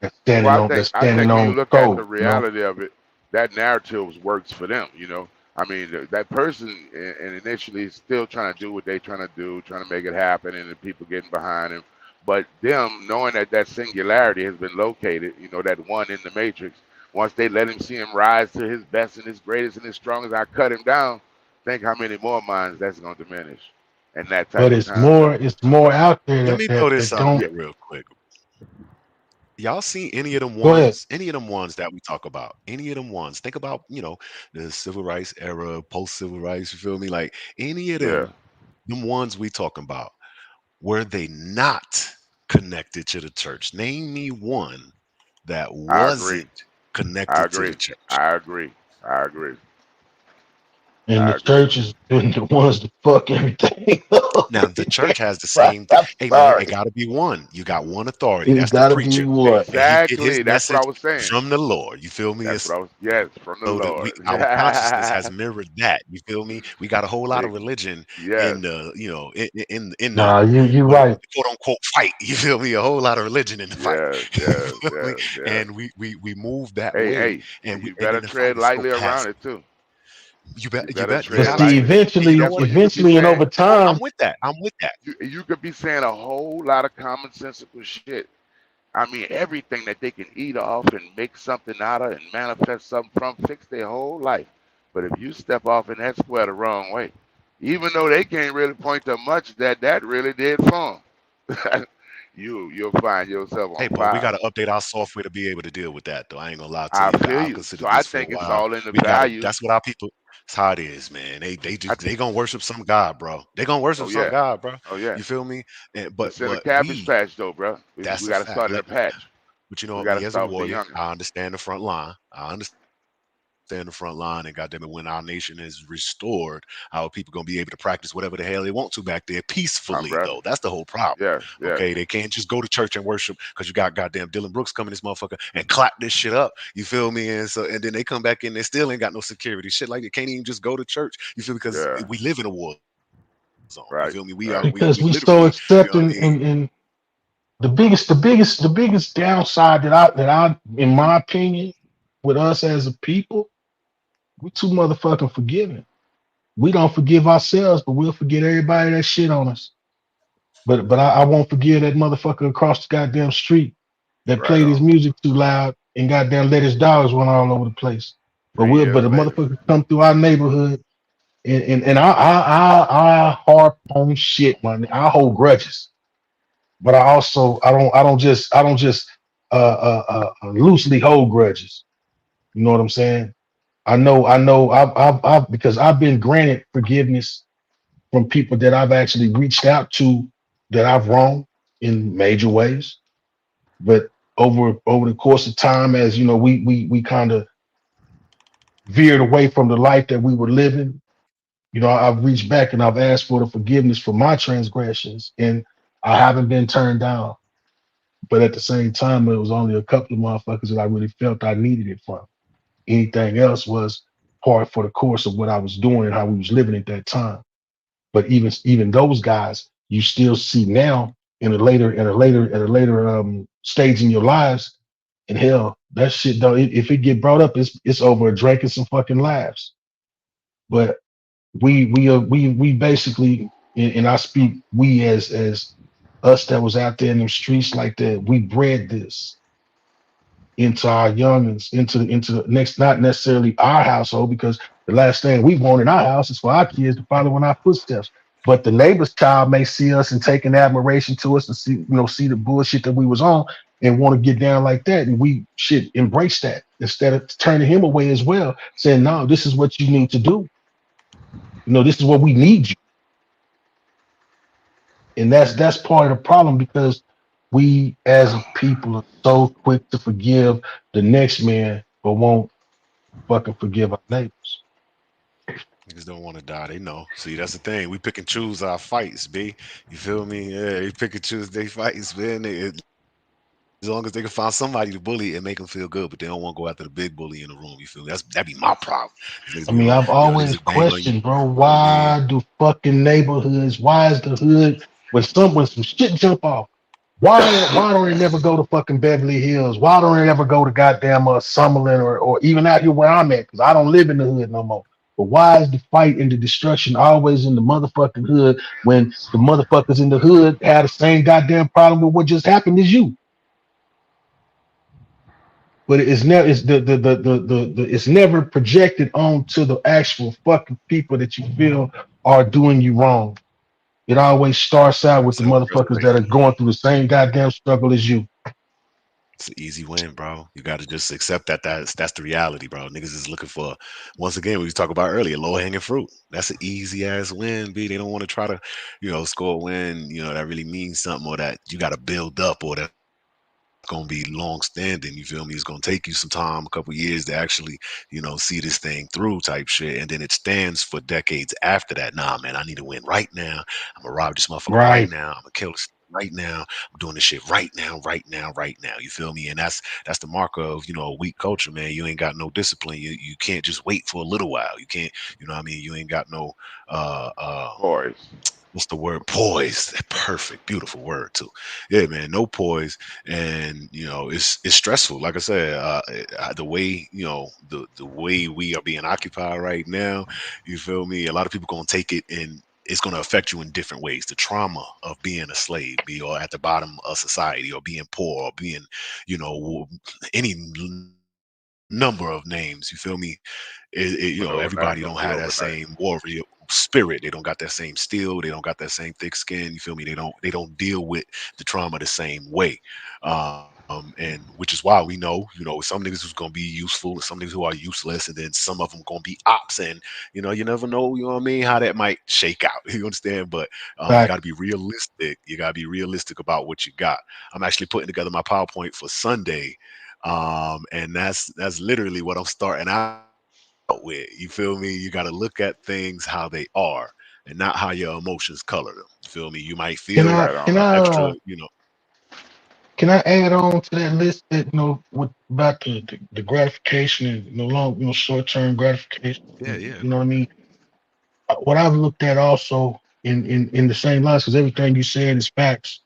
that's
Well,
standing
I
on
think
that's
I
standing
think when you
on
look at the
code,
reality of it, that narrative works for them. You know, I mean, that person and initially is still trying to do what they're trying to do, trying to make it happen, and the people getting behind him. But them knowing that that singularity has been located, you know, that one in the matrix. Once they let him see him rise to his best and his greatest and his strongest, I cut him down. Think how many more minds that's going to diminish, and that type
But
of time. So
it's more out there
Let me throw this
that
out
don't.
there real quick. Y'all seen any of them
Go ahead.
ones that we talk about? Any of them ones? Think about, the civil rights era, post civil rights, you feel me? Like any of
yeah,
them ones we talking about, were they not connected to the church? Name me one that
I agree.
wasn't
I
connected to the
agree.
church.
I agree. I agree.
And
I
the
agree.
church has been the ones to fuck everything up.
Now the church has the
Right,
same.
I'm
Hey man, it
sorry.
got to be one. You got one authority.
It's
That's the
gotta be
preacher,
one.
and he get his
Exactly. That's what I
message
was saying.
from the Lord. You feel me?
That's
It's
what I was. Yes, from the
so that
Lord.
our consciousness has mirrored that. You feel me? We got a whole lot of
Ex-
religion
yes.
in the, in the
Nah, you
what
right.
the quote unquote fight. You feel me? A whole lot of religion in the fight.
Yes.
You
Yes.
feel me?
Yes. Yes.
And we move that
Hey,
way,
hey.
and
You
and
better
then the fight
tread
is so
lightly around
passive.
it too.
You
You
bet
better
you
But
tread
gotta
see,
tread.
lightly.
And you know
eventually,
Guess
what?
what? You could be
eventually, and
saying.
over
I'm
time,
with that. I'm with that.
You could be saying a whole lot of commonsensical shit. I mean, everything that they can eat off and make something out of and manifest something from, fix their whole life. But if you step off in that square the wrong way, even though they can't really point to much that really did for them, you'll find yourself
Hey,
on
but we
fire.
got to update our software to be able to deal with that, though. I ain't gonna lie to
I
you.
feel
I've
you. So
considered
I
this for a
think it's
while.
all in the
We got to.
value.
That's what our people. That's how it is, man.
I,
They gonna worship some God, bro. They gonna worship
oh
some
yeah,
God, bro.
oh yeah.
You feel me?
It's in a
But
cabbage patch though, bro.
that's
We
a
got to
fact.
start in a patch.
But you know
We
what?
got to
Me as a
start with the
warrior,
youngest.
I understand the front line. I understand the front line, and goddamn it, when our nation is restored, our people gonna be able to practice whatever the hell they want to back there
My
peacefully.
brother.
Though that's the whole problem.
Yes, yes.
Okay, they can't just go to church and worship because you got goddamn Dylan Brooks coming this motherfucker and clap this shit up. You feel me? And then they come back in, they still ain't got no security. Shit like they can't even just go to church. You feel me? Because
Yeah.
we live in a war zone. You
Right.
feel me?
Right.
because
We
we so
literally, you know what I
accepting,
mean?
and the biggest downside that I, in my opinion, with us as a people, we too motherfucking forgiving. We don't forgive ourselves, but we'll forget everybody that shit on us. But I won't forgive that motherfucker across the goddamn street that
Right
played his
on.
music too loud and goddamn let his dogs run all over the place.
Three
But
years
a
later.
motherfucker come through our neighborhood and I harp on shit, man. I hold grudges, but I don't just loosely hold grudges. You know what I'm saying? I know I've because I've been granted forgiveness from people that I've actually reached out to that I've wronged in major ways. But over the course of time, as you know, we kind of veered away from the life that we were living. You know, I've reached back and I've asked for the forgiveness for my transgressions, and I haven't been turned down. But at the same time, it was only a couple of motherfuckers that I really felt I needed it from. Anything else was part for the course of what I was doing and how we was living at that time. But even those guys, you still see now in a later stage in your lives. And hell, that shit don't. If it get brought up, it's over a drink and some fucking laughs. But we basically, and I speak we as us that was out there in the streets like that. We bred this into our youngins, into the next, not necessarily our household, because the last thing we want in our house is for our kids to follow in our footsteps. But the neighbor's child may see us and take an admiration to us and see the bullshit that we was on and want to get down like that. And we should embrace that instead of turning him away as well, saying, no, this is what you need to do. This is what we need you. And that's part of the problem, because we as a people are so quick to forgive the next man, but won't fucking forgive our neighbors.
Niggas don't want to die. They know. See, that's the thing. We pick and choose our fights, B. You feel me? Yeah, they pick and choose their fights, man. As long as they can find somebody to bully and make them feel good, but they don't want to go after the big bully in the room. You feel me? That'd be my problem. Niggas
I
be
mean,
on,
I've
niggas
always
will bang on you.
questioned, bro,
You know what I mean?
why do fucking neighborhoods, why is the hood, when some shit jump off, Why don't they never go to fucking Beverly Hills? Why don't they ever go to goddamn Summerlin or even out here where I'm at? Because I don't live in the hood no more. But why is the fight and the destruction always in the motherfucking hood when the motherfuckers in the hood had the same goddamn problem with what just happened as you? But it's never it's the it's never projected onto the actual fucking people that you feel are doing you wrong. It always starts out with the motherfuckers that are
Self-preservation.
going through the same goddamn struggle as you.
It's an easy win, bro. You got to just accept that that's the reality, bro. Niggas is looking for, once again, we was talking about earlier, low hanging fruit. That's an easy ass win, B. They don't want to try to, score a win, that really means something or that you got to build up or that gonna be long standing. You feel me? It's gonna take you some time, a couple years to actually, see this thing through type shit. And then it stands for decades after that. Nah, man, I need to win right now. I'm gonna rob this motherfucker right
Right.
now. I'm gonna kill this right now. I'm doing this shit right now, right now, right now. You feel me? And that's the mark of, a weak culture, man. You ain't got no discipline. You can't just wait for a little while. You can't, what I mean? You ain't got no
Boys.
what's the word? Poise. Perfect, beautiful word too. Yeah, man, no poise, and it's stressful. Like I said, the way the way we are being occupied right now, you feel me? A lot of people gonna take it and it's going to affect you in different ways. The trauma of being a slave, be or at the bottom of society, or being poor, or being, any number of names. You feel me?
No, not
Everybody
gonna
don't
be
have that
overnight.
same warrior spirit. They don't got that same steel. They don't got that same thick skin. You feel me? They don't deal with the trauma the same way. And which is why we know, some niggas who's gonna be useful, some niggas who are useless, and then some of them gonna be ops. And you never know, you know what I mean, how that might shake out. You understand? But you
Fact.
gotta be realistic. You gotta be realistic about what you got. I'm actually putting together my PowerPoint for Sunday. And that's literally what I'm starting out with. You feel me? You got to look at things how they are and not how your emotions color them. You feel me? You might
Can
feel
I
Right on,
can
man.
extra,
I can I add on to that list that with about the gratification and no long short term gratification?
yeah, yeah,
You know what I mean? What I've looked at also in the same lines, because everything you said is facts.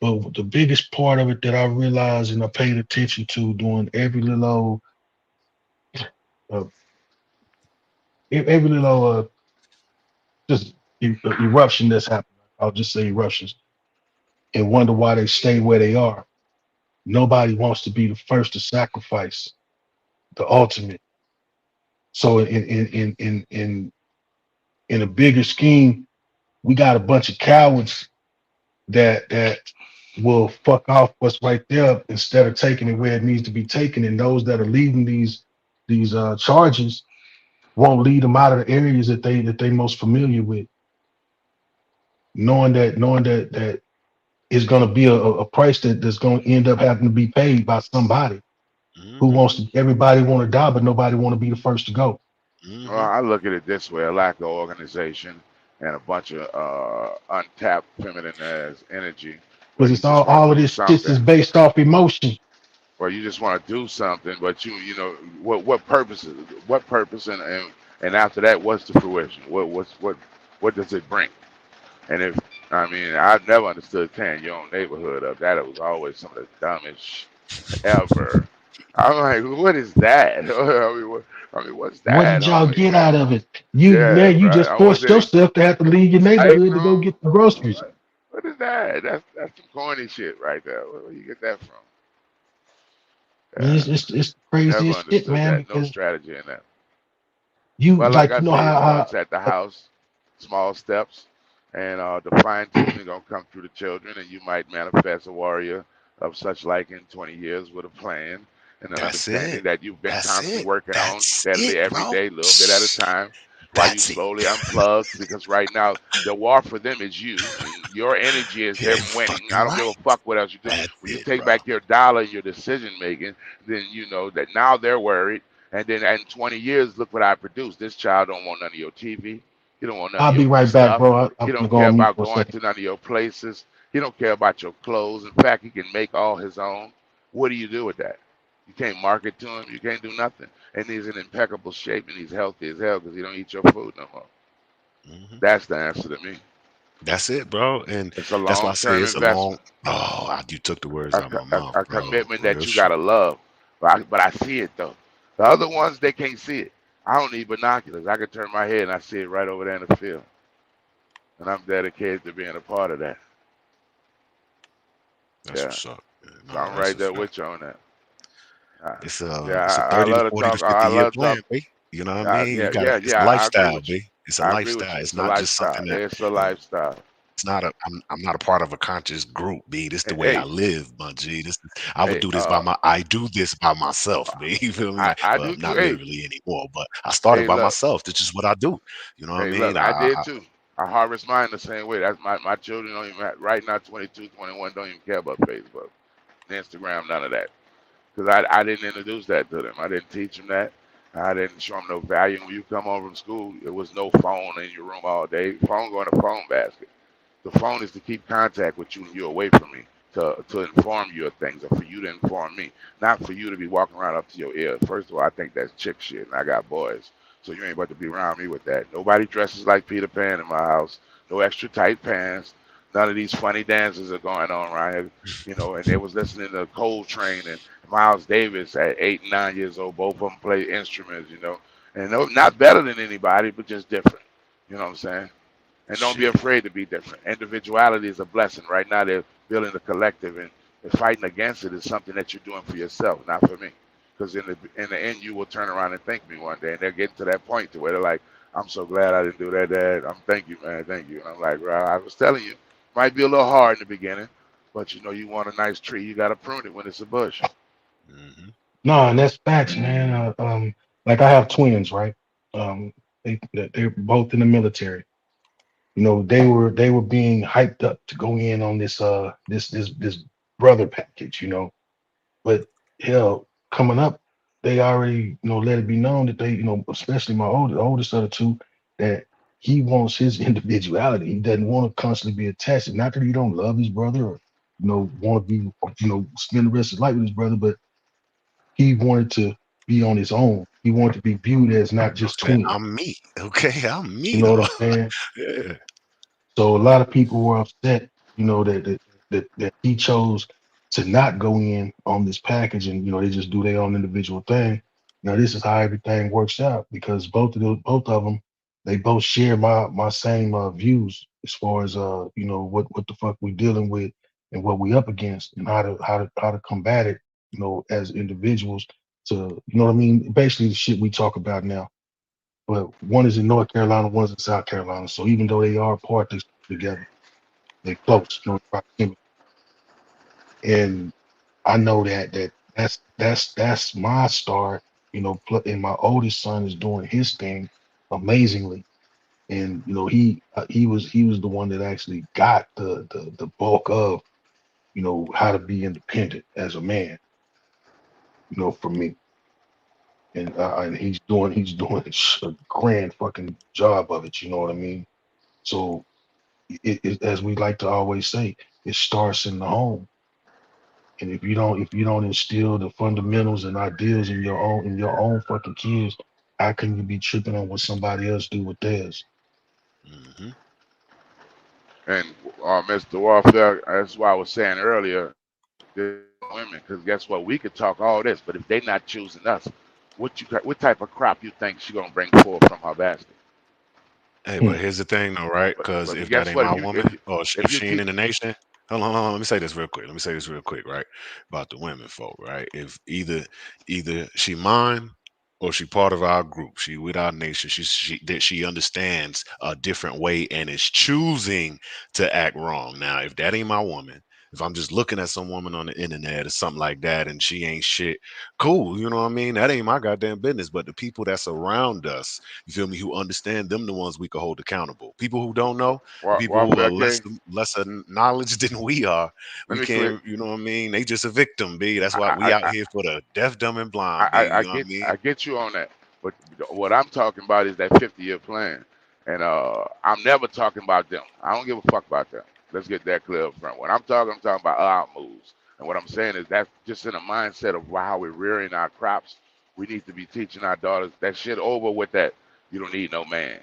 But the biggest part of it that I realized and I paid attention to during uh, every little just eruption that's happening. I'll just say eruptions and wonder why they stay where they are. Nobody wants to be the first to sacrifice the ultimate. So in a bigger scheme, we got a bunch of cowards that will fuck off what's right there instead of taking it where it needs to be taken. And those that are leading these charges won't lead them out of the areas that they most familiar with, knowing that it's going to be a price that's going to end up having to be paid by somebody who
hmm
wants to. Everybody want to die, but nobody want to be the first to go.
Well,
hmm
I look at it this way: a lack of organization and a bunch of untapped feminine as energy, where
Because
you
it's
just want
all
to
of
do
this shit
something,
is based off emotion.
or you just want to do something, but what purpose what purpose and after that, what's the fruition? What does it bring? And if I mean, I never understood tearing your own neighborhood up. That was always some of the dumbest ever. I'm like, what is that? What's
What
that,
did y'all
homie?
get out of it? Now
Yeah,
you
right.
just
I was
forced
in a
yourself to have to leave your
psych
neighborhood to go
room.
get the groceries.
What is that? That's some corny shit right there. Where you get that from?
Man,
Yeah,
it's the
never
craziest shit,
understood
man.
that. No
Because
strategy in that.
you
Well, like
like
I say, it starts at the house, small steps, and the fine tuning gonna come through the children, and you might manifest a warrior of such like in 20 years with a plan and an
That's
understanding
it.
that you've been
That's
constantly
it.
working on
That's it,
steadily every
bro.
day, a little bit at a time, while you
That's it.
slowly unplug. Because right now, the war for them is you, and your energy is
Yeah,
them winning. I
fucking
don't give a
right.
fuck what else you do.
That's
When you
it,
take
bro.
back your dollar, your decision making, then you know that now they're worried. And then in 20 years, look what I produced. This child don't want none of your TV. He don't want none of
I'll be
your
right back,
stuff.
bro. I'm
He
gonna
don't
go
care
on mute
about
for a
going
second.
to none of your places. He don't care about your clothes. In fact, he can make all his own. What do you do with that? You can't market to him. You can't do nothing. And he's in impeccable shape and he's healthy as hell because he don't eat your food no more.
hmm
That's the answer to me.
That's it, bro. And
It's a
that's why I say
long-term
it's a long.
investment,
You took the words out of my mouth,
a
bro.
commitment
Real
that you
shit.
gotta love. But I see it though. The other ones they can't see it. I don't need binoculars. I can turn my head and I see it right over there in the field, and I'm dedicated to being a part of that.
That's
Yeah,
what's up. Man.
so
No,
I'm
that's
right
a
there
fact.
with you on that. Uh,
It's
yeah,
a
I
30 to
love to
40 to
talk. I
50 year
love to
plan,
talk.
B. You know what I mean?
Yeah, yeah,
It's
yeah.
a
I agree
lifestyle,
with you.
B. It's a
I agree with
lifestyle.
you.
It's
It's a
not just something
lifestyle.
that,
It's a
you know,
lifestyle.
it's not a I'm not a part of a conscious group, B. This the way I
Hey,
live, my G. I would
hey.
do this I do this by myself, B. You feel me? Like,
I
well,
do too.
not
Hey,
literally anymore, but I started
hey.
by
Look.
myself. This is what I do. You know what I
Hey, look.
mean?
I did too. I harvest mine the same way. That's my children don't even right now. 22, 21 don't even care about Facebook, Instagram, none of that. Because I didn't introduce that to them. I didn't teach them that. I didn't show them no value. When you come home from school, there was no phone in your room all day. Phone go in a phone basket. The phone is to keep contact with you and you away from me, to inform you of things or for you to inform me, not for you to be walking around up to your ear. First of all, I think that's chick shit, and I got boys, so you ain't about to be around me with that. Nobody dresses like Peter Pan in my house. No extra tight pants. None of these funny dances are going on around here, And they was listening to Coltrane and Miles Davis at 8 and 9 years old. Both of them play instruments, and no, not better than anybody, but just different. You know what I'm saying? And don't be
Shit.
afraid to be different. Individuality is a blessing. Right now, they're building a collective, and fighting against it is something that you're doing for yourself, not for me. Because in the end, you will turn around and thank me one day, and they're getting to that point to where they're like, "I'm so glad I didn't do that, Dad. Thank you, man, thank you." And I'm like, "Well, I was telling you, might be a little hard in the beginning, but you want a nice tree, you got to prune it when it's a bush."
Hmm.
No, and that's facts, man. Like I have twins, right? They're both in the military. They were being hyped up to go in on this brother package, But hell, coming up, they already, let it be known that they, especially the oldest of the two, that he wants his individuality. He doesn't want to constantly be attached. Not that he don't love his brother or, want to be, spend the rest of his life with his brother, but he wanted to be on his own. He wanted to be viewed as not just
Said,
twin.
I'm me. Okay, I'm
You
me
know what
though.
I'm saying?
Yeah.
So a lot of people were upset, that he chose to not go in on this package, and they just do their own individual thing. This is how everything works out because both of them, they both share my same views as far as what the fuck we dealing with and what we up against and how to combat it, as individuals to what I mean. Basically, the shit we talk about now. But one is in North Carolina, one's in South Carolina. So even though they are apart, they still together. They close, proximity. And I know that's my start. And my oldest son is doing his thing amazingly. And he was the one that actually got the bulk of how to be independent as a man. For me. And he's doing a grand fucking job of it. You know what I mean? So as we like to always say, it starts in the home. And if you don't instill the fundamentals and ideas in your own fucking kids, how can you be tripping on what somebody else do with theirs?
Hmm.
And Mr. Warfare, that's why I was saying earlier, the women, because guess what? We could talk all this, but if they're not choosing us, what type of crop you think she gonna bring forth from her basket?
Hey,
Hmm.
but here's the thing though, right? Because
But
if that
guess
ain't
what?
my woman, or if
If you
she ain't
keep
in the nation, hold on. Let me say this real quick. Let me say this real quick, right? About the women folk, right? If either she mine or she part of our group, she with our nation, she understands a different way and is choosing to act wrong. Now, if that ain't my woman, if I'm just looking at some woman on the internet or something like that and she ain't shit, cool, you know what I mean? That ain't my goddamn business. But the people that's around us, you feel me, who understand, them the ones we can hold accountable. People who don't know, the people who are
Warfare King,
lesser knowledge than we are,
let
we
me clear.
can't, you know what I mean? They just a victim, B. That's why we
I,
out
I,
here for the deaf, dumb, and blind, B. You know what I mean?
I get you on that, but what I'm talking about is that 50-year plan, and I'm never talking about them. I don't give a fuck about them. Let's get that clear up front. When I'm talking about our moves, and what I'm saying is that's just in a mindset of how we're rearing our crops. We need to be teaching our daughters that shit over with that. You don't need no man.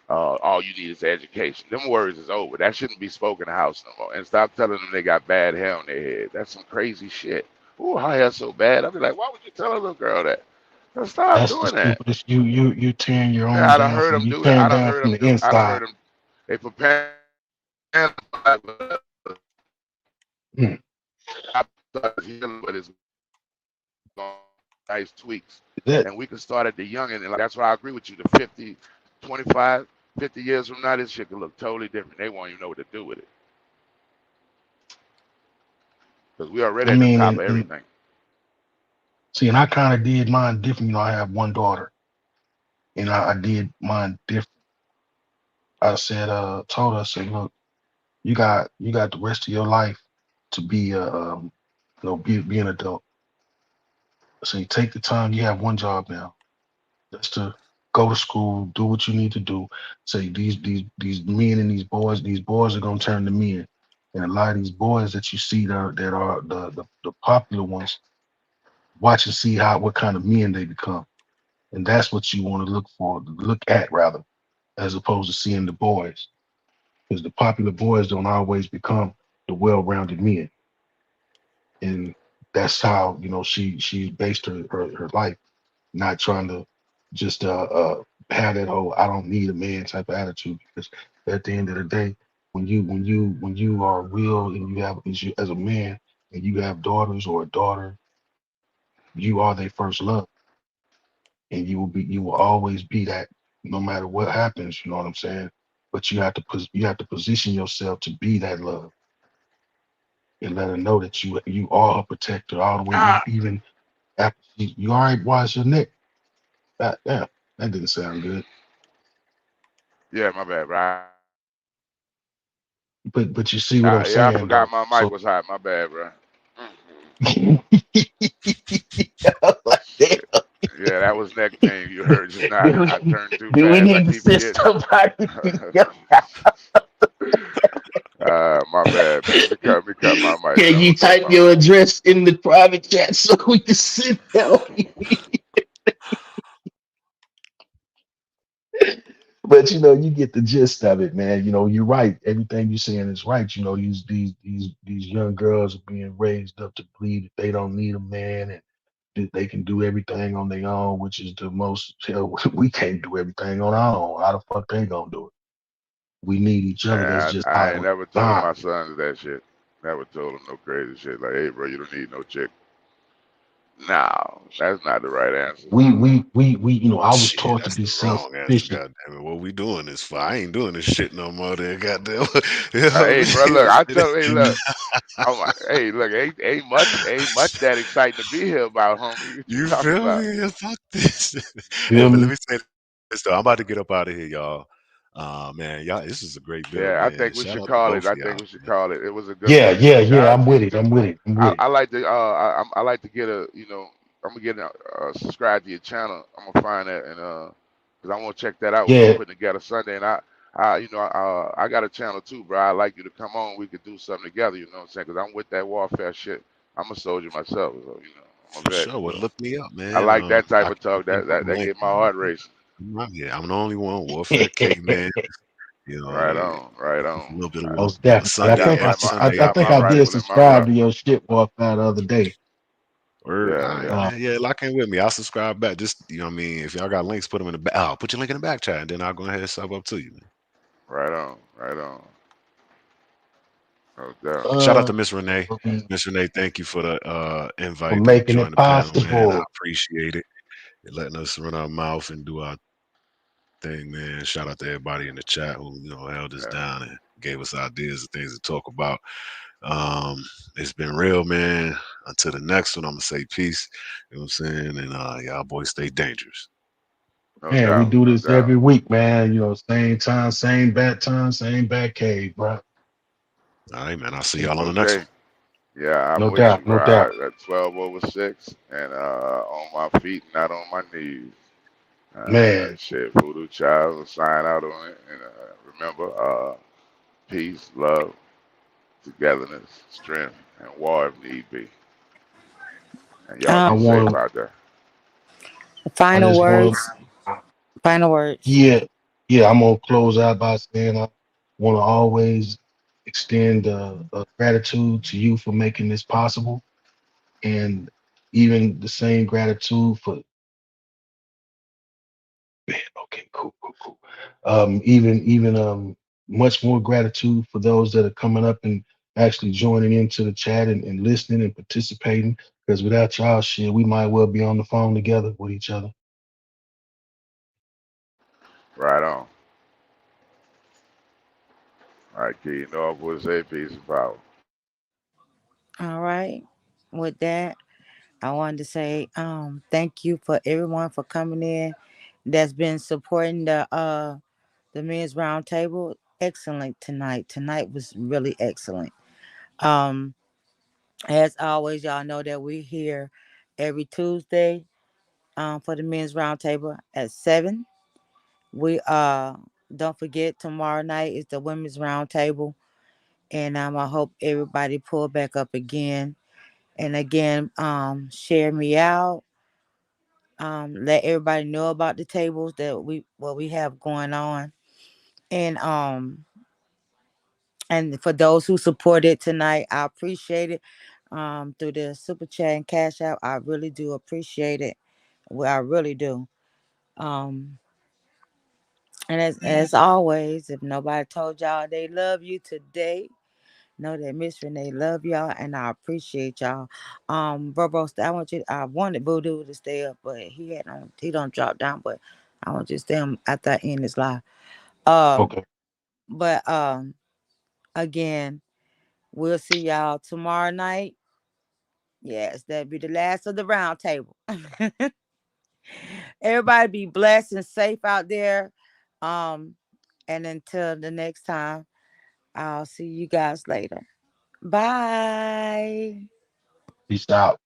all you need is education. Them words is over. That shouldn't be spoken in the house no more. And stop telling them they got bad hair on their head. That's some crazy shit. Ooh, her hair's so bad. I'll be like, why would you tell a little girl that? Just stop
That's the
doing that.
stupidest. You're tearing your
Yeah,
own
I done
down
heard
from
them
you
do that.
tearing
I done
down
heard
from
them
the
do. I done
inside.
heard them. They prepare.
Mm.
But it's nice tweaks.
That
And we can start at the young end. And like, that's why I agree with you. The 50, 25, 50 years from now, this shit could look totally different. They won't even know what to do with it. Because we already
I
at the
mean,
top of
and
everything.
see, and I kind of did mine different. You know, I have one daughter, and I did mine different. I said, told her, I said, look, you got the rest of your life to be be an adult. So you take the time. You have one job now. That's to go to school, do what you need to do. Say these men and these boys are gonna turn to men. And a lot of these boys that you see that are the popular ones, watch and see what kind of men they become. And that's what you want to look at rather, as opposed to seeing the boys. Because the popular boys don't always become the well-rounded men. And that's how, she based her life, not trying to just have that whole "I don't need a man" type of attitude. Because at the end of the day, when you are real and you have as a man and you have daughters or a daughter, you are their first love, and you will always be that, no matter what happens. You know what I'm saying? But you have to position yourself to be that love and let her know that you are a protector all the way,
Ah,
even after you all right. Watch your neck. Damn, that didn't sound good.
yeah, my bad, bro.
But you see what I'm
Yeah, I
saying
forgot
though.
my mic
So
was hot. My bad, bro.
like, damn,
Shit. Yeah, that was neck pain you heard just now.
do
I
we,
turned too
do we
fast. I
need to
keep
sit
forgetting.
somebody?
My bad, man. Let me cut my mic
Can
down.
you type your address in the private chat so we can sit down? But you get the gist of it, man. You're right. Everything you're saying is right. These young girls are being raised up to believe that they don't need a man and that they can do everything on their own, which is the most hell. We can't do everything on our own. How the fuck they gonna do it? We need each other. That's
Man,
just
I
how
ain't
we're
never told
designed.
my sons that shit. Never told them no crazy shit like, hey, bro, you don't need no chick. No, that's not the right answer.
I was
Shit,
taught to
that's
be
the wrong answer.
self-sufficient.
God damn it. What we doing this for? I ain't doing this shit no more there. Goddamn. You know
Hey,
what
bro,
I
look,
mean?
I tell, hey, look, hey, look, ain't much that exciting to be here about, homie. What you
You
talking
feel
about?
me? Yeah, fuck this. Hey,
Feel
but let
me?
me say this though. I'm about to get up out of here, y'all. Man, y'all, this is a great build,
Yeah, I
man.
think we
Shout
should
out to
call it.
both
I
of
think
y'all,
we should
man.
call it. It was a good
Yeah,
one.
yeah,
Shout
yeah.
out
I'm
to
with
you
it.
too,
I'm with
man.
it. I'm with it.
I like to I like to get I'm gonna get subscribe to your channel. I'm gonna find that and cause I want to check that out. What you
Yeah,
putting together Sunday, and I got a channel too, bro. I'd like you to come on. We could do something together. You know what I'm saying? Cause I'm with that warfare shit. I'm a soldier myself, so I'm a
For
vet.
sure. Well,
So
look me up,
I
man.
like that type
I
of
can
talk.
put
That
my link
get my
in.
heart racing.
I'm out here. I'm the only one. Warfare K, man. You know,
Right on, right
a
on.
little bit of
most
warfare.
definitely. I
Sunday,
think
every Sunday
I
I
think
My
I
run.
did
rifle and my
subscribe
rock.
to your shit off that other day.
Word. All right,
Yeah.
Uh,
man. Yeah, lock in with me. I'll subscribe back. Just, what I mean? If y'all got links, put them in the back. I'll put your link in the back chat, and then I'll go ahead and sub up to you, man.
Right on, right on. No doubt.
Shout out
uh,
to Miss Renee.
for
Miss Renee, thank you for the invite to
making
join
it
the panel, man. I
possible.
appreciate it. And letting us run our mouth and do our thing, man. Shout out to everybody in the chat who, held us
Yeah.
down and gave us ideas and things to talk about. It's been real, man. Until the next one, I'm gonna say peace. You know what I'm saying? And y'all boys stay dangerous.
No
Man, we
doubt,
do
no
this every
doubt.
week, man. Same time, same bad cave, bro.
All right, man. I'll see y'all
It's
on the next
okay.
one.
Yeah, I'm
No
with you,
doubt, no doubt.
bro. At 12 over 6 and on my feet, not on my knees.
Man,
Shit, Voodoo Child will sign out on it. And remember, peace, love, togetherness, strength, and war if need be. And y'all
I
be
Um,
safe
want
out there.
I
final
just want
words. Final words.
yeah, yeah, I'm gonna close out by saying I want to always extend gratitude to you for making this possible, and even the same gratitude for. Man, okay, cool, cool, cool. Even much more gratitude for those that are coming up and actually joining into the chat and listening and participating. Because without y'all shit, we might well be on the phone together with each other.
Right on. All right, kid. You know I'm going to say peace and power.
All right. With that, I wanted to say thank you for everyone for coming in that's been supporting the men's roundtable. Excellent tonight. Tonight was really excellent. Um as always, y'all know that we're here every Tuesday for the men's roundtable at 7. We don't forget tomorrow night is the women's roundtable, and I hope everybody pull back up again. And again, share me out. Let everybody know about the tables that what we have going on. And for those who supported tonight, I appreciate it. Through the super chat and cash app, I really do appreciate it. Well, I really do. Um, and as always, if nobody told y'all they love you today, know that Miss Renee love y'all and I appreciate y'all. Bro, I wanted Voodoo to stay up, but he don't drop down, but I want you to stay on after I end this live.
Okay.
But again, we'll see y'all tomorrow night. Yes, that'll be the last of the round table. Everybody be blessed and safe out there. Um, and until the next time, I'll see you guys later. Bye.
Peace out.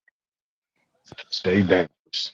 Stay dangerous.